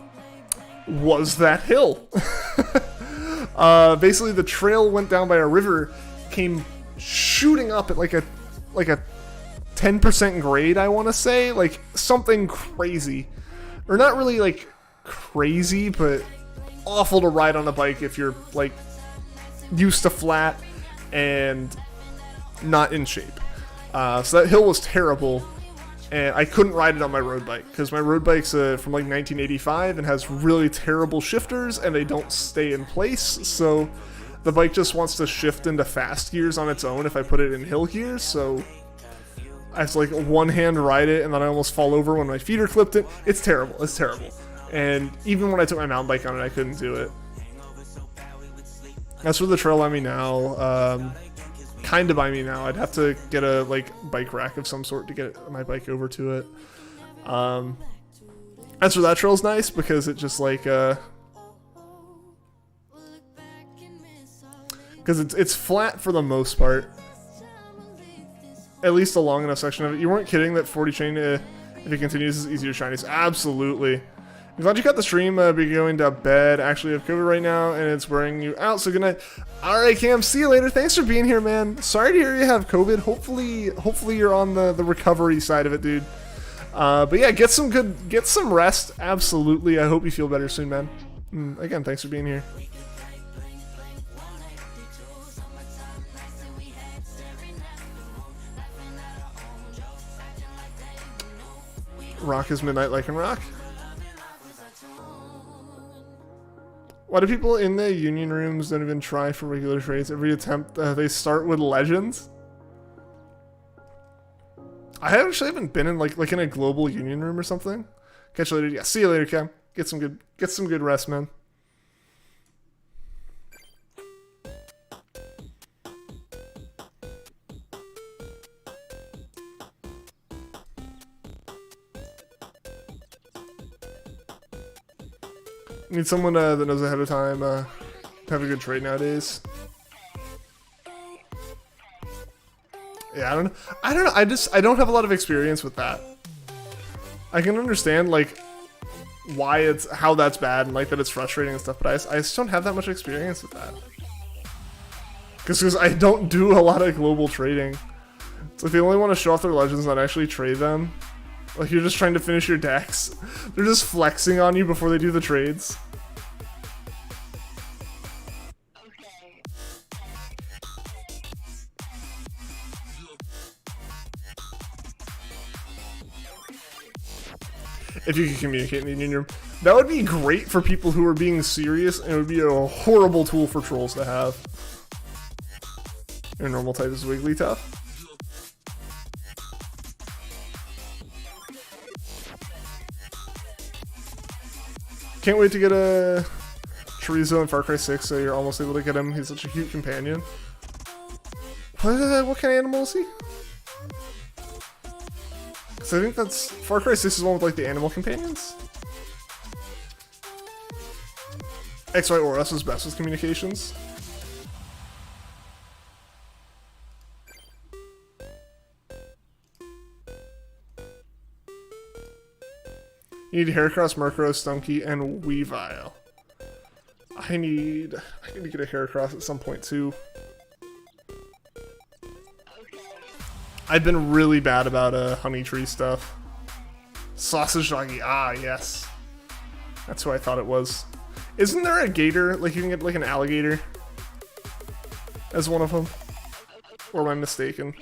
was that hill. Basically, the trail went down by a river, came shooting up at like a 10% grade, I want to say, like something crazy, or not really like crazy, but awful to ride on a bike if you're like used to flat and not in shape. So that hill was terrible, and I couldn't ride it on my road bike, because my road bike's from like 1985 and has really terrible shifters, and they don't stay in place, so the bike just wants to shift into fast gears on its own if I put it in hill gears. So I have to like one hand ride it, and then I almost fall over when my feet are clipped in. It's terrible. It's terrible. And even when I took my mountain bike on it, I couldn't do it. That's where the trail let me now. Kind of by me now. I'd have to get a bike rack of some sort to get my bike over to it. That's where that trail's nice, because it just because it's flat for the most part. At least a long enough section of it. You weren't kidding that 40 chain, if it continues, is easier shinies. Absolutely. I'm glad you got the stream. Be going to bed. Actually, I have COVID right now, and it's wearing you out. So good night. All right, Cam. See you later. Thanks for being here, man. Sorry to hear you have COVID. Hopefully you're on the recovery side of it, dude. But yeah, get some rest. Absolutely. I hope you feel better soon, man. Again, thanks for being here. Rock is midnight like in rock. Why do people in the union rooms don't even try for regular trades? Every attempt, they start with legends. I actually haven't been in like in a global union room or something. Catch you later. Yeah, see you later, Cam. Get some good rest, man. Need someone that knows ahead of time to have a good trade nowadays. Yeah, I don't know. I don't have a lot of experience with that. I can understand like how that's bad and like that it's frustrating and stuff, but I just don't have that much experience with that. Because I don't do a lot of global trading. It's like they only want to show off their legends, not actually trade them. Like you're just trying to finish your decks. They're just flexing on you before they do the trades. If you could communicate in the union room, that would be great for people who are being serious, and it would be a horrible tool for trolls to have. Your normal type is Wigglytuff. Can't wait to get a Chorizo in Far Cry 6, so you're almost able to get him. He's such a cute companion. What kind of animal is he? Because I think that's... Far Cry 6 is one with, like, the animal companions? XY Oros is best with communications. You need Heracross, Murkrow, Stunky, and Weavile. I need to get a Heracross at some point too. I've been really bad about honey tree stuff. Sausage Doggy, ah yes. That's who I thought it was. Isn't there a gator? Like you can get like an alligator as one of them? Or am I mistaken?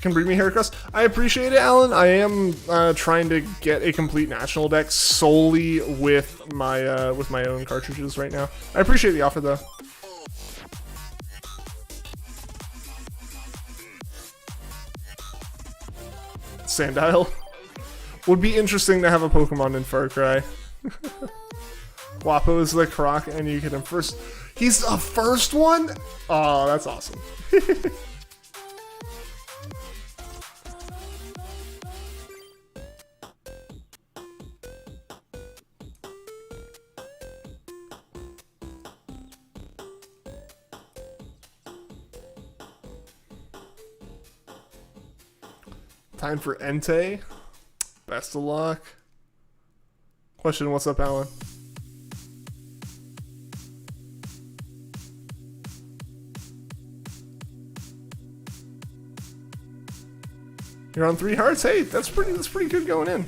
Can bring me Heracross. I appreciate it, Alan. I am trying to get a complete national deck solely with my own cartridges right now. I appreciate the offer though. Sandile. Would be interesting to have a Pokemon in Far Cry. Guapo is the Croc, and you get him first. He's the first one? Oh, that's awesome. Time for Entei. Best of luck. Question, what's up, Alan? You're on 3 hearts? Hey, that's pretty good going in.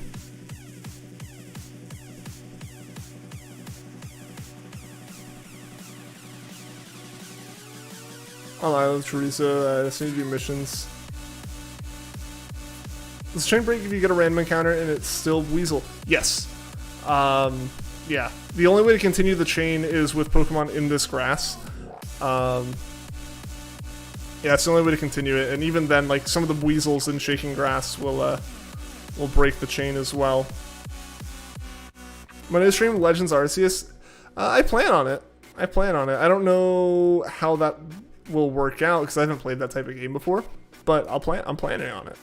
On Island Teresa, I just need to do missions. Does chain break if you get a random encounter and it's still Weasel? Yes. Yeah. The only way to continue the chain is with Pokemon in this grass. Yeah, it's the only way to continue it, and even then, like some of the Weasels in Shaking Grass will break the chain as well. When I stream Legends Arceus, I plan on it. I don't know how that will work out because I haven't played that type of game before, but I'm planning on it.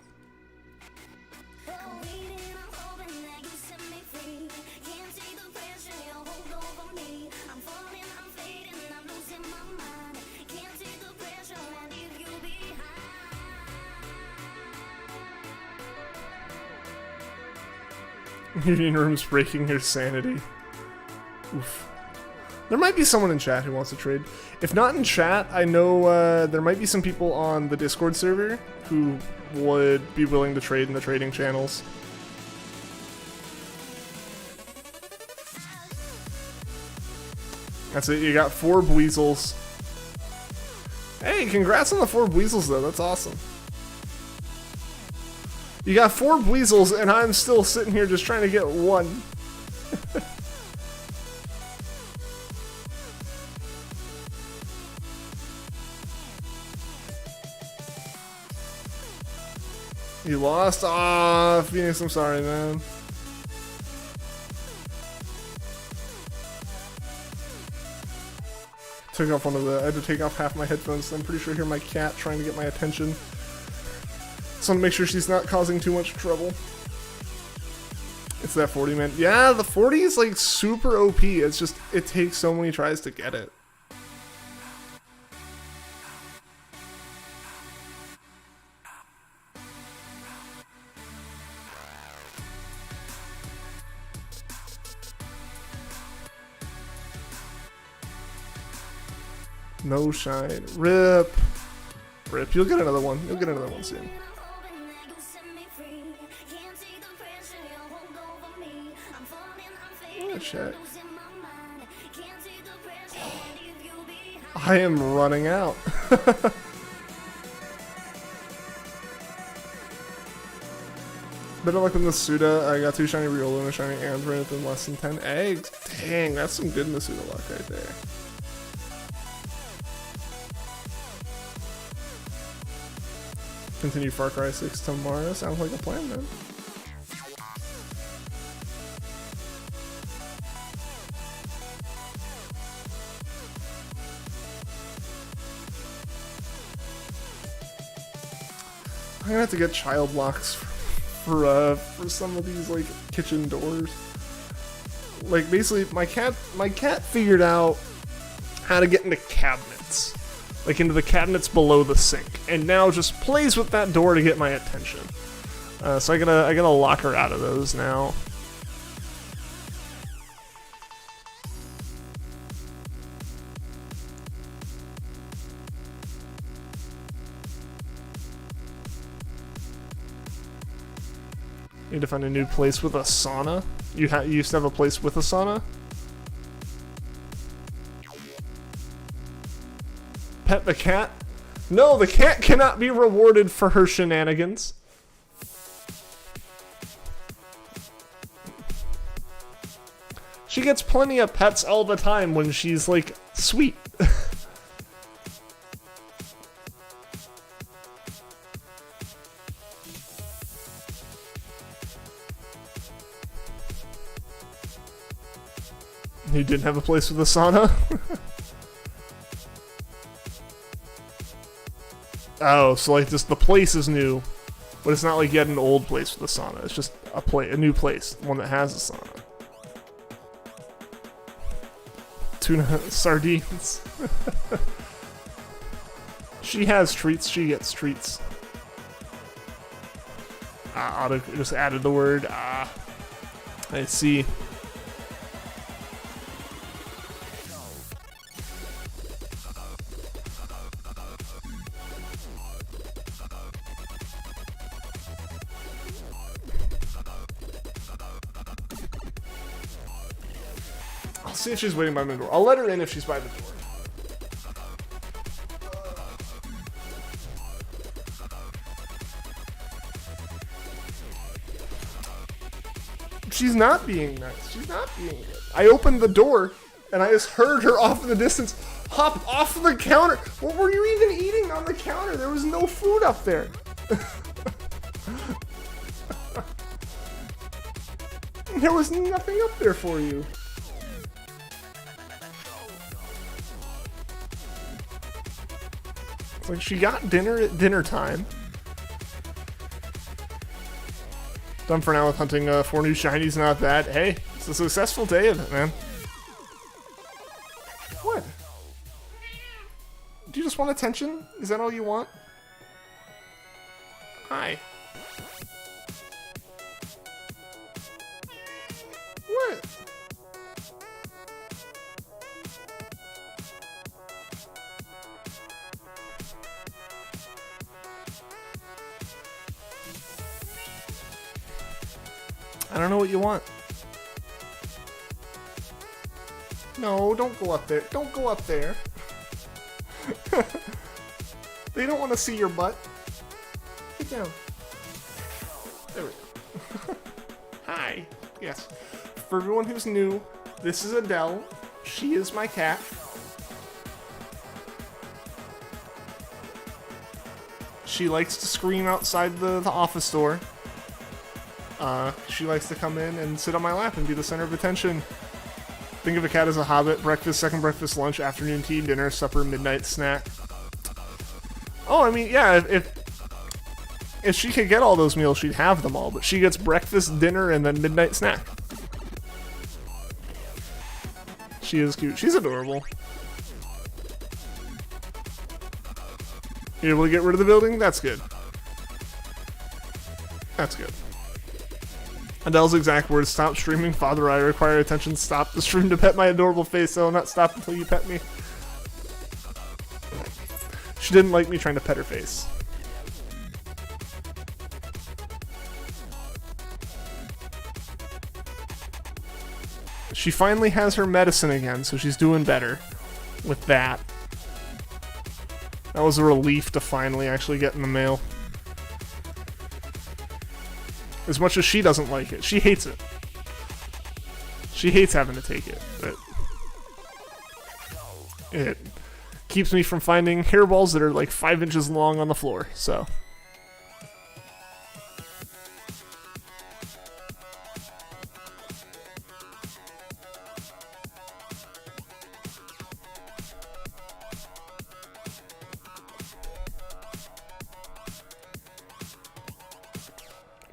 Union room's breaking your sanity. Oof. There might be someone in chat who wants to trade. If not in chat, I know there might be some people on the Discord server who would be willing to trade in the trading channels. That's it, you got 4 Buizels. Hey, congrats on the 4 Buizels though, that's awesome. You got 4 Buizels, and I'm still sitting here just trying to get 1. You lost? Aw, Phoenix, I'm sorry, man. Took off I had to take off half my headphones, so I'm pretty sure I hear my cat trying to get my attention. So I'm gonna make sure she's not causing too much trouble. It's that 40, man. Yeah, the 40 is like super OP. It's just, it takes so many tries to get it. No shine. Rip. Rip. You'll get another one. You'll get another one soon. Oh, shit. I am running out. Better luck with the Suda. I got 2 shiny Riolu and a shiny Android in less than 10 eggs. Dang, that's some good Nasuda luck right there. Continue Far Cry 6 tomorrow. Sounds like a plan, man. I'm gonna have to get child locks for some of these like kitchen doors. Like basically, my cat figured out how to get into cabinets. Like into the cabinets below the sink, and now just plays with that door to get my attention. So I gotta lock her out of those now. Need to find a new place with a sauna. You used to have a place with a sauna? Pet the cat? No, the cat cannot be rewarded for her shenanigans. She gets plenty of pets all the time when she's, like, sweet. You didn't have a place with a sauna? Oh, so like just the place is new, but it's not like you had an old place with a sauna. It's just a new place, one that has a sauna. Tuna sardines. She has treats. She gets treats. Auto just added the word. I see. See if she's waiting by my door. I'll let her in if she's by the door. She's not being nice. She's not being good. I opened the door and I just heard her off in the distance hop off the counter. What were you even eating on the counter? There was no food up there. There was nothing up there for you. Like, she got dinner at dinner time. Done for now with hunting 4 new shinies, not bad. Hey, it's a successful day of it, man. What? Do you just want attention? Is that all you want? Hi. What? I don't know what you want. No, don't go up there. Don't go up there. They don't want to see your butt. Get down. There we go. Hi. Yes. For everyone who's new, this is Adele. She is my cat. She likes to scream outside the office door. She likes to come in and sit on my lap and be the center of attention. Think of a cat as a hobbit. Breakfast, second breakfast, lunch, afternoon tea, dinner, supper, midnight snack. Oh, I mean, yeah, if she could get all those meals, she'd have them all. But she gets breakfast, dinner, and then midnight snack. She is cute. She's adorable. You able to get rid of the building? That's good. That's good. Adele's exact words, stop streaming, father, I require attention, stop the stream to pet my adorable face, I will not stop until you pet me. She didn't like me trying to pet her face. She finally has her medicine again, so she's doing better with that. That was a relief to finally actually get in the mail. As much as she doesn't like it. She hates it. She hates having to take it, but it keeps me from finding hairballs that are like 5 inches long on the floor, so.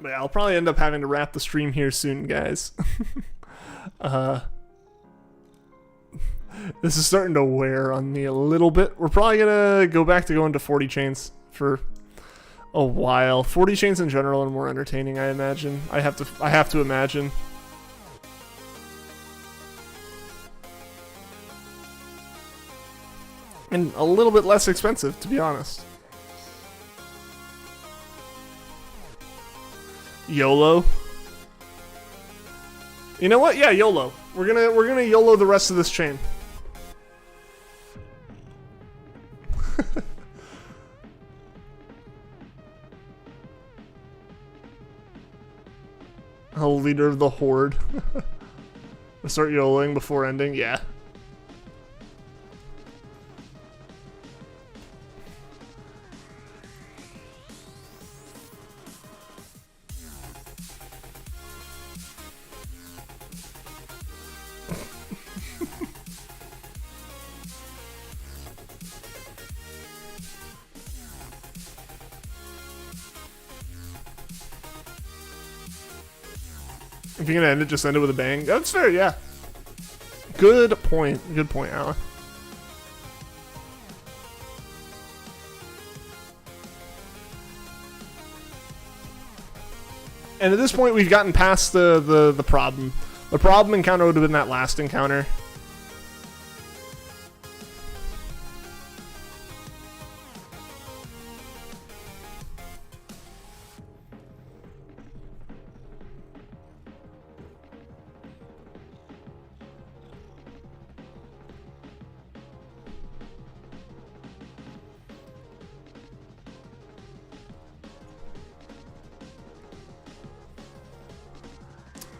But yeah, I'll probably end up having to wrap the stream here soon, guys. This is starting to wear on me a little bit. We're probably gonna go back to going to 40 chains for a while. 40 chains in general are more entertaining, I imagine. I have to imagine. And a little bit less expensive, to be honest. YOLO. You know what? Yeah, YOLO. We're gonna YOLO the rest of this chain. A leader of the horde. Start YOLOing before ending. Yeah. If you're gonna end it, just end it with a bang. That's fair, yeah. Good point. Good point, Alan. And at this point, we've gotten past the problem. The problem encounter would have been that last encounter.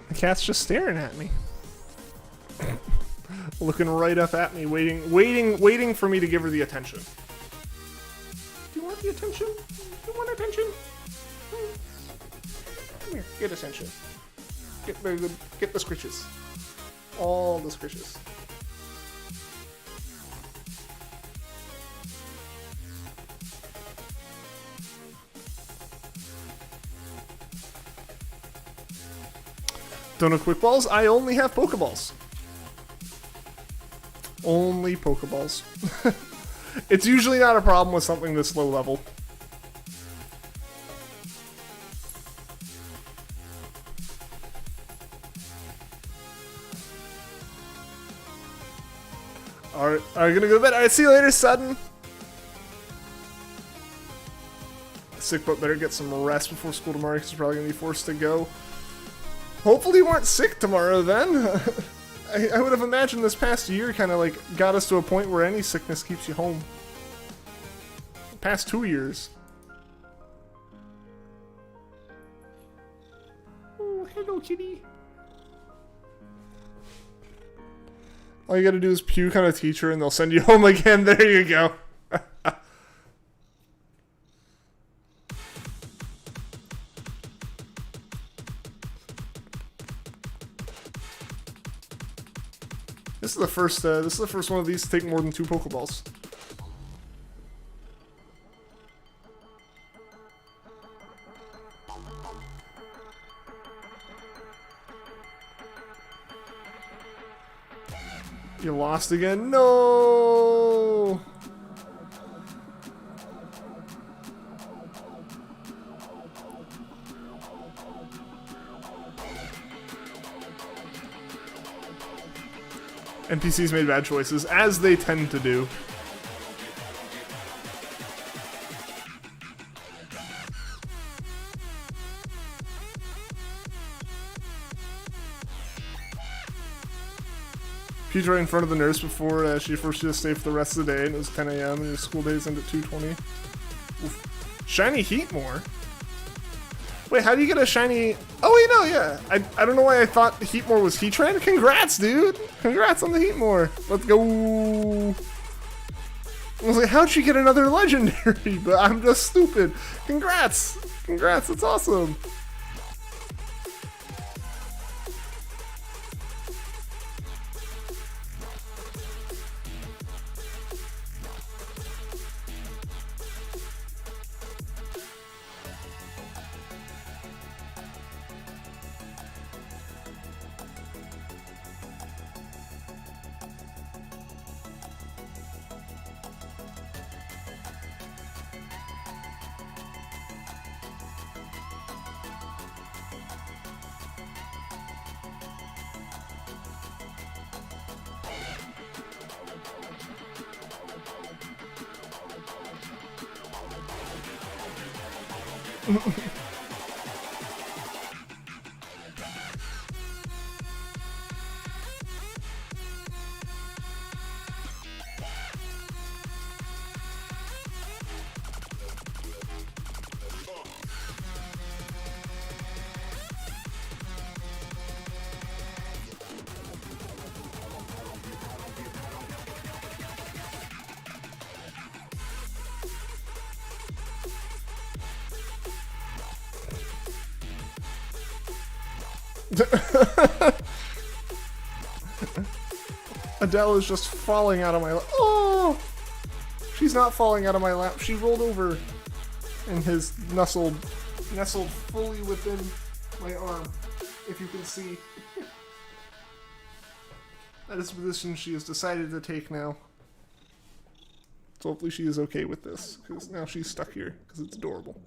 The cat's just staring at me. Looking right up at me, waiting for me to give her the attention. Do you want the attention? Do you want attention? Come here, get attention. Get very good. Get the scritches. All the scritches. Don't know quick balls? I only have Pokeballs. Only Pokeballs. It's usually not a problem with something this low level. Alright, gonna go to bed. Alright, see you later, Sudden. Sick, but better get some rest before school tomorrow because you're probably gonna be forced to go. Hopefully you weren't sick tomorrow then. I would have imagined this past year kind of like got us to a point where any sickness keeps you home. The past 2 years. Oh, hello, kitty. All you gotta do is puke on a teacher and they'll send you home again. There you go. is the first. This is the first one of these to take more than 2 Pokeballs. You lost again? No! NPCs made bad choices, as they tend to do. She's right in front of the nurse before she forced you to stay for the rest of the day, and it was 10 a.m. and your school days end at 2:20. Oof. Shiny Heatmore? Wait, how do you get a shiny... Oh wait, no, yeah. I don't know why I thought the Heatmore was Heatran. Congrats, dude! Congrats on the Heatmore. Let's go! I was like, how'd she get another legendary? But I'm just stupid. Congrats! Congrats, that's awesome. Adele is just falling out of my lap. Oh! She's not falling out of my lap. She rolled over and has nestled fully within my arm, if you can see. That is the position she has decided to take now. So hopefully she is okay with this, because now she's stuck here, because it's adorable.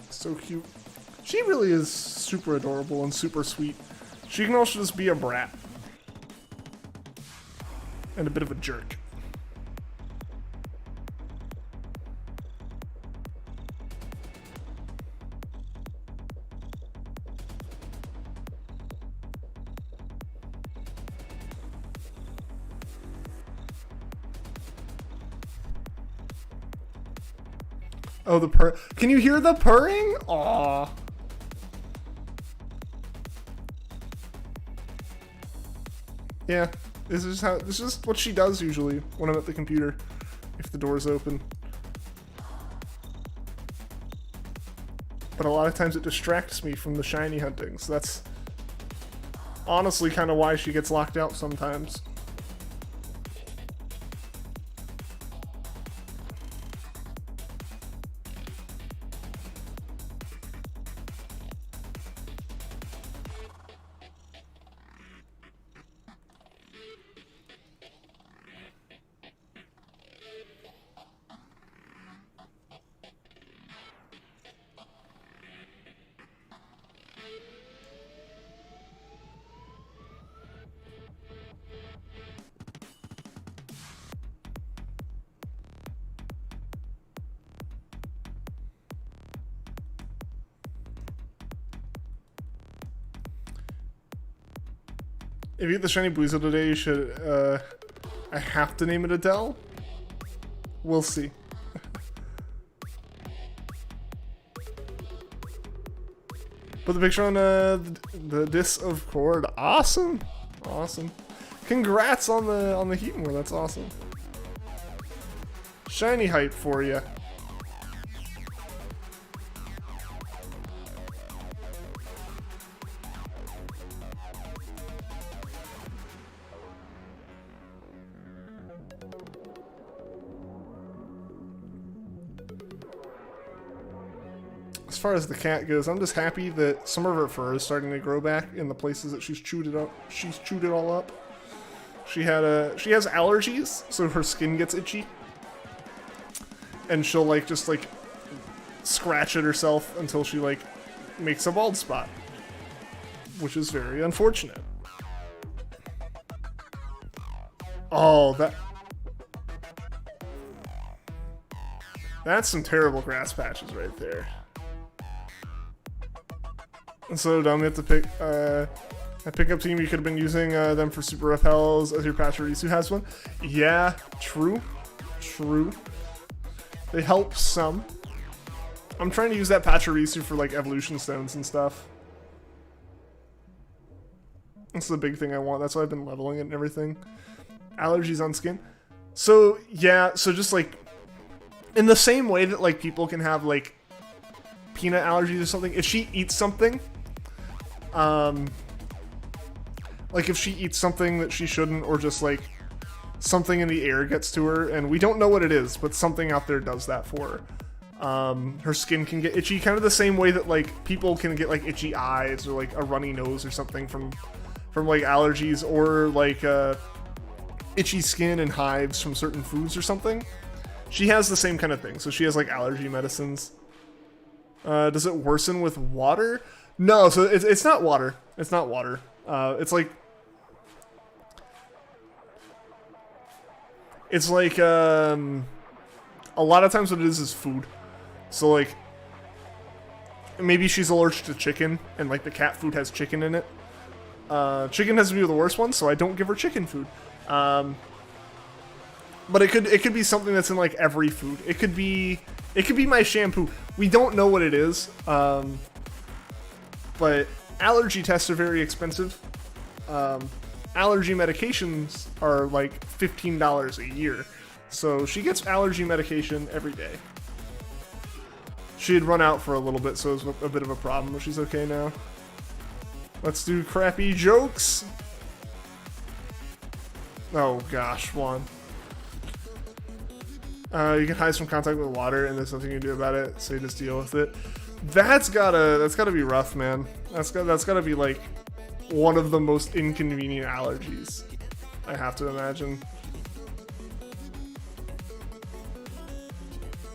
So cute. She really is super adorable and super sweet. She can also just be a brat. And a bit of a jerk. Oh, the purr. Can you hear the purring? Aww. Yeah, this is what she does usually when I'm at the computer, if the door's open. But a lot of times it distracts me from the shiny hunting, so that's honestly kind of why she gets locked out sometimes. If you get the shiny BUIZEL today, you should, I have to name it Adele? We'll see. Put the picture on the Discord. Awesome, awesome. Congrats on the Heatmore. That's awesome. Shiny hype for you. As far as the cat goes, I'm just happy that some of her fur is starting to grow back in the places that she's chewed it up. She's chewed it all up. She has allergies, so her skin gets itchy, and she'll like just like scratch it herself until she like makes a bald spot, which is very unfortunate. Oh, that's some terrible grass patches right there. And so dumb, you have to pick a pickup team. You could have been using them for super repels as your Pachirisu has one. Yeah, true. True. They help some. I'm trying to use that Pachirisu for like evolution stones and stuff. That's the big thing I want. That's why I've been leveling it and everything. Allergies on skin. So yeah, so just like in the same way that like people can have like peanut allergies or something, if she eats something, like if she eats something that she shouldn't, or just like something in the air gets to her and we don't know what it is, but something out there does that for her, her skin can get itchy, kind of the same way that like people can get like itchy eyes or like a runny nose or something from like allergies, or like itchy skin and hives from certain foods or something. She has the same kind of thing, so she has like allergy medicines. Does it worsen with water? No, so it's not water. It's not water. It's like a lot of times what it is food. So like maybe she's allergic to chicken, and like the cat food has chicken in it. Chicken has to be the worst one, so I don't give her chicken food. But it could be something that's in like every food. It could be my shampoo. We don't know what it is. But allergy tests are very expensive. Allergy medications are like $15 a year. So she gets allergy medication every day. She had run out for a little bit, so it was a bit of a problem, but she's okay now. Let's do crappy jokes. Oh gosh, Juan. You can hide from contact with water, and there's nothing you can do about it, so you just deal with it. That's gotta be rough, man. That's gotta be like one of the most inconvenient allergies, I have to imagine.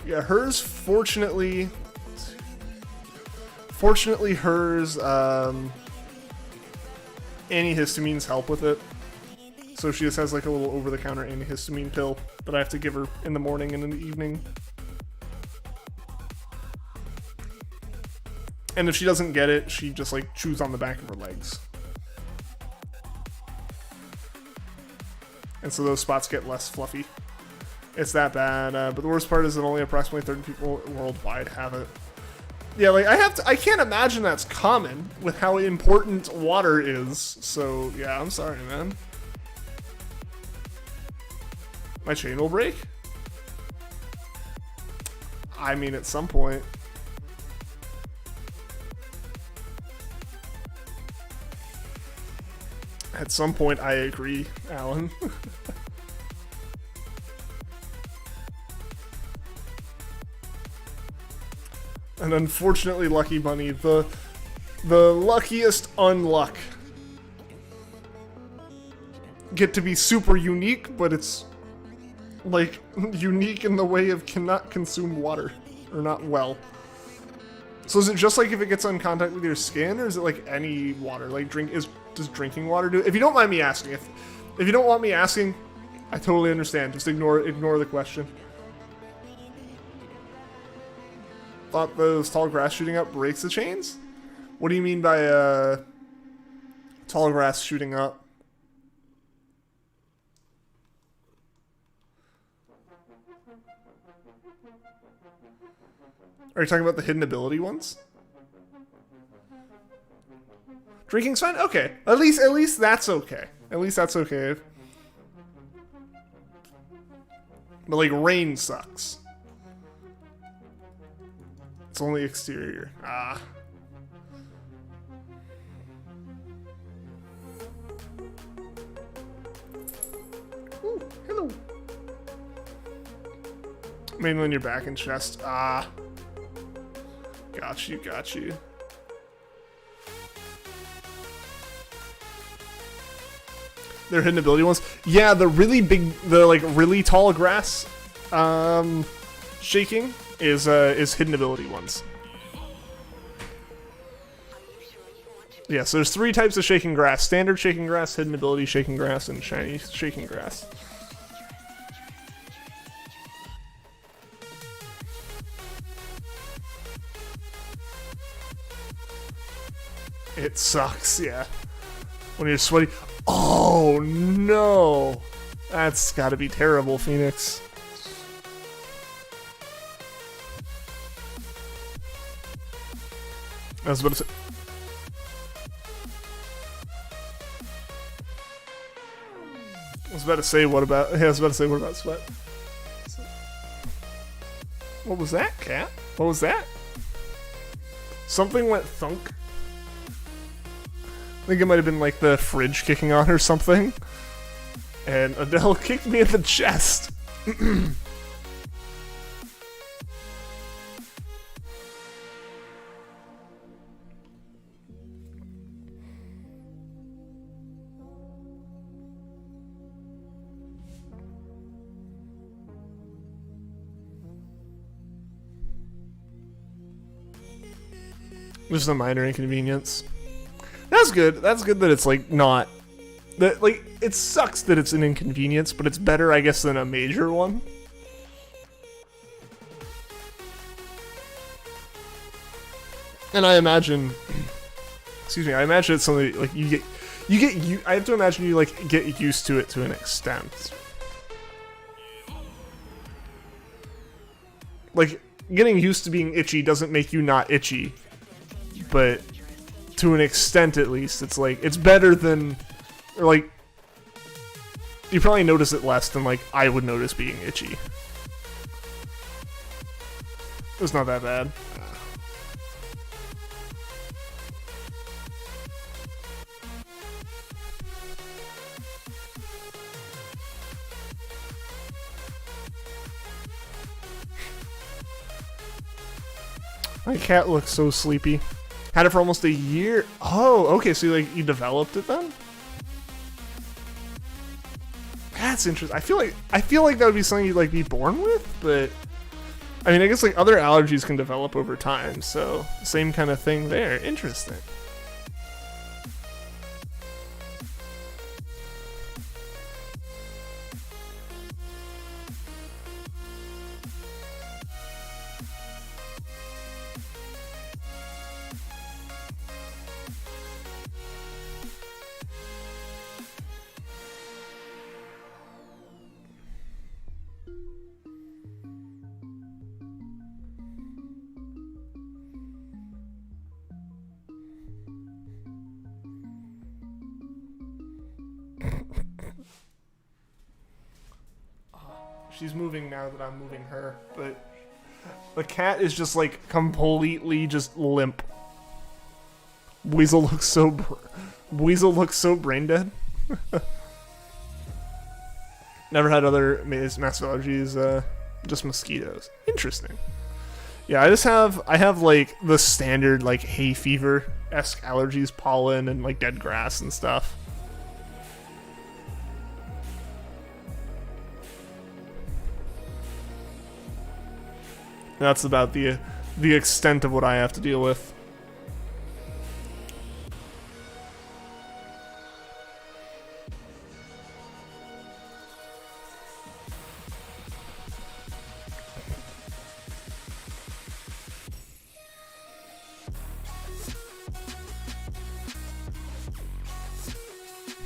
Yeah, hers, fortunately hers, antihistamines help with it. So she just has like a little over-the-counter antihistamine pill that I have to give her in the morning and in the evening. And if she doesn't get it, she just like chews on the back of her legs. And so those spots get less fluffy. It's that bad, but the worst part is that only approximately 30 people worldwide have it. Yeah, like I can't imagine that's common with how important water is. So yeah, I'm sorry, man. My chain will break? I mean, at some point. At some point, I agree, Alan. And unfortunately, Lucky Bunny, the luckiest unluck. Get to be super unique, but it's like unique in the way of cannot consume water, or not well. So is it just like if it gets on contact with your skin, or is it like any water? Like does drinking water do it? If you don't mind me asking, if you don't want me asking, I totally understand. Just ignore the question. Thought those tall grass shooting up breaks the chains? What do you mean by tall grass shooting up? Are you talking about the hidden ability ones? Drinking's fine? Okay. At least that's okay. At least that's okay. But like rain sucks. It's only exterior. Ah. Ooh, hello. Mainly on your back and chest. Ah. Got you, got you. They're hidden ability ones. Yeah, the really big, the like really tall grass shaking is hidden ability ones. Yeah, so there's 3 types of shaking grass: standard shaking grass, hidden ability shaking grass, and shiny shaking grass. It sucks, yeah. When you're sweaty. Oh no! That's gotta be terrible, Phoenix. I was about to say. What about sweat? What was that, cat? What was that? Something went thunk. I think it might have been like the fridge kicking on or something. And Adele kicked me in the chest. Just a minor inconvenience. That's good. That's good that it's like not that like it sucks that it's an inconvenience, but it's better, I guess, than a major one. And I imagine, excuse me, I imagine it's something like I have to imagine you like get used to it to an extent. Like getting used to being itchy doesn't make you not itchy, but to an extent, at least, it's like, it's better than, or like, you probably notice it less than like I would notice being itchy. It's not that bad. My cat looks so sleepy. Had it for almost a year. Oh, okay, so you developed it then? That's interesting. I feel like that would be something you'd like be born with, but I mean, I guess like other allergies can develop over time, so same kind of thing there. Interesting. She's moving now that I'm moving her, but the cat is just like completely just limp. Weasel looks so brain dead. Never had other massive allergies, just mosquitoes. Interesting. Yeah, I have like the standard like hay fever-esque allergies, pollen and like dead grass and stuff. That's about the extent of what I have to deal with.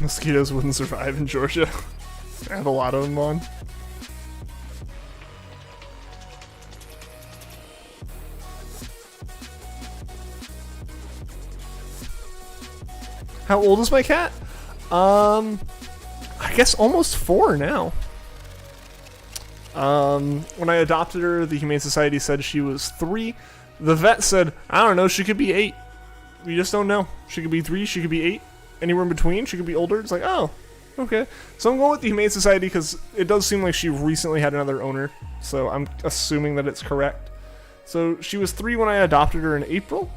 Mosquitoes wouldn't survive in Georgia. I have a lot of them on. How old is my cat? I guess almost 4 now. When I adopted her, the Humane Society said she was 3. The vet said, I don't know, she could be 8. We just don't know. She could be 3, she could be 8. Anywhere in between, she could be older. It's like, oh, okay. So I'm going with the Humane Society because it does seem like she recently had another owner. So I'm assuming that it's correct. So she was 3 when I adopted her in April.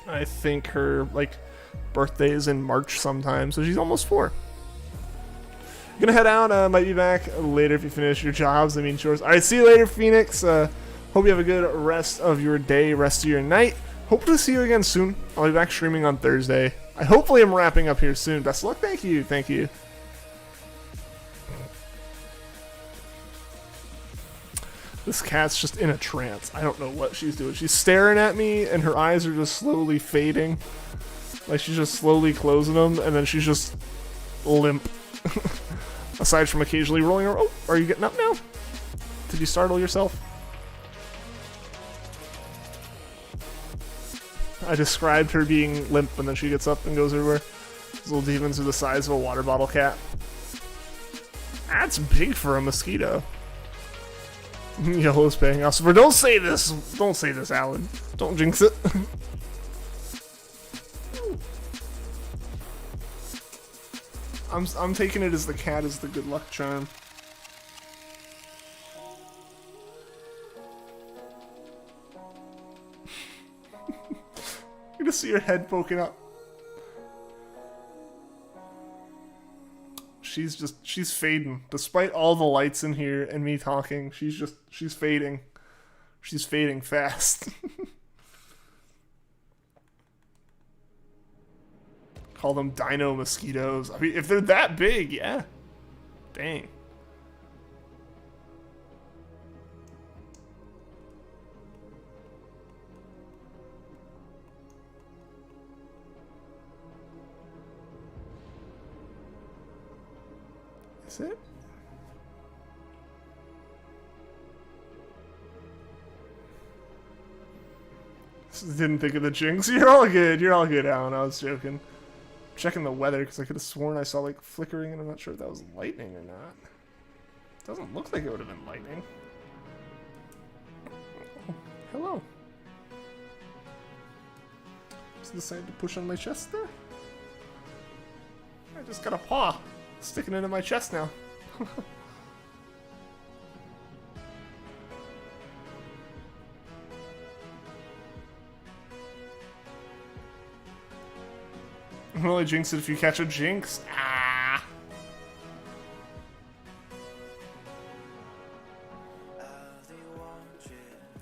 I think her, like, birthday is in March sometime, so she's almost 4. Gonna head out, might be back later if you finish your jobs, chores. Alright, see you later, Phoenix. Hope you have a good rest of your day, rest of your night. Hope to see you again soon. I'll be back streaming on Thursday. Hopefully I'm wrapping up here soon. Best of luck. Thank you. Thank you. This cat's just in a trance. I don't know what she's doing. She's staring at me, and her eyes are just slowly fading. Like she's just slowly closing them, and then she's just limp. Aside from occasionally rolling her. Oh, are you getting up now? Did you startle yourself? I described her being limp, and then she gets up and goes everywhere. These little demons are the size of a water bottle cat. That's big for a mosquito. Yellow's paying off. Don't say this. Don't say this, Alan. Don't jinx it. I'm taking it as the cat is the good luck charm. You just see her head poking up. She's fading. Despite all the lights in here and me talking, she's fading. She's fading fast. Call them dino mosquitoes. I mean, if they're that big, yeah. Dang. Is it? Didn't think of the jinx. You're all good. You're all good, Alan. I was joking. Checking the weather because I could have sworn I saw like flickering, and I'm not sure if that was lightning or not. Doesn't look like it would have been lightning. Oh, hello. Just decided to push on my chest there. I just got a paw sticking into my chest now. I'm only jinx it if you catch a jinx. Ah.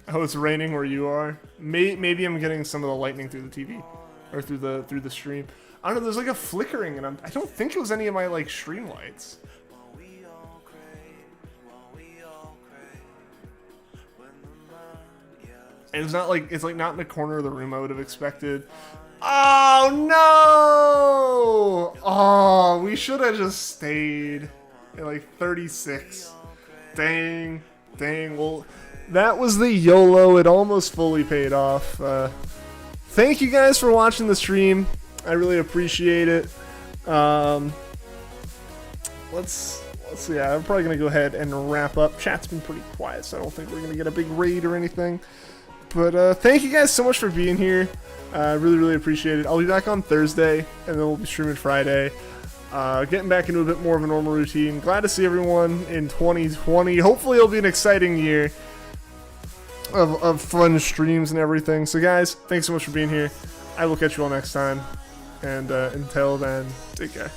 Oh, it's raining where you are. Maybe I'm getting some of the lightning through the TV, or through the stream. I don't know. There's like a flickering, and I don't think it was any of my like stream lights. And it's not like it's like not in the corner of the room I would have expected. Oh no! Oh, we should have just stayed at like 36. Dang. Well, that was the YOLO. It almost fully paid off. Thank you guys for watching the stream. I really appreciate it. Let's see. Yeah, I'm probably gonna go ahead and wrap up. Chat's been pretty quiet, so I don't think we're gonna get a big raid or anything. But thank you guys so much for being here. I really appreciate it. I'll be back on Thursday, and then we'll be streaming Friday. Getting back into a bit more of a normal routine. Glad to see everyone in 2020. Hopefully it'll be an exciting year of fun streams and everything. So guys, thanks so much for being here. I will catch you all next time. And until then, take care.